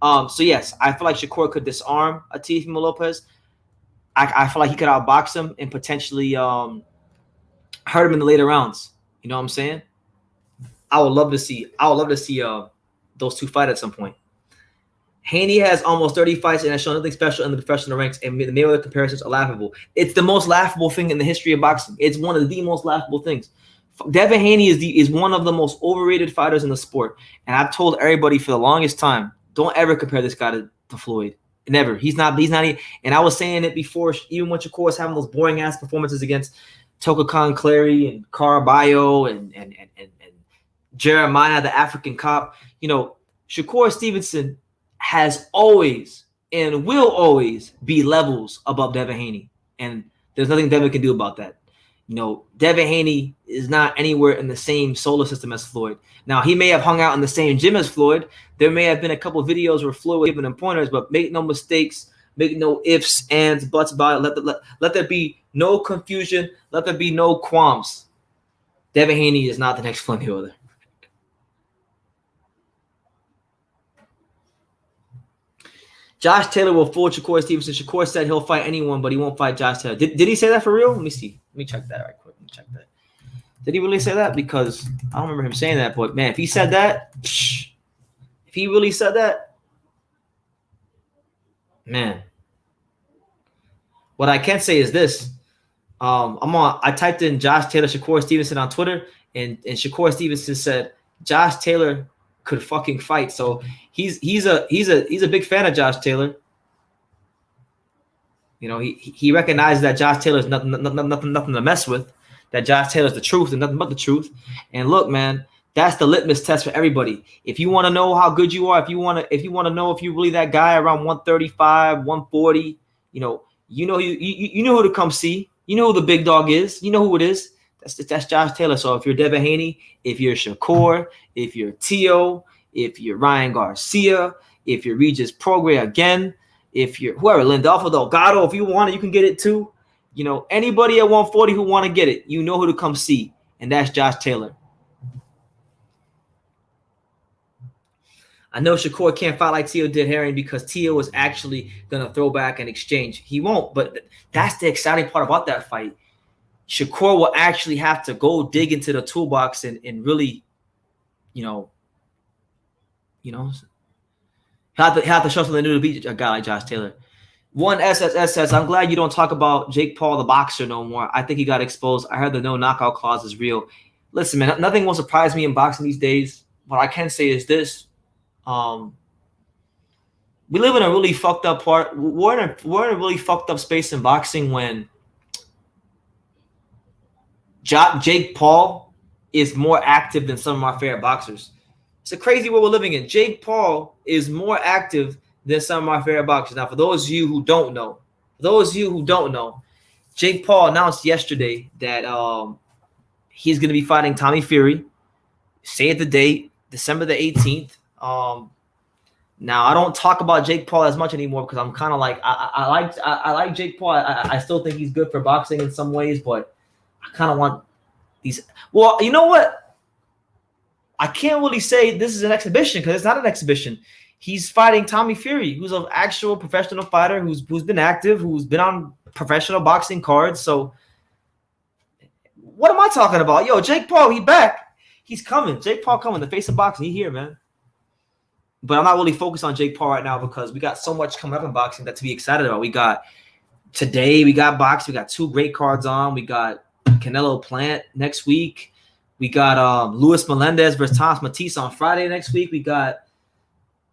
So yes, I feel like Shakur could disarm a Teofimo Lopez. I feel like he could outbox him and potentially hurt him in the later rounds. You know what I'm saying? I would love to see those two fight at some point. Haney has almost 30 fights and has shown nothing special in the professional ranks, and the Mayweather comparisons are laughable. It's the most laughable thing in the history of boxing. It's one of the most laughable things. Devin Haney is one of the most overrated fighters in the sport, and I've told everybody for the longest time, don't ever compare this guy to Floyd. Never. He's not. And I was saying it before, even when Shakur was having those boring ass performances against Toka Khan Clary and Caraballo and Jeremiah, the African cop. You know, Shakur Stevenson has always and will always be levels above Devin Haney, and there's nothing Devin can do about that. You know, Devin Haney is not anywhere in the same solar system as Floyd. Now, he may have hung out in the same gym as Floyd. There may have been a couple of videos where Floyd was giving him pointers, but make no mistakes, make no ifs, ands, buts about it. Let there be no confusion. Let there be no qualms. Devin Haney is not the next Floyd Mayweather. Josh Taylor will fool Shakur Stevenson. Shakur said he'll fight anyone, but he won't fight Josh Taylor. Did he say that for real? Let me see. Let me check that right quick. Let me check that. Did he really say that? Because I don't remember him saying that. But, man, if he said that, if he really said that, man. What I can say is this. I typed in Josh Taylor, Shakur Stevenson on Twitter, and Shakur Stevenson said Josh Taylor could fucking fight. So he's a big fan of Josh Taylor. You know, he recognizes that Josh Taylor is nothing to mess with. That Josh Taylor's the truth and nothing but the truth. And look, man, that's the litmus test for everybody. If you want to know how good you are, if you want to know if you're really that guy around 135, 140, you know who to come see. You know who the big dog is. You know who it is. That's Josh Taylor. So if you're Devin Haney, if you're Shakur, if you're Tio, if you're Ryan Garcia, if you're Regis Prograis again, if you're whoever, Lindolfo Delgado, if you want it, you can get it too. You know, anybody at 140 who want to get it, you know who to come see, and that's Josh Taylor. I know Shakur can't fight like Tio did Herring because Tio was actually going to throw back and exchange. He won't, but that's the exciting part about that fight. Shakur will actually have to go dig into the toolbox and really, he'll have to show something new to beat a guy like Josh Taylor. One SSS says, I'm glad you don't talk about Jake Paul, the boxer, no more. I think he got exposed. I heard the no knockout clause is real. Listen, man, nothing will surprise me in boxing these days. What I can say is this. We live in a really fucked up part. We're in a really fucked up space in boxing when Jake Paul is more active than some of my favorite boxers. It's a crazy world we're living in. Jake Paul is more active than some of my favorite boxers. Now, for those of you who don't know, Jake Paul announced yesterday that he's going to be fighting Tommy Fury. Save the date, December the 18th. Now, I don't talk about Jake Paul as much anymore because I'm kind of like I like Jake Paul. I still think he's good for boxing in some ways, but I kind of want these. Well, you know what? I can't really say this is an exhibition because it's not an exhibition. He's fighting Tommy Fury, who's an actual professional fighter who's been active, who's been on professional boxing cards. So what am I talking about? Yo, Jake Paul, he back. He's coming. Jake Paul coming. The face of boxing. He here, man. But I'm not really focused on Jake Paul right now because we got so much coming up in boxing that to be excited about. We got boxing. We got two great cards on. We got Canelo Plant next week. We got Luis Melendez versus Thomas Matisse on Friday next week. We got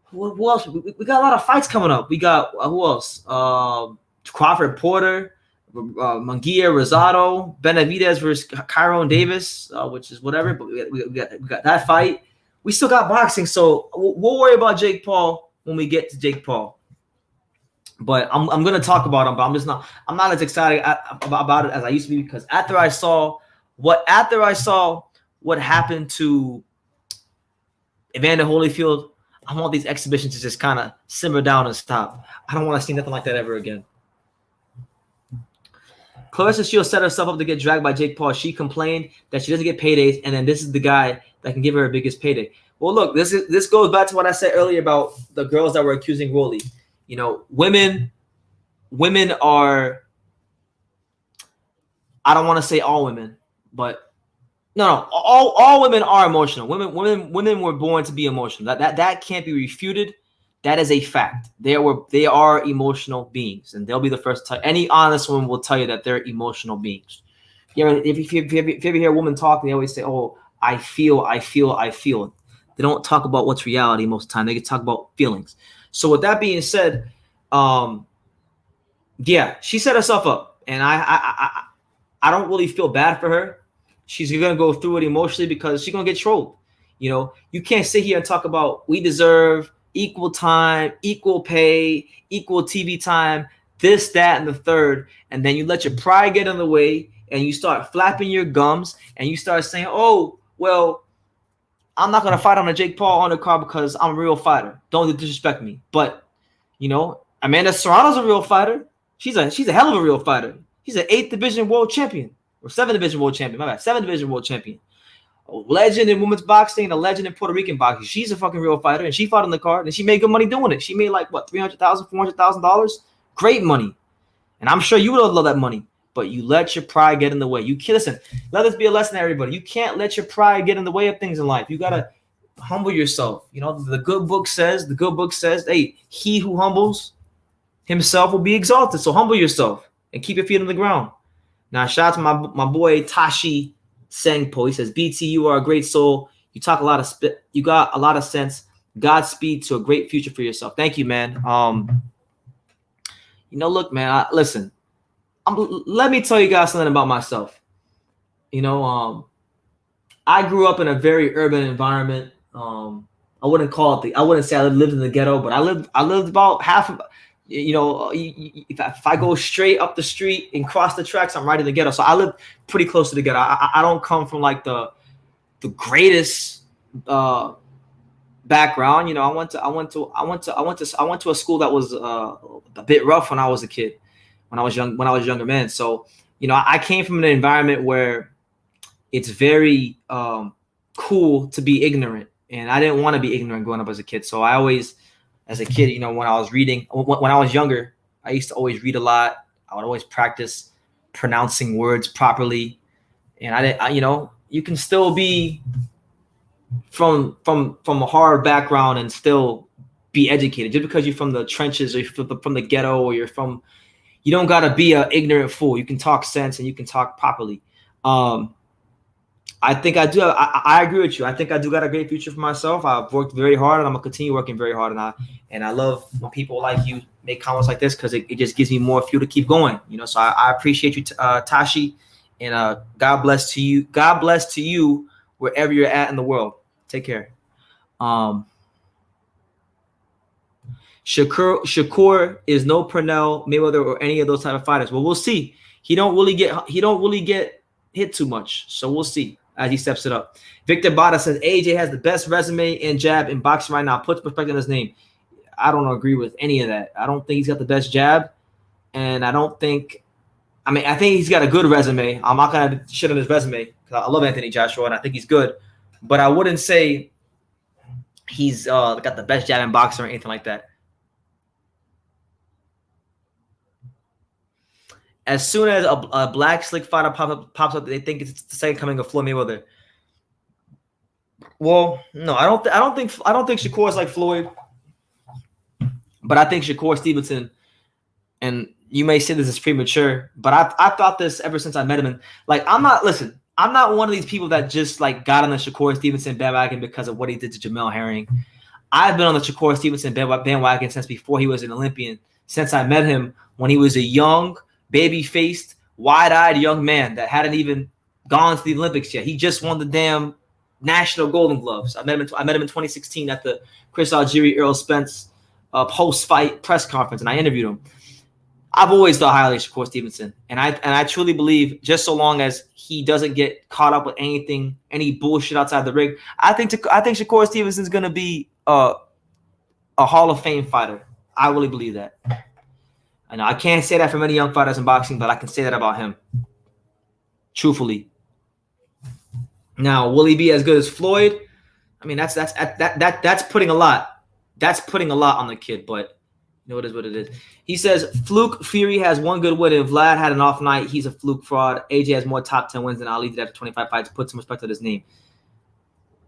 who else? We got a lot of fights coming up. We got who else? Crawford Porter, Munguia Rosado, Benavidez versus Kyron Davis, which is whatever. But we got that fight. We still got boxing, so we'll worry about Jake Paul when we get to Jake Paul. But I'm gonna talk about him, but I'm not as excited about it as I used to be because after I saw what happened to Evander Holyfield, I want these exhibitions to just kind of simmer down and stop. I don't want to see nothing like that ever again. Clarissa Shields set herself up to get dragged by Jake Paul. She complained that she doesn't get paydays, and then this is the guy that can give her her biggest payday. Well, look, this goes back to what I said earlier about the girls that were accusing Rolly. You know, women are, I don't want to say all women, but no, all women are emotional. Women were born to be emotional. That can't be refuted. That is a fact. They are emotional beings, and they'll be the first to tell. Any honest woman will tell you that they're emotional beings. You know, if you ever hear a woman talk, they always say, "Oh, I feel." They don't talk about what's reality most of the time. They can talk about feelings. So with that being said, yeah, she set herself up, and I don't really feel bad for her. She's gonna go through it emotionally because she's gonna get trolled. You know, you can't sit here and talk about we deserve equal time, equal pay, equal TV time, this, that, and the third, and then you let your pride get in the way, and you start flapping your gums, and you start saying, "Oh, well, I'm not gonna fight on a Jake Paul undercard because I'm a real fighter. Don't disrespect me." But you know, Amanda Serrano's a real fighter. She's a hell of a real fighter. She's an 8th division world champion or 7th division world champion. My bad, 7th division world champion. A legend in women's boxing and a legend in Puerto Rican boxing. She's a fucking real fighter, and she fought on the card, and she made good money doing it. She made like what, $300,000, $400,000, great money, and I'm sure you would love that money. But you let your pride get in the way. You can't listen. Let this be a lesson to everybody. You can't let your pride get in the way of things in life. You gotta humble yourself. You know, the good book says, hey, he who humbles himself will be exalted. So humble yourself and keep your feet on the ground. Now, shout out to my boy Tashi Sengpo. He says, BT, you are a great soul. You talk a lot of spit. You got a lot of sense. Godspeed to a great future for yourself. Thank you, man. You know, look, man, listen. Let me tell you guys something about myself. You know, I grew up in a very urban environment. I wouldn't say I lived in the ghetto, but I lived about half of, you know, if I go straight up the street and cross the tracks, I'm right in the ghetto. So I live pretty close to the ghetto. I don't come from like the greatest background. You know, I went to a school that was a bit rough when I was a kid, when I was a younger man. So, you know, I came from an environment where it's very cool to be ignorant, and I didn't want to be ignorant growing up as a kid. So I always, as a kid, you know, when I was reading, when I was younger, I used to always read a lot. I would always practice pronouncing words properly. And you know, you can still be from a hard background and still be educated. Just because you're from the trenches or you're from the ghetto or you don't got to be an ignorant fool. You can talk sense and you can talk properly. I think I do. I agree with you. I think I do got a great future for myself. I've worked very hard, and I'm gonna continue working very hard. And I love when people like you make comments like this because it just gives me more fuel to keep going. You know, so I appreciate you, Tashi, and God bless to you. God bless to you wherever you're at in the world. Take care. Shakur is no Pernell, Mayweather, or any of those type of fighters. Well, we'll see. He don't really get hit too much, so we'll see as he steps it up. Victor Bada says AJ has the best resume and jab in boxing right now. Puts perspective on his name. I don't agree with any of that. I don't think he's got the best jab, and I think he's got a good resume. I'm not gonna shit on his resume because I love Anthony Joshua and I think he's good, but I wouldn't say he's got the best jab in boxing or anything like that. As soon as a black slick fighter pops up, they think it's the second coming of Floyd Mayweather. Well, no, I don't think Shakur is like Floyd, but I think Shakur Stevenson, and you may say this is premature, but I thought this ever since I met him. And like, I'm not one of these people that just like got on the Shakur Stevenson bandwagon because of what he did to Jamel Herring. I've been on the Shakur Stevenson bandwagon since before he was an Olympian. Since I met him when he was a young, baby-faced, wide-eyed young man that hadn't even gone to the Olympics yet. He just won the damn national Golden Gloves. I met him in 2016 at the Chris Algieri Earl Spence post-fight press conference, and I interviewed him. I've always thought highly of Shakur Stevenson, and I truly believe just so long as he doesn't get caught up with any bullshit outside the ring, I think Shakur Stevenson's gonna be a Hall of Fame fighter. I really believe that. I know I can't say that for many young fighters in boxing, but I can say that about him. Truthfully. Now, will he be as good as Floyd? I mean, that's putting a lot. That's putting a lot on the kid, but you know, it is what it is. He says, Fluke Fury has one good win. If Vlad had an off night, he's a fluke fraud. AJ has more top 10 wins than Ali did after 25 fights. Put some respect on his name.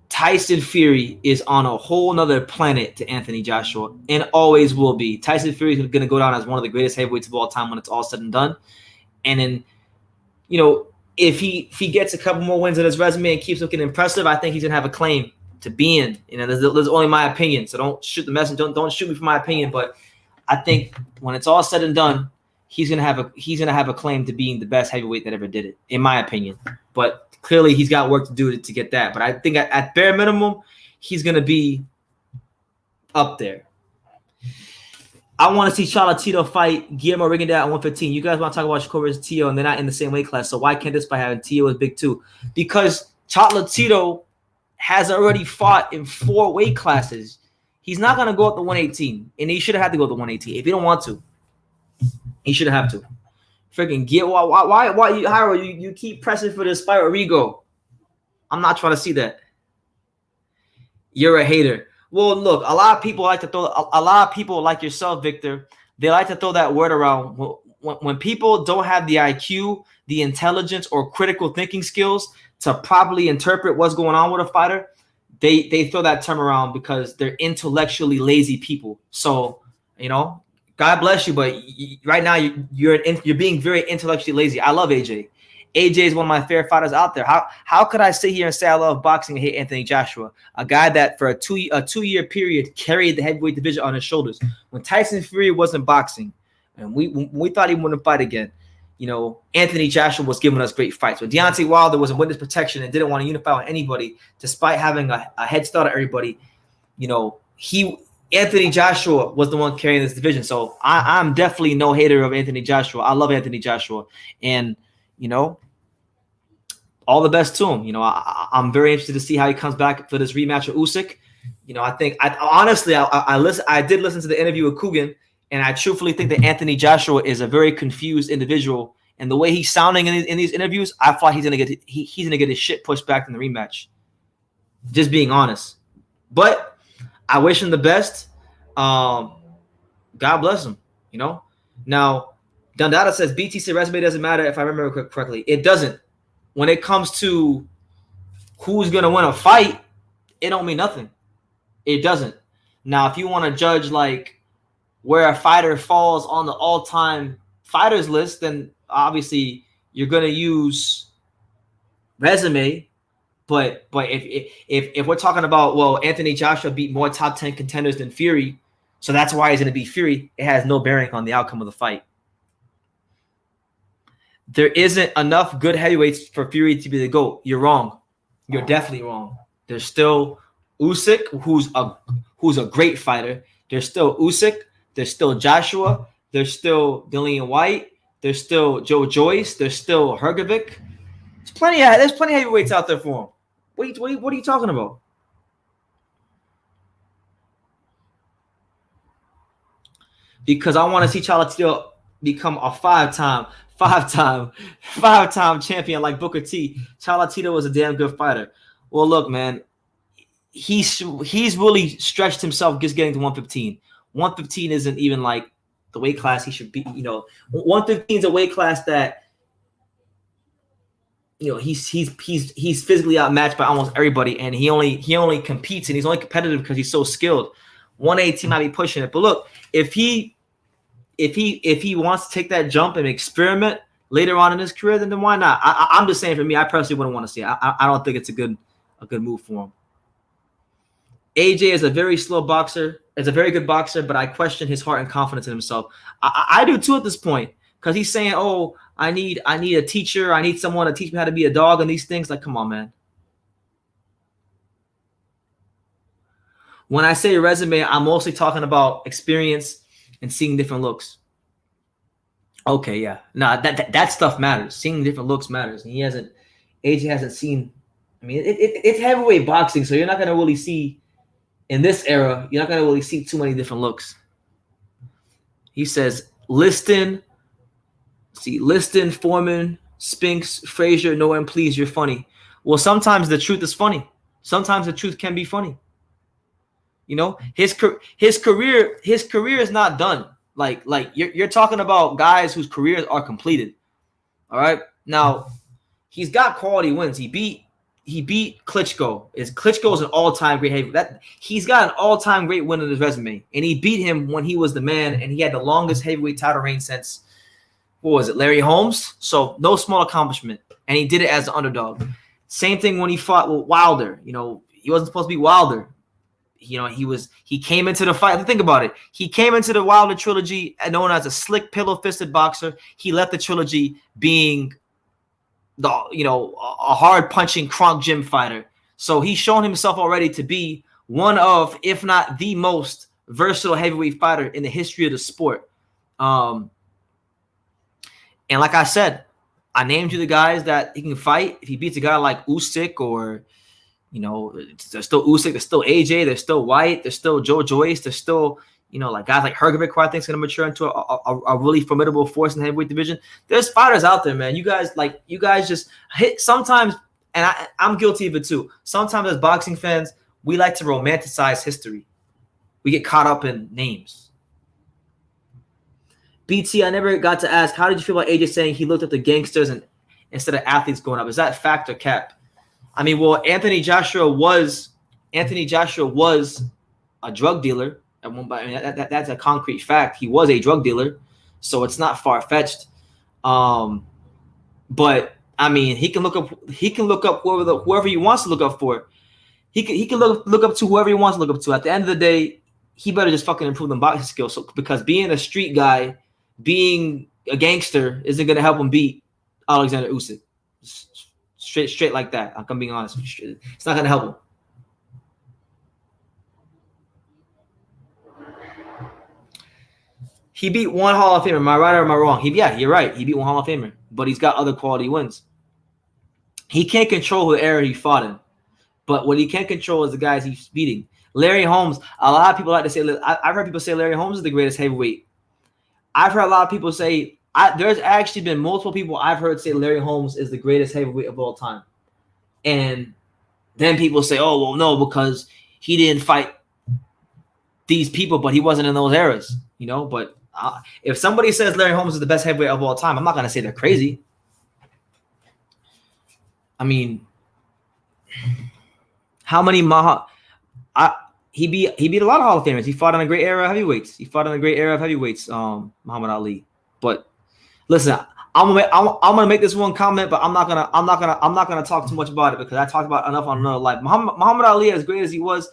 Tyson Fury is on a whole nother planet to Anthony Joshua and always will be. Tyson Fury is going to go down as one of the greatest heavyweights of all time when it's all said and done. And then, you know, if he gets a couple more wins on his resume and keeps looking impressive, I think he's going to have a claim to be in. You know, there's only my opinion, so don't shoot the messenger. Don't shoot me for my opinion, but I think when it's all said and done, he's gonna have a claim to being the best heavyweight that ever did it, in my opinion. But clearly, he's got work to do to get that. But I think at bare minimum, he's gonna be up there. I want to see Cholatito fight Guillermo Rigondeaux at 115. You guys want to talk about Shakur versus Tio, and they're not in the same weight class. So why can't this fight happen? Tio is big too, because Cholatito has already fought in 4 weight classes. He's not going to go up to 118, and he should have had to go to 118 if he don't want to. He should have to. Freaking get why you keep pressing for this fight with Rigo? I'm not trying to see that. You're a hater. Well, look, a lot of people like yourself, Victor. They like to throw that word around. When people don't have the IQ, the intelligence, or critical thinking skills to properly interpret what's going on with a fighter, they throw that term around because they're intellectually lazy people. So, you know, God bless you, but right now you're being very intellectually lazy. I love AJ. AJ is one of my favorite fighters out there. How could I sit here and say I love boxing and hate Anthony Joshua, a guy that for a two-year period carried the heavyweight division on his shoulders when Tyson Fury wasn't boxing, and we thought he wouldn't fight again. You know, Anthony Joshua was giving us great fights. But Deontay Wilder was in witness protection and didn't want to unify with anybody, despite having a head start on everybody. You know, Anthony Joshua was the one carrying this division. So I'm definitely no hater of Anthony Joshua. I love Anthony Joshua. And, you know, all the best to him. You know, I'm very interested to see how he comes back for this rematch with Usyk. You know, I did listen to the interview with Coogan, and I truthfully think that Anthony Joshua is a very confused individual. And the way he's sounding in these interviews, I thought he's gonna get his shit pushed back in the rematch. Just being honest. But I wish him the best. God bless him. You know. Now, Dundada says BTC resume doesn't matter if I remember correctly. It doesn't. When it comes to who's gonna win a fight, it don't mean nothing. It doesn't. Now, if you want to judge like where a fighter falls on the all-time fighters list, then obviously you're going to use resume. But if we're talking about, well, Anthony Joshua beat more top 10 contenders than Fury, so that's why he's going to beat Fury, it has no bearing on the outcome of the fight. There isn't enough good heavyweights for Fury to be the GOAT. You're wrong. You're definitely wrong. There's still Usyk, who's a great fighter. There's still Usyk. There's still Joshua. There's still Dillian White. There's still Joe Joyce. There's still Hrgovic. There's plenty of heavyweights out there for him. What are you talking about? Because I want to see Cholatito become a five-time champion like Booker T. Cholatito was a damn good fighter. Well, look, man, he's really stretched himself just getting to 115. 115 isn't even like the weight class he should be. You know, 115 is a weight class that, you know, he's physically outmatched by almost everybody, and he only competes, and he's only competitive because he's so skilled. 118 might be pushing it, but look, if he wants to take that jump and experiment later on in his career, then why not? I'm just saying, for me, I personally wouldn't want to see it. I don't think it's a good move for him. AJ is a very slow boxer. Is a very good boxer, but I question his heart and confidence in himself. I do too at this point, because he's saying, "Oh, I need a teacher. I need someone to teach me how to be a dog," and these things. Like, come on, man. When I say resume, I'm mostly talking about experience and seeing different looks. Okay, yeah. No, that stuff matters. Seeing different looks matters. And AJ hasn't seen. I mean, it's heavyweight boxing, so you're not gonna really see in this era, you're not going to really see too many different looks. He says, Liston, Foreman, Spinks, Frazier, no one, please, you're funny. Well, sometimes the truth is funny. Sometimes the truth can be funny. You know, his career is not done. Like you're talking about guys whose careers are completed. All right. Now, he's got quality wins. He beat Klitschko. Klitschko is an all-time great heavyweight. He's got an all-time great win in his resume, and he beat him when he was the man, and he had the longest heavyweight title reign since, what was it, Larry Holmes? So no small accomplishment, and he did it as an underdog. Same thing when he fought with Wilder. You know, he wasn't supposed to be Wilder. You know, he came into the fight. Think about it. He came into the Wilder trilogy known as a slick, pillow-fisted boxer. He left the trilogy being a hard punching Kronk gym fighter. So he's shown himself already to be one of, if not the most versatile heavyweight fighter in the history of the sport. And like I said, I named you the guys that he can fight. If he beats a guy like Usyk, or, you know, there's still Usyk, there's still AJ, there's still White, there's still Joe Joyce, there's still, you know, like guys like Hrgovic, who I think is going to mature into a really formidable force in the heavyweight division. There's fighters out there, man. You guys just hit sometimes, and I'm guilty of it too. Sometimes as boxing fans, we like to romanticize history. We get caught up in names. BT, I never got to ask, how did you feel about AJ saying he looked at the gangsters and instead of athletes going up? Is that fact or cap? I mean, well, Anthony Joshua was a drug dealer. I mean, that's a concrete fact. He was a drug dealer, so it's not far-fetched. But I mean, he can look up whoever he wants to look up for. He can look up to whoever he wants to look up to. At the end of the day, he better just fucking improve them boxing skills. So, because being a street guy, being a gangster, isn't gonna help him beat Alexander Usyk. Straight like that. I'm being honest. It's not gonna help him. He beat one Hall of Famer. Am I right or am I wrong? You're right. He beat one Hall of Famer, but he's got other quality wins. He can't control the era he fought in, but what he can control is the guys he's beating. Larry Holmes. A lot of people like to say. I've heard people say Larry Holmes is the greatest heavyweight. I've heard a lot of people say. There's actually been multiple people I've heard say Larry Holmes is the greatest heavyweight of all time, and then people say, "Oh, well, no, because he didn't fight these people, but he wasn't in those eras." You know, but. If somebody says Larry Holmes is the best heavyweight of all time, I'm not going to say they're crazy. I mean, how many he beat a lot of Hall of Famers. He fought in a great era of heavyweights. Muhammad Ali. But listen, I'm gonna make this one comment, but I'm not gonna talk too much about it because I talked about enough on another life. Muhammad Ali, as great as he was,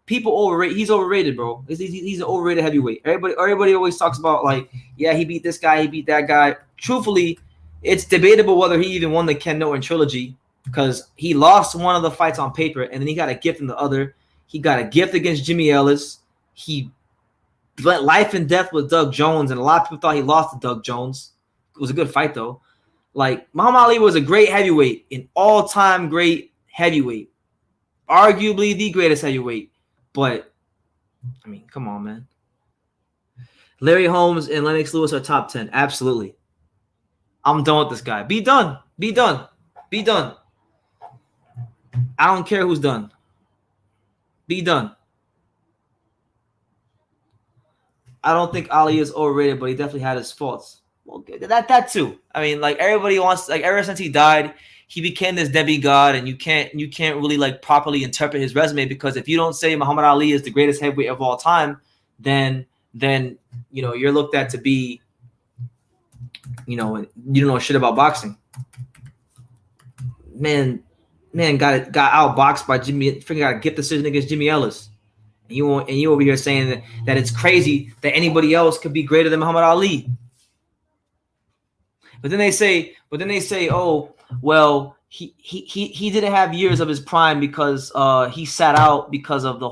people overrate. He's overrated, bro. He's an overrated heavyweight. Everybody always talks about, like, yeah, he beat this guy, he beat that guy. Truthfully, it's debatable whether he even won the Ken Norton trilogy because he lost one of the fights on paper, and then he got a gift in the other. He got a gift against Jimmy Ellis. He went life and death with Doug Jones, and a lot of people thought he lost to Doug Jones. It was a good fight, though. Like, Muhammad Ali was a great heavyweight, an all-time great heavyweight, arguably the greatest heavyweight. But, I mean, come on, man. Larry Holmes and Lennox Lewis are top 10. Absolutely. I'm done with this guy. Be done. Be done. Be done. I don't care who's done. Be done. I don't think Ali is overrated, but he definitely had his faults. Well, that too. I mean, like, everybody wants, like, ever since he died, he became this demigod, and you can't really, like, properly interpret his resume, because if you don't say Muhammad Ali is the greatest heavyweight of all time, then you know, you're looked at to be, you know, you don't know shit about boxing. Man got outboxed by Jimmy. Freaking got a gift decision against Jimmy Ellis, and you over here saying that it's crazy that anybody else could be greater than Muhammad Ali. But then they say, oh, well, he didn't have years of his prime because he sat out because of the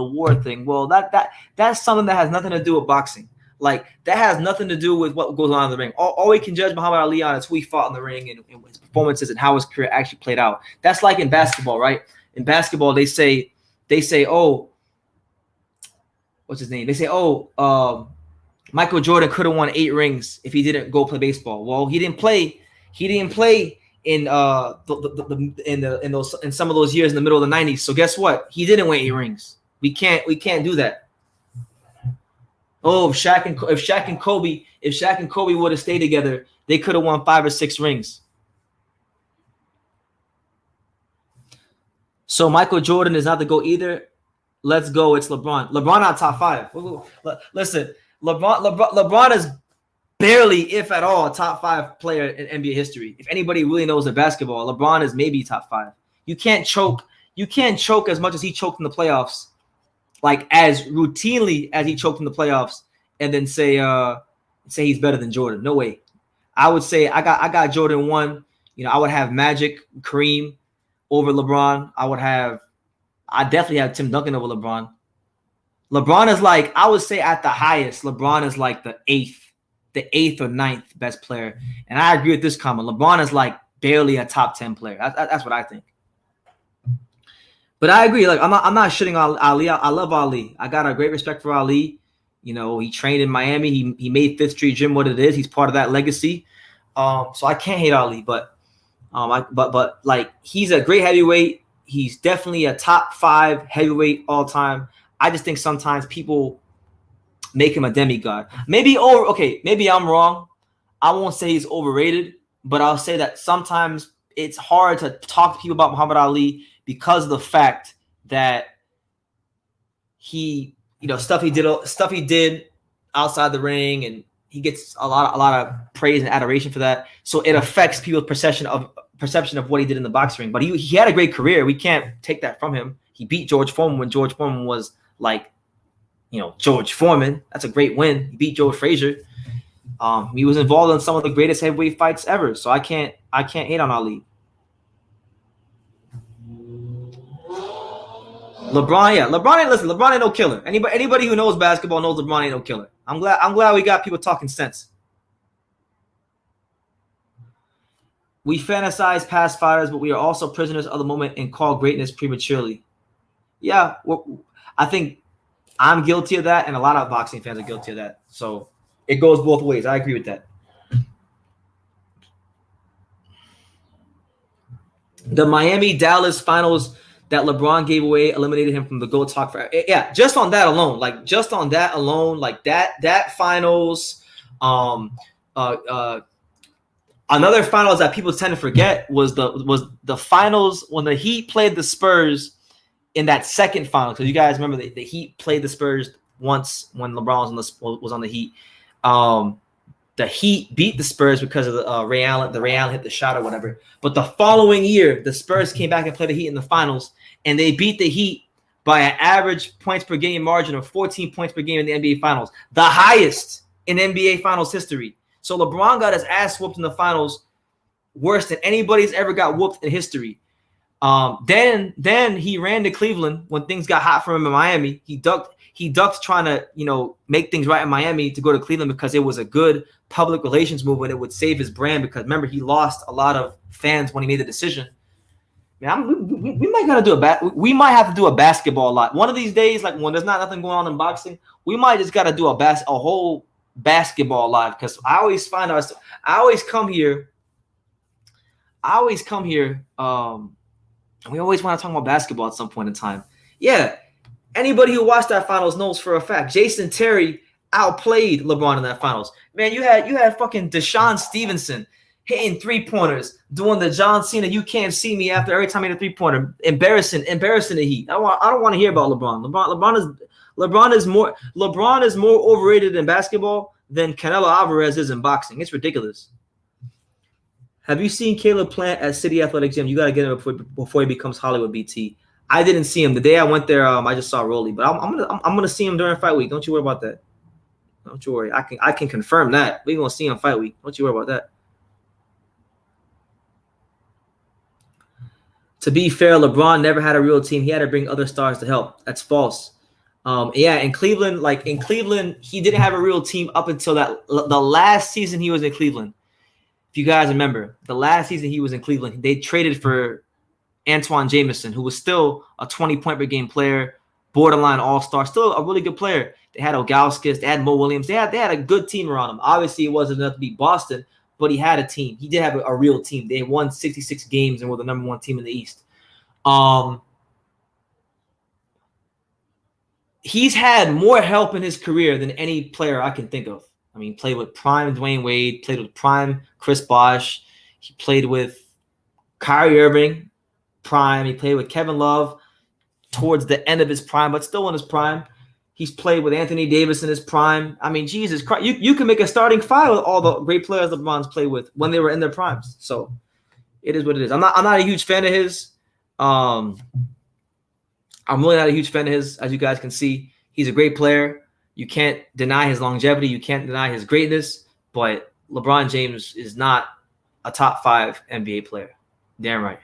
war thing. Well, that's something that has nothing to do with boxing. Like, that has nothing to do with what goes on in the ring. All we can judge Muhammad Ali on is who he fought in the ring and his performances and how his career actually played out. That's like in basketball, right? In basketball, they say, oh, what's his name? They say, Michael Jordan could have won 8 rings if he didn't go play baseball. Well, he didn't play. He didn't play in in some of those years in the middle of the 90s. So guess what? He didn't win 8 rings. We can't do that. Oh, if Shaq and Kobe would have stayed together, they could have won 5 or 6 rings. So Michael Jordan is not the GOAT either. Let's go. It's LeBron. LeBron not top 5. Listen, LeBron is barely, if at all, a top 5 player in NBA history. If anybody really knows the basketball, LeBron is maybe top 5. You can't choke. You can't choke as much as he choked in the playoffs, like as routinely as he choked in the playoffs, and then say he's better than Jordan. No way. I would say I got Jordan 1. You know, I would have Magic, Kareem over LeBron. I definitely have Tim Duncan over LeBron. LeBron is like, I would say at the highest, LeBron is like the 8th or 9th best player. And I agree with this comment. LeBron is like barely a top 10 player. That's what I think. But I agree. Like, I'm not shitting on Ali. I love Ali. I got a great respect for Ali. You know, he trained in Miami. He made Fifth Street Gym what it is. He's part of that legacy. So I can't hate Ali, but like, he's a great heavyweight. He's definitely a top 5 heavyweight all time. I just think sometimes people make him a demigod. Maybe I'm wrong. I won't say he's overrated, but I'll say that sometimes it's hard to talk to people about Muhammad Ali because of the fact that he, you know, stuff he did outside the ring, and he gets a lot of praise and adoration for that. So it affects people's perception of what he did in the boxing ring. But he had a great career. We can't take that from him. He beat George Foreman when George Foreman was like, you know, George Foreman. That's a great win. He beat Joe Frazier. He was involved in some of the greatest heavyweight fights ever. So I can't hate on Ali. LeBron ain't no killer. Anybody who knows basketball knows LeBron ain't no killer. I'm glad we got people talking sense. We fantasize past fighters, but we are also prisoners of the moment and call greatness prematurely. Yeah, I think I'm guilty of that, and a lot of boxing fans are guilty of that. So it goes both ways. I agree with that. The Miami-Dallas finals that LeBron gave away eliminated him from the GOAT talk forever. Yeah, just on that alone, like that finals. Another finals that people tend to forget was the finals when the Heat played the Spurs in that second final. Because you guys remember the Heat played the Spurs once when LeBron was on the Heat. The Heat beat the Spurs because of the Ray Allen hit the shot or whatever. But the following year, the Spurs came back and played the Heat in the finals, and they beat the Heat by an average points per game margin of 14 points per game in the NBA Finals, the highest in NBA Finals history. So LeBron got his ass whooped in the finals worse than anybody's ever got whooped in history. Then he ran to Cleveland when things got hot for him in Miami. He ducked trying to, you know, make things right in Miami to go to Cleveland because it was a good public relations move and it would save his brand, because remember, he lost a lot of fans when he made the decision. Man, we might have to do a basketball lot. One of these days, like when there's nothing going on in boxing, we might just got to do a whole basketball live, because I always come here, and we always want to talk about basketball at some point in time. Yeah, anybody who watched that finals knows for a fact Jason Terry outplayed LeBron in that finals. Man, you had fucking Deshaun Stevenson hitting 3-pointers, doing the John Cena "you can't see me" after every time he hit a 3-pointer. Embarrassing the Heat. I don't want to hear about LeBron. LeBron is more overrated in basketball than Canelo Alvarez is in boxing. It's ridiculous. Have you seen Caleb Plant at City Athletic Gym? You got to get him before he becomes Hollywood BT. I didn't see him the day I went there. I just saw Rolly, but I'm gonna see him during fight week. Don't you worry about that. Don't you worry. I can confirm that. We're gonna see him fight week. Don't you worry about that. To be fair, LeBron never had a real team. He had to bring other stars to help. That's false. In Cleveland, he didn't have a real team up until the last season he was in Cleveland. If you guys remember, the last season he was in Cleveland, they traded for Antoine Jameson, who was still a 20-point per game player, borderline all-star, still a really good player. They had Ogauskas, they had Mo Williams, they had a good team around him. Obviously, it wasn't enough to beat Boston, but he had a team. He did have a real team. They won 66 games and were the number one team in the East. He's had more help in his career than any player I can think of. I mean, played with prime Dwayne Wade, played with prime Chris Bosh. He played with Kyrie Irving, prime. He played with Kevin Love towards the end of his prime, but still in his prime. He's played with Anthony Davis in his prime. I mean, Jesus Christ, you can make a starting five with all the great players LeBron's played with when they were in their primes. So it is what it is. I'm not a huge fan of his. I'm really not a huge fan of his, as you guys can see. He's a great player. You can't deny his longevity. You can't deny his greatness. But LeBron James is not a top 5 NBA player. Damn right.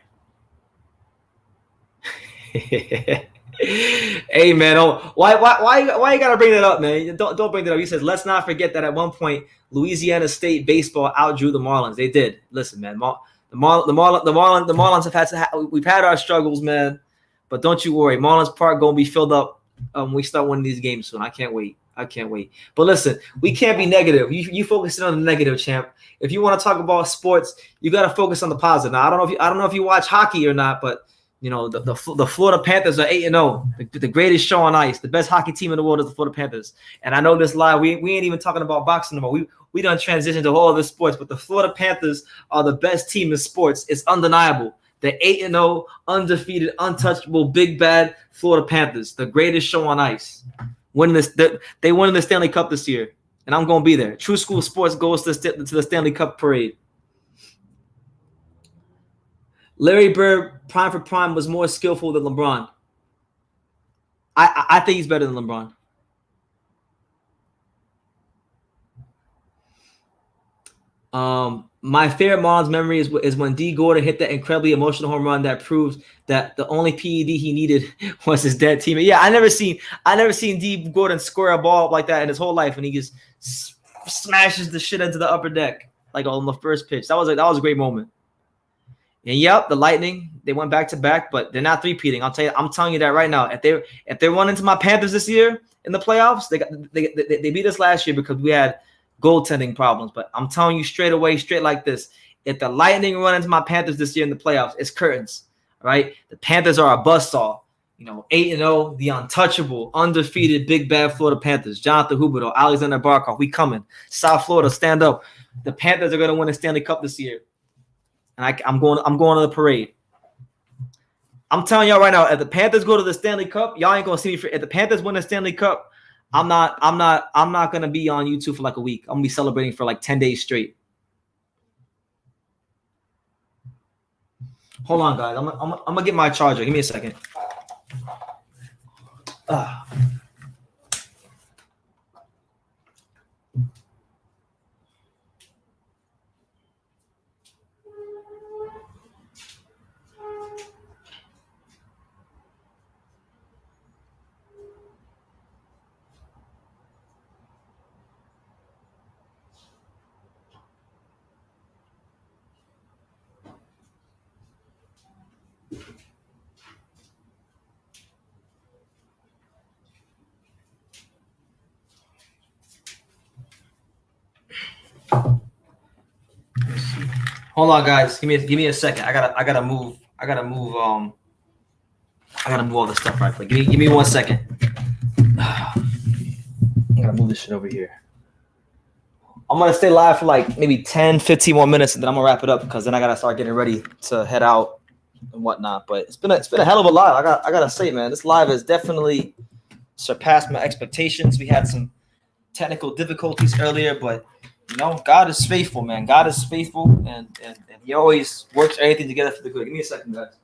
Hey man, why you gotta bring that up, man? Don't bring that up. He says, let's not forget that at one point Louisiana State baseball outdrew the Marlins. They did. Listen, man, the Marlins we've had our struggles, man. But don't you worry, Marlins Park gonna be filled up when we start winning these games soon. I can't wait. But listen, we can't be negative. You focusing on the negative, champ. If you want to talk about sports, you gotta focus on the positive. Now, I don't know if you watch hockey or not, but you know the Florida Panthers are 8-0, the greatest show on ice. The best hockey team in the world is the Florida Panthers. And I know this live, we ain't even talking about boxing anymore. We done transitioned to all other sports, but the Florida Panthers are the best team in sports. It's undeniable. The 8-0, undefeated, untouchable, big bad Florida Panthers, the greatest show on ice. They won the Stanley Cup this year, and I'm going to be there. True School Sports goes to the Stanley Cup parade. Larry Bird, prime for prime, was more skillful than LeBron. I think he's better than LeBron. My favorite Marlins memory is when D. Gordon hit that incredibly emotional home run that proved that the only PED he needed was his dead teammate. Yeah, I never seen D. Gordon square a ball up like that in his whole life, and he just smashes the shit into the upper deck like on the first pitch. That was a great moment. And yep, the Lightning, they went back to back, but they're not three-peating. I'm telling you that right now. If they run into my Panthers this year in the playoffs, they beat us last year because we had goaltending problems. But I'm telling you straight like this, if the Lightning run into my Panthers this year in the playoffs, it's curtains. Right? The Panthers are a buzzsaw. 8-0, the untouchable, undefeated, big bad Florida Panthers. Jonathan Huberdeau, Alexander Barkov, we coming. South Florida, stand up. The Panthers are going to win the Stanley Cup this year. And I'm going to the parade. I'm telling y'all right now, if the Panthers go to the Stanley Cup, y'all ain't gonna see me. If the Panthers win the Stanley Cup, I'm not gonna be on YouTube for like a week. I'm gonna be celebrating for like 10 days straight. Hold on, guys. I'm gonna get my charger. Give me a second. Hold on, guys. Give me a second. I gotta move all this stuff right quick. Give me 1 second. I gotta move this shit over here. I'm gonna stay live for like maybe 10, 15 more minutes, and then I'm gonna wrap it up because then I gotta start getting ready to head out and whatnot. But it's been a hell of a live. I gotta say, man, this live has definitely surpassed my expectations. We had some technical difficulties earlier, but God is faithful, man. God is faithful, and He always works everything together for the good. Give me a second, guys.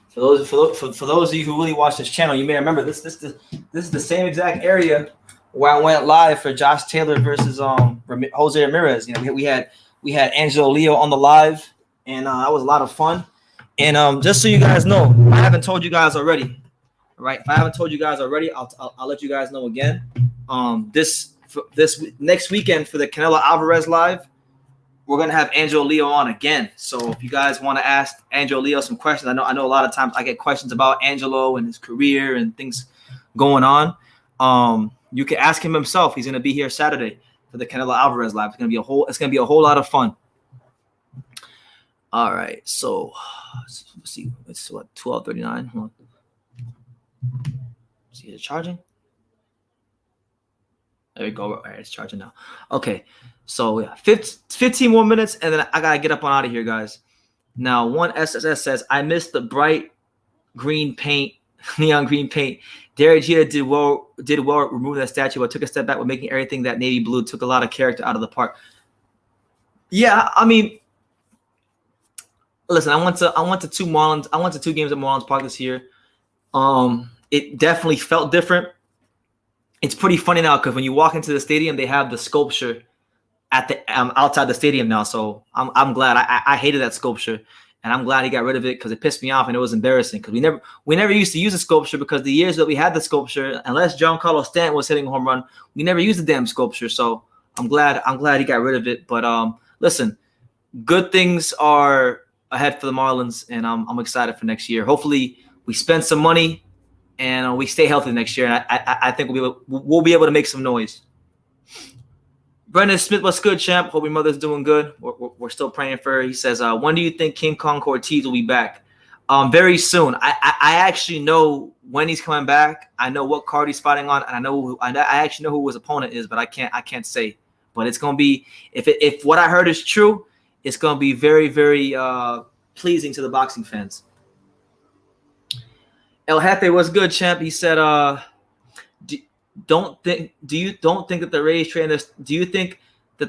For those of you who really watch this channel, you may remember this is the same exact area where I went live for Josh Taylor versus Jose Ramirez. We had Angelo Leo on the live, and that was a lot of fun. And just so you guys know, if I haven't told you guys already, right? If I haven't told you guys already, I'll let you guys know again. This next weekend for the Canelo Alvarez live, we're gonna have Angelo Leo on again. So if you guys want to ask Angelo Leo some questions, I know a lot of times I get questions about Angelo and his career and things going on. You can ask him himself. He's gonna be here Saturday for the Canelo Alvarez live. It's gonna be a whole lot of fun. All right, so let's see. It's what 12:39. Hold on. See, is it charging? There we go. All right, it's charging now. Okay. So yeah, 15 more minutes, and then I gotta get up on out of here, guys. Now, one SSS says, I missed the bright green paint, neon green paint. Derek Jeter did well removing that statue, but took a step back with making everything that navy blue. Took a lot of character out of the park. Yeah, I mean, listen, I went to two games at Marlins Park this year. It definitely felt different. It's pretty funny now because when you walk into the stadium, they have the sculpture at the outside the stadium now. So I'm glad. I hated that sculpture, and I'm glad he got rid of it because it pissed me off and it was embarrassing because we never used to use the sculpture because the years that we had the sculpture, unless Giancarlo Stanton was hitting a home run, we never used the damn sculpture. So I'm glad he got rid of it. But listen, good things are ahead for the Marlins, and I'm excited for next year. Hopefully we spend some money and we stay healthy next year, and I think we'll be able to make some noise. Brendan Smith, what's good, champ? Hope your mother's doing good. We're still praying for her. He says, when do you think King Kong Ortiz will be back? Very soon. I actually know when he's coming back. I know what card he's fighting on, and I actually know who his opponent is, but I can't say. But it's gonna be, if what I heard is true, it's gonna be very, very pleasing to the boxing fans. El Jefe, what's good, champ? He said, do you think that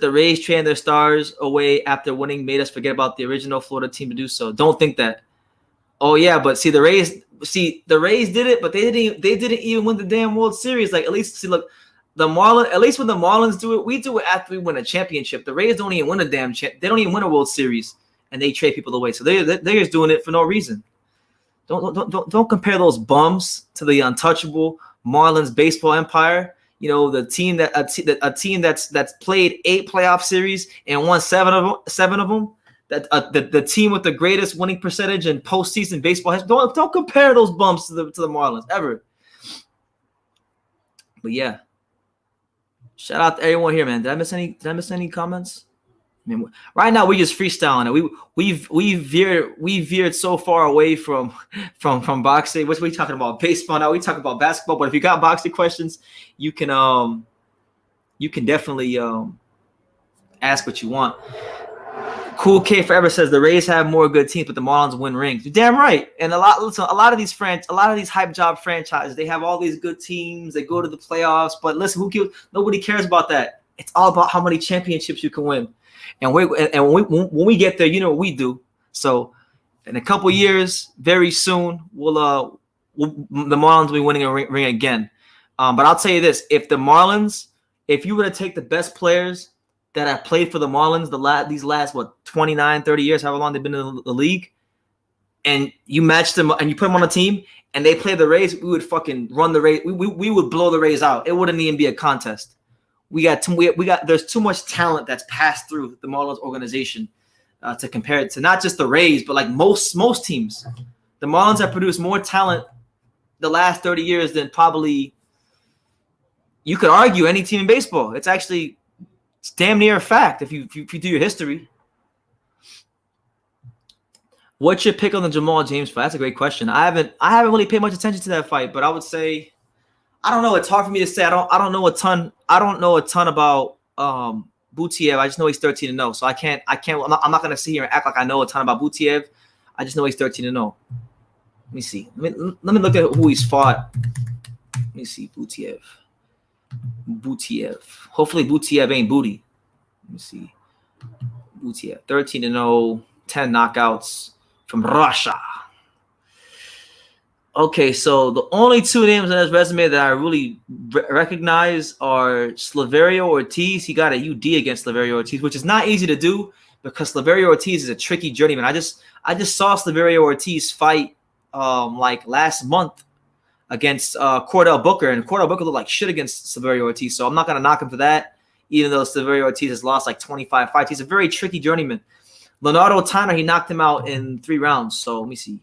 the Rays traded their stars away after winning made us forget about the original Florida team to do so? Don't think that. Oh yeah, but the Rays did it, but they didn't even win the damn World Series. Like, at least look, the Marlins, at least when the Marlins do it, we do it after we win a championship. The Rays don't even win a damn they don't even win a World Series, and they trade people away. So they're just doing it for no reason. Don't compare those bums to the untouchable Marlins baseball empire. You know, the team a team that's played 8 playoff series and won 7 of them. That the team with the greatest winning percentage in postseason baseball has. Don't compare those bums to the Marlins ever. But yeah, shout out to everyone here, man. Did I miss any comments? I mean, right now we're just freestyling it. We veered so far away from boxing. What are we talking about? Baseball now. We talk about basketball. But if you got boxing questions, you can definitely ask what you want. Cool K Forever says the Rays have more good teams, but the Marlins win rings. You're damn right. And a lot of these hype job franchises, they have all these good teams. They go to the playoffs. But listen, nobody cares about that. It's all about how many championships you can win. And when we get there, you know what we do. So in a couple years, very soon, the Marlins will be winning a ring again. But I'll tell you this: if you were to take the best players that have played for the Marlins these last 29, 30 years, however long they've been in the league, and you match them and you put them on a team and they play the Rays, we would fucking run the Rays. We would blow the Rays out. It wouldn't even be a contest. There's too much talent that's passed through the Marlins organization to compare it to not just the Rays, but like most teams. The Marlins have produced more talent the last 30 years than probably you could argue any team in baseball. It's damn near a fact if you do your history. What's your pick on the Jamal James fight? That's a great question. I haven't really paid much attention to that fight, but I would say, I don't know. It's hard for me to say. I don't know a ton. I don't know a ton about Butiev. I just know he's 13-0. So I can't. I'm not gonna sit here and act like I know a ton about Butiev. I just know he's 13-0. Let me see. Let me look at who he's fought. Let me see. Butiev. Hopefully Butiev ain't booty. Let me see. Butiev. 13-0, 10 knockouts from Russia. Okay, so the only 2 names on his resume that I really recognize are Slaverio Ortiz. He got a UD against Slaverio Ortiz, which is not easy to do because Slaverio Ortiz is a tricky journeyman. I just saw Slaverio Ortiz fight like last month against Cordell Booker, and Cordell Booker looked like shit against Severio Ortiz. So I'm not gonna knock him for that, even though Severio Ortiz has lost like 25 fights. He's a very tricky journeyman. Leonardo Tanner, he knocked him out in 3 rounds. So let me see.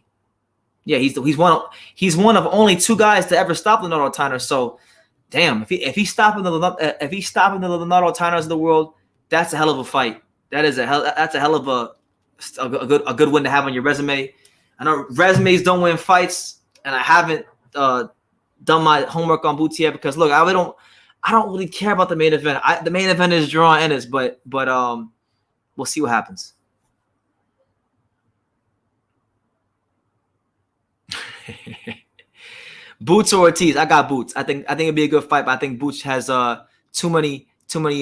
Yeah, he's one of only 2 guys to ever stop Leonardo Tanner. So damn, if he's stopping the Leonardo Tanners of the world, that's a hell of a fight. That's a hell of a good win to have on your resume. I know resumes don't win fights, and I haven't done my homework on Boots yet because look, I don't really care about the main event. The main event is Jaron Ennis, but we'll see what happens. Boots or Ortiz? I got Boots. I think it'd be a good fight, but I think Boots has too many tools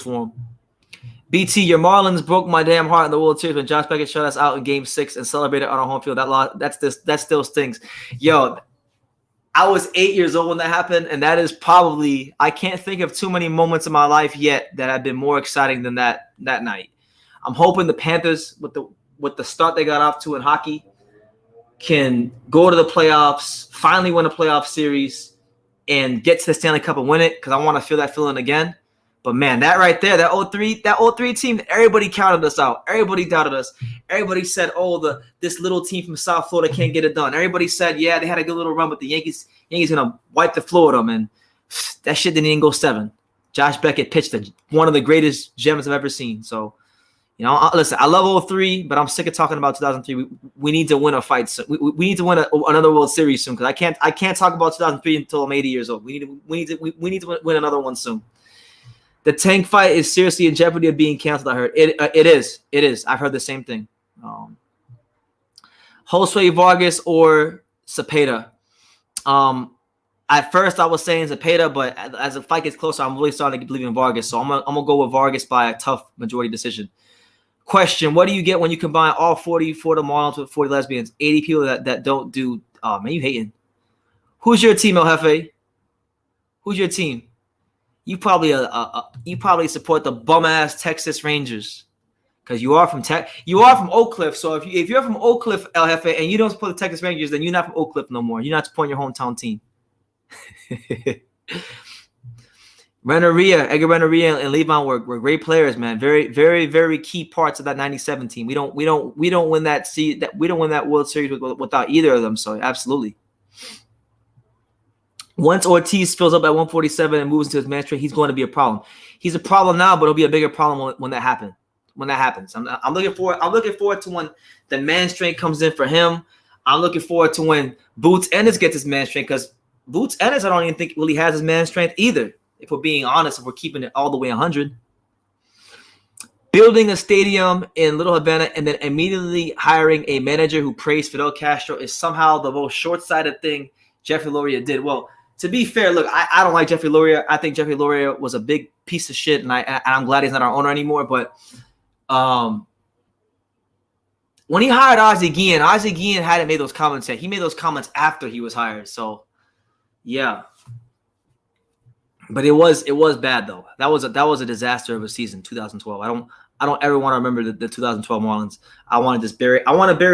for him. BT, your Marlins broke my damn heart in the World Series when Josh Beckett shut us out in Game 6 and celebrated on our home field. That still stings. Yo, I was 8 years old when that happened, and that is probably, I can't think of too many moments in my life yet that have been more exciting than that night. I'm hoping the Panthers, with the start they got off to in hockey, can go to the playoffs, finally win a playoff series, and get to the Stanley Cup and win it, because I want to feel that feeling again. But man, that right there, that 03 team, everybody counted us out. Everybody doubted us. Everybody said, "Oh, this little team from South Florida can't get it done." Everybody said, "Yeah, they had a good little run, but the Yankees gonna wipe the floor with them." And that shit didn't even go 7. Josh Beckett pitched one of the greatest gems I've ever seen. So, you know, listen, I love 03, but I'm sick of talking about 2003. We need to win a fight. So we need to win another World Series soon, because I can't talk about 2003 until I'm 80 years old. We need to win another one soon. The Tank fight is seriously in jeopardy of being canceled, I heard. It is. I've heard the same thing. Josue Vargas or Cepeda. At first, I was saying Cepeda, but as the fight gets closer, I'm really starting to believe in Vargas. So I'm gonna go with Vargas by a tough majority decision. Question: what do you get when you combine all 40 Florida Marlins with 40 lesbians? 80 people that don't do. Oh man, you hating? Who's your team, El Jefe? Who's your team? You probably support the bum ass Texas Rangers, because you are from Oak Cliff. So if you're from Oak Cliff, El Jefe, and you don't support the Texas Rangers, then you're not from Oak Cliff no more. You're not supporting your hometown team. Edgar Renneria and Levon were great players, man. Very, very, very key parts of that '97 team. We don't win that World Series without either of them. So absolutely. Once Ortiz fills up at 147 and moves into his man strength, he's going to be a problem. He's a problem now, but it'll be a bigger problem when that happens. I'm looking forward to when the man strength comes in for him. I'm looking forward to when Boots Ennis gets his man strength, because Boots Ennis, I don't even think really has his man strength either. If we're being honest, if we're keeping it all the way 100. Building a stadium in Little Havana and then immediately hiring a manager who praised Fidel Castro is somehow the most short-sighted thing Jeffrey Loria did. Well, to be fair, look, I don't like Jeffrey Loria. I think Jeffrey Loria was a big piece of shit, and I'm glad he's not our owner anymore. But when he hired Ozzie Guillen hadn't made those comments yet. He made those comments after he was hired. So, yeah. But it was bad though. That was a disaster of a season, 2012. I don't ever want to remember the 2012 Marlins. I want to bury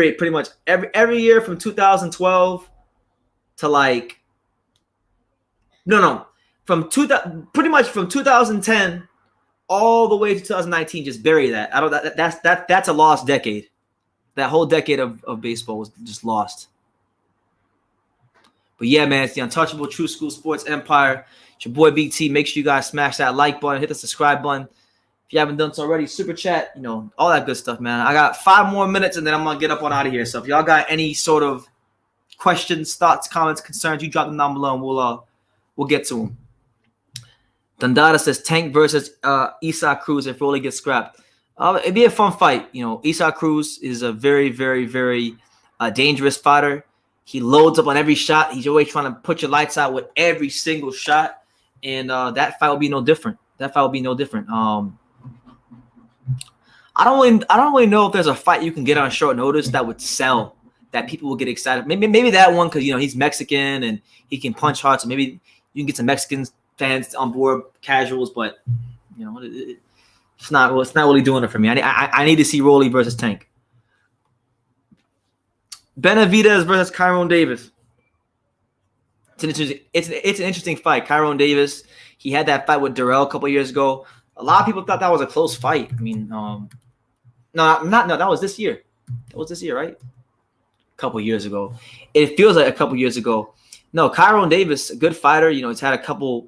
it pretty much every year from 2012 to pretty much from 2010 all the way to 2019. Just bury that. That's a lost decade. That whole decade of baseball was just lost. But yeah, man, it's the Untouchable True School Sports Empire. It's your boy BT. Make sure you guys smash that like button, hit the subscribe button. If you haven't done so already, super chat, all that good stuff, man. I got 5 more minutes and then I'm gonna get up on out of here. So if y'all got any sort of questions, thoughts, comments, concerns, you drop them down below and we'll get to them. Dundada says Tank versus Isaac Cruz if Rolly gets scrapped. It'd be a fun fight. Isaac Cruz is a very, very, very dangerous fighter. He loads up on every shot. He's always trying to put your lights out with every single shot. And that fight will be no different. I don't really know if there's a fight you can get on short notice that would sell, that people will get excited. Maybe that one, because he's Mexican and he can punch hard. So maybe you can get some Mexican fans on board, casuals. But it's not really doing it for me. I need to see Rolly versus Tank. Benavidez versus Kyron Davis. It's an interesting fight. Kyron Davis, he had that fight with Durrell a couple years ago. A lot of people thought that was a close fight. I mean, no, that was this year. That was this year, right? A couple years ago. It feels like a couple years ago. No, Kyron Davis, a good fighter. You know, he's had a couple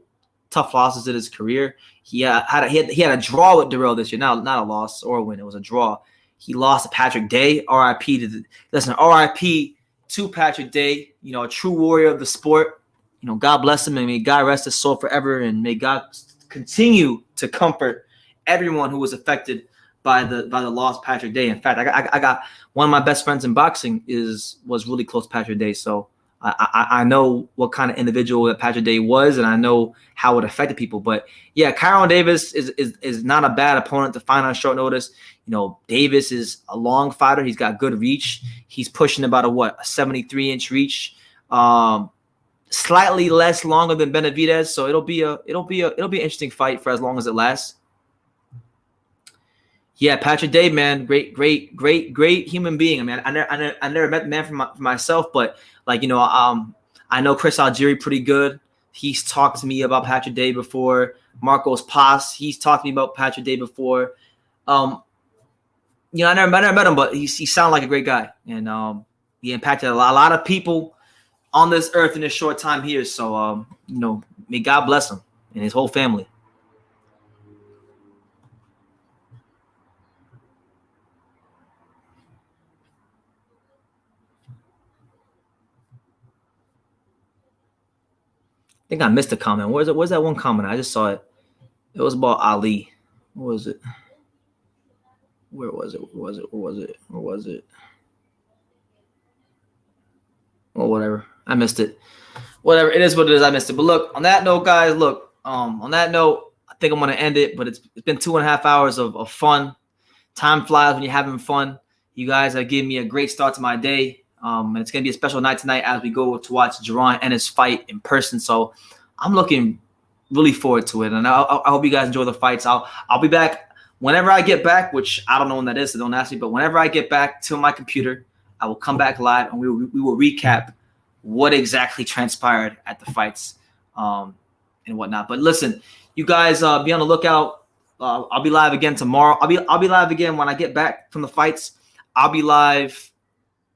tough losses in his career. He had a draw with Durrell this year. Not a loss or a win. It was a draw. He lost to Patrick Day. RIP to Patrick Day. You know, a true warrior of the sport. You know, God bless him and may God rest his soul forever, and may God continue to comfort everyone who was affected by the loss of Patrick Day. In fact, I got one of my best friends in boxing was really close to Patrick Day, so I know what kind of individual that Patrick Day was, and I know how it affected people. But yeah, Kyron Davis is not a bad opponent to find on short notice. You know, Davis is a long fighter. He's got good reach. He's pushing about a 73-inch reach. Slightly less longer than Benavidez, so it'll be an interesting fight for as long as it lasts. Yeah, Patrick Day, man, great human being. I mean, I never met the man for myself, but like, you know, I know Chris Algieri pretty good. He's talked to me about Patrick Day before. Marcos Paz, he's talked to me about Patrick Day before. You know, I never met him, but he sounded like a great guy, and he impacted a lot of people on this earth in this short time here. So, you know, may God bless him and his whole family. I think I missed a comment. Where's that one comment? I just saw it. It was about Ali. What was it? Where was it? Well, whatever. I missed it. Whatever. It is what it is. I missed it. But look, on that note, guys, on that note, I think I'm going to end it. But it's been 2.5 hours of fun. Time flies when you're having fun. You guys are giving me a great start to my day. And it's going to be a special night tonight as we go to watch Jaron Ennis fight in person. So I'm looking really forward to it. And I hope you guys enjoy the fights. I'll be back whenever I get back, which I don't know when that is, so don't ask me. But whenever I get back to my computer, I will come back live and we will recap what exactly transpired at the fights and whatnot. But listen, you guys be on the lookout. I'll be live again tomorrow. I'll be live again when I get back from the fights. I'll be live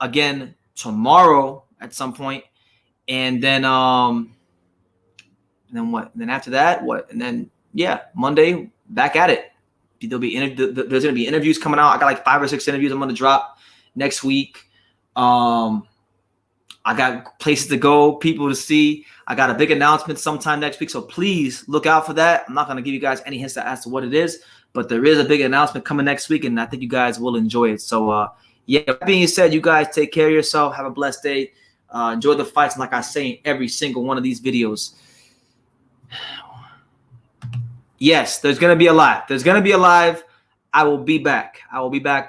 again tomorrow at some point, and then what? And then after that, what? And then yeah, Monday back at it. There's gonna be interviews coming out. I got like 5 or 6 interviews I'm gonna drop next week. I got places to go, people to see. I got a big announcement sometime next week, so please look out for that. I'm not gonna give you guys any hints as to what it is, but there is a big announcement coming next week, and I think you guys will enjoy it. So yeah, that being said, you guys take care of yourself. Have a blessed day. Enjoy the fights, like I say in every single one of these videos. Yes, there's going to be a live. I will be back.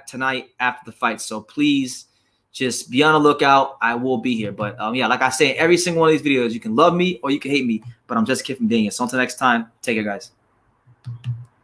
Tonight after the fight. So please just be on the lookout. I will be here. But yeah, like I say in every single one of these videos, you can love me or you can hate me. But I'm just a kid from Dillian. So until next time, take care, guys.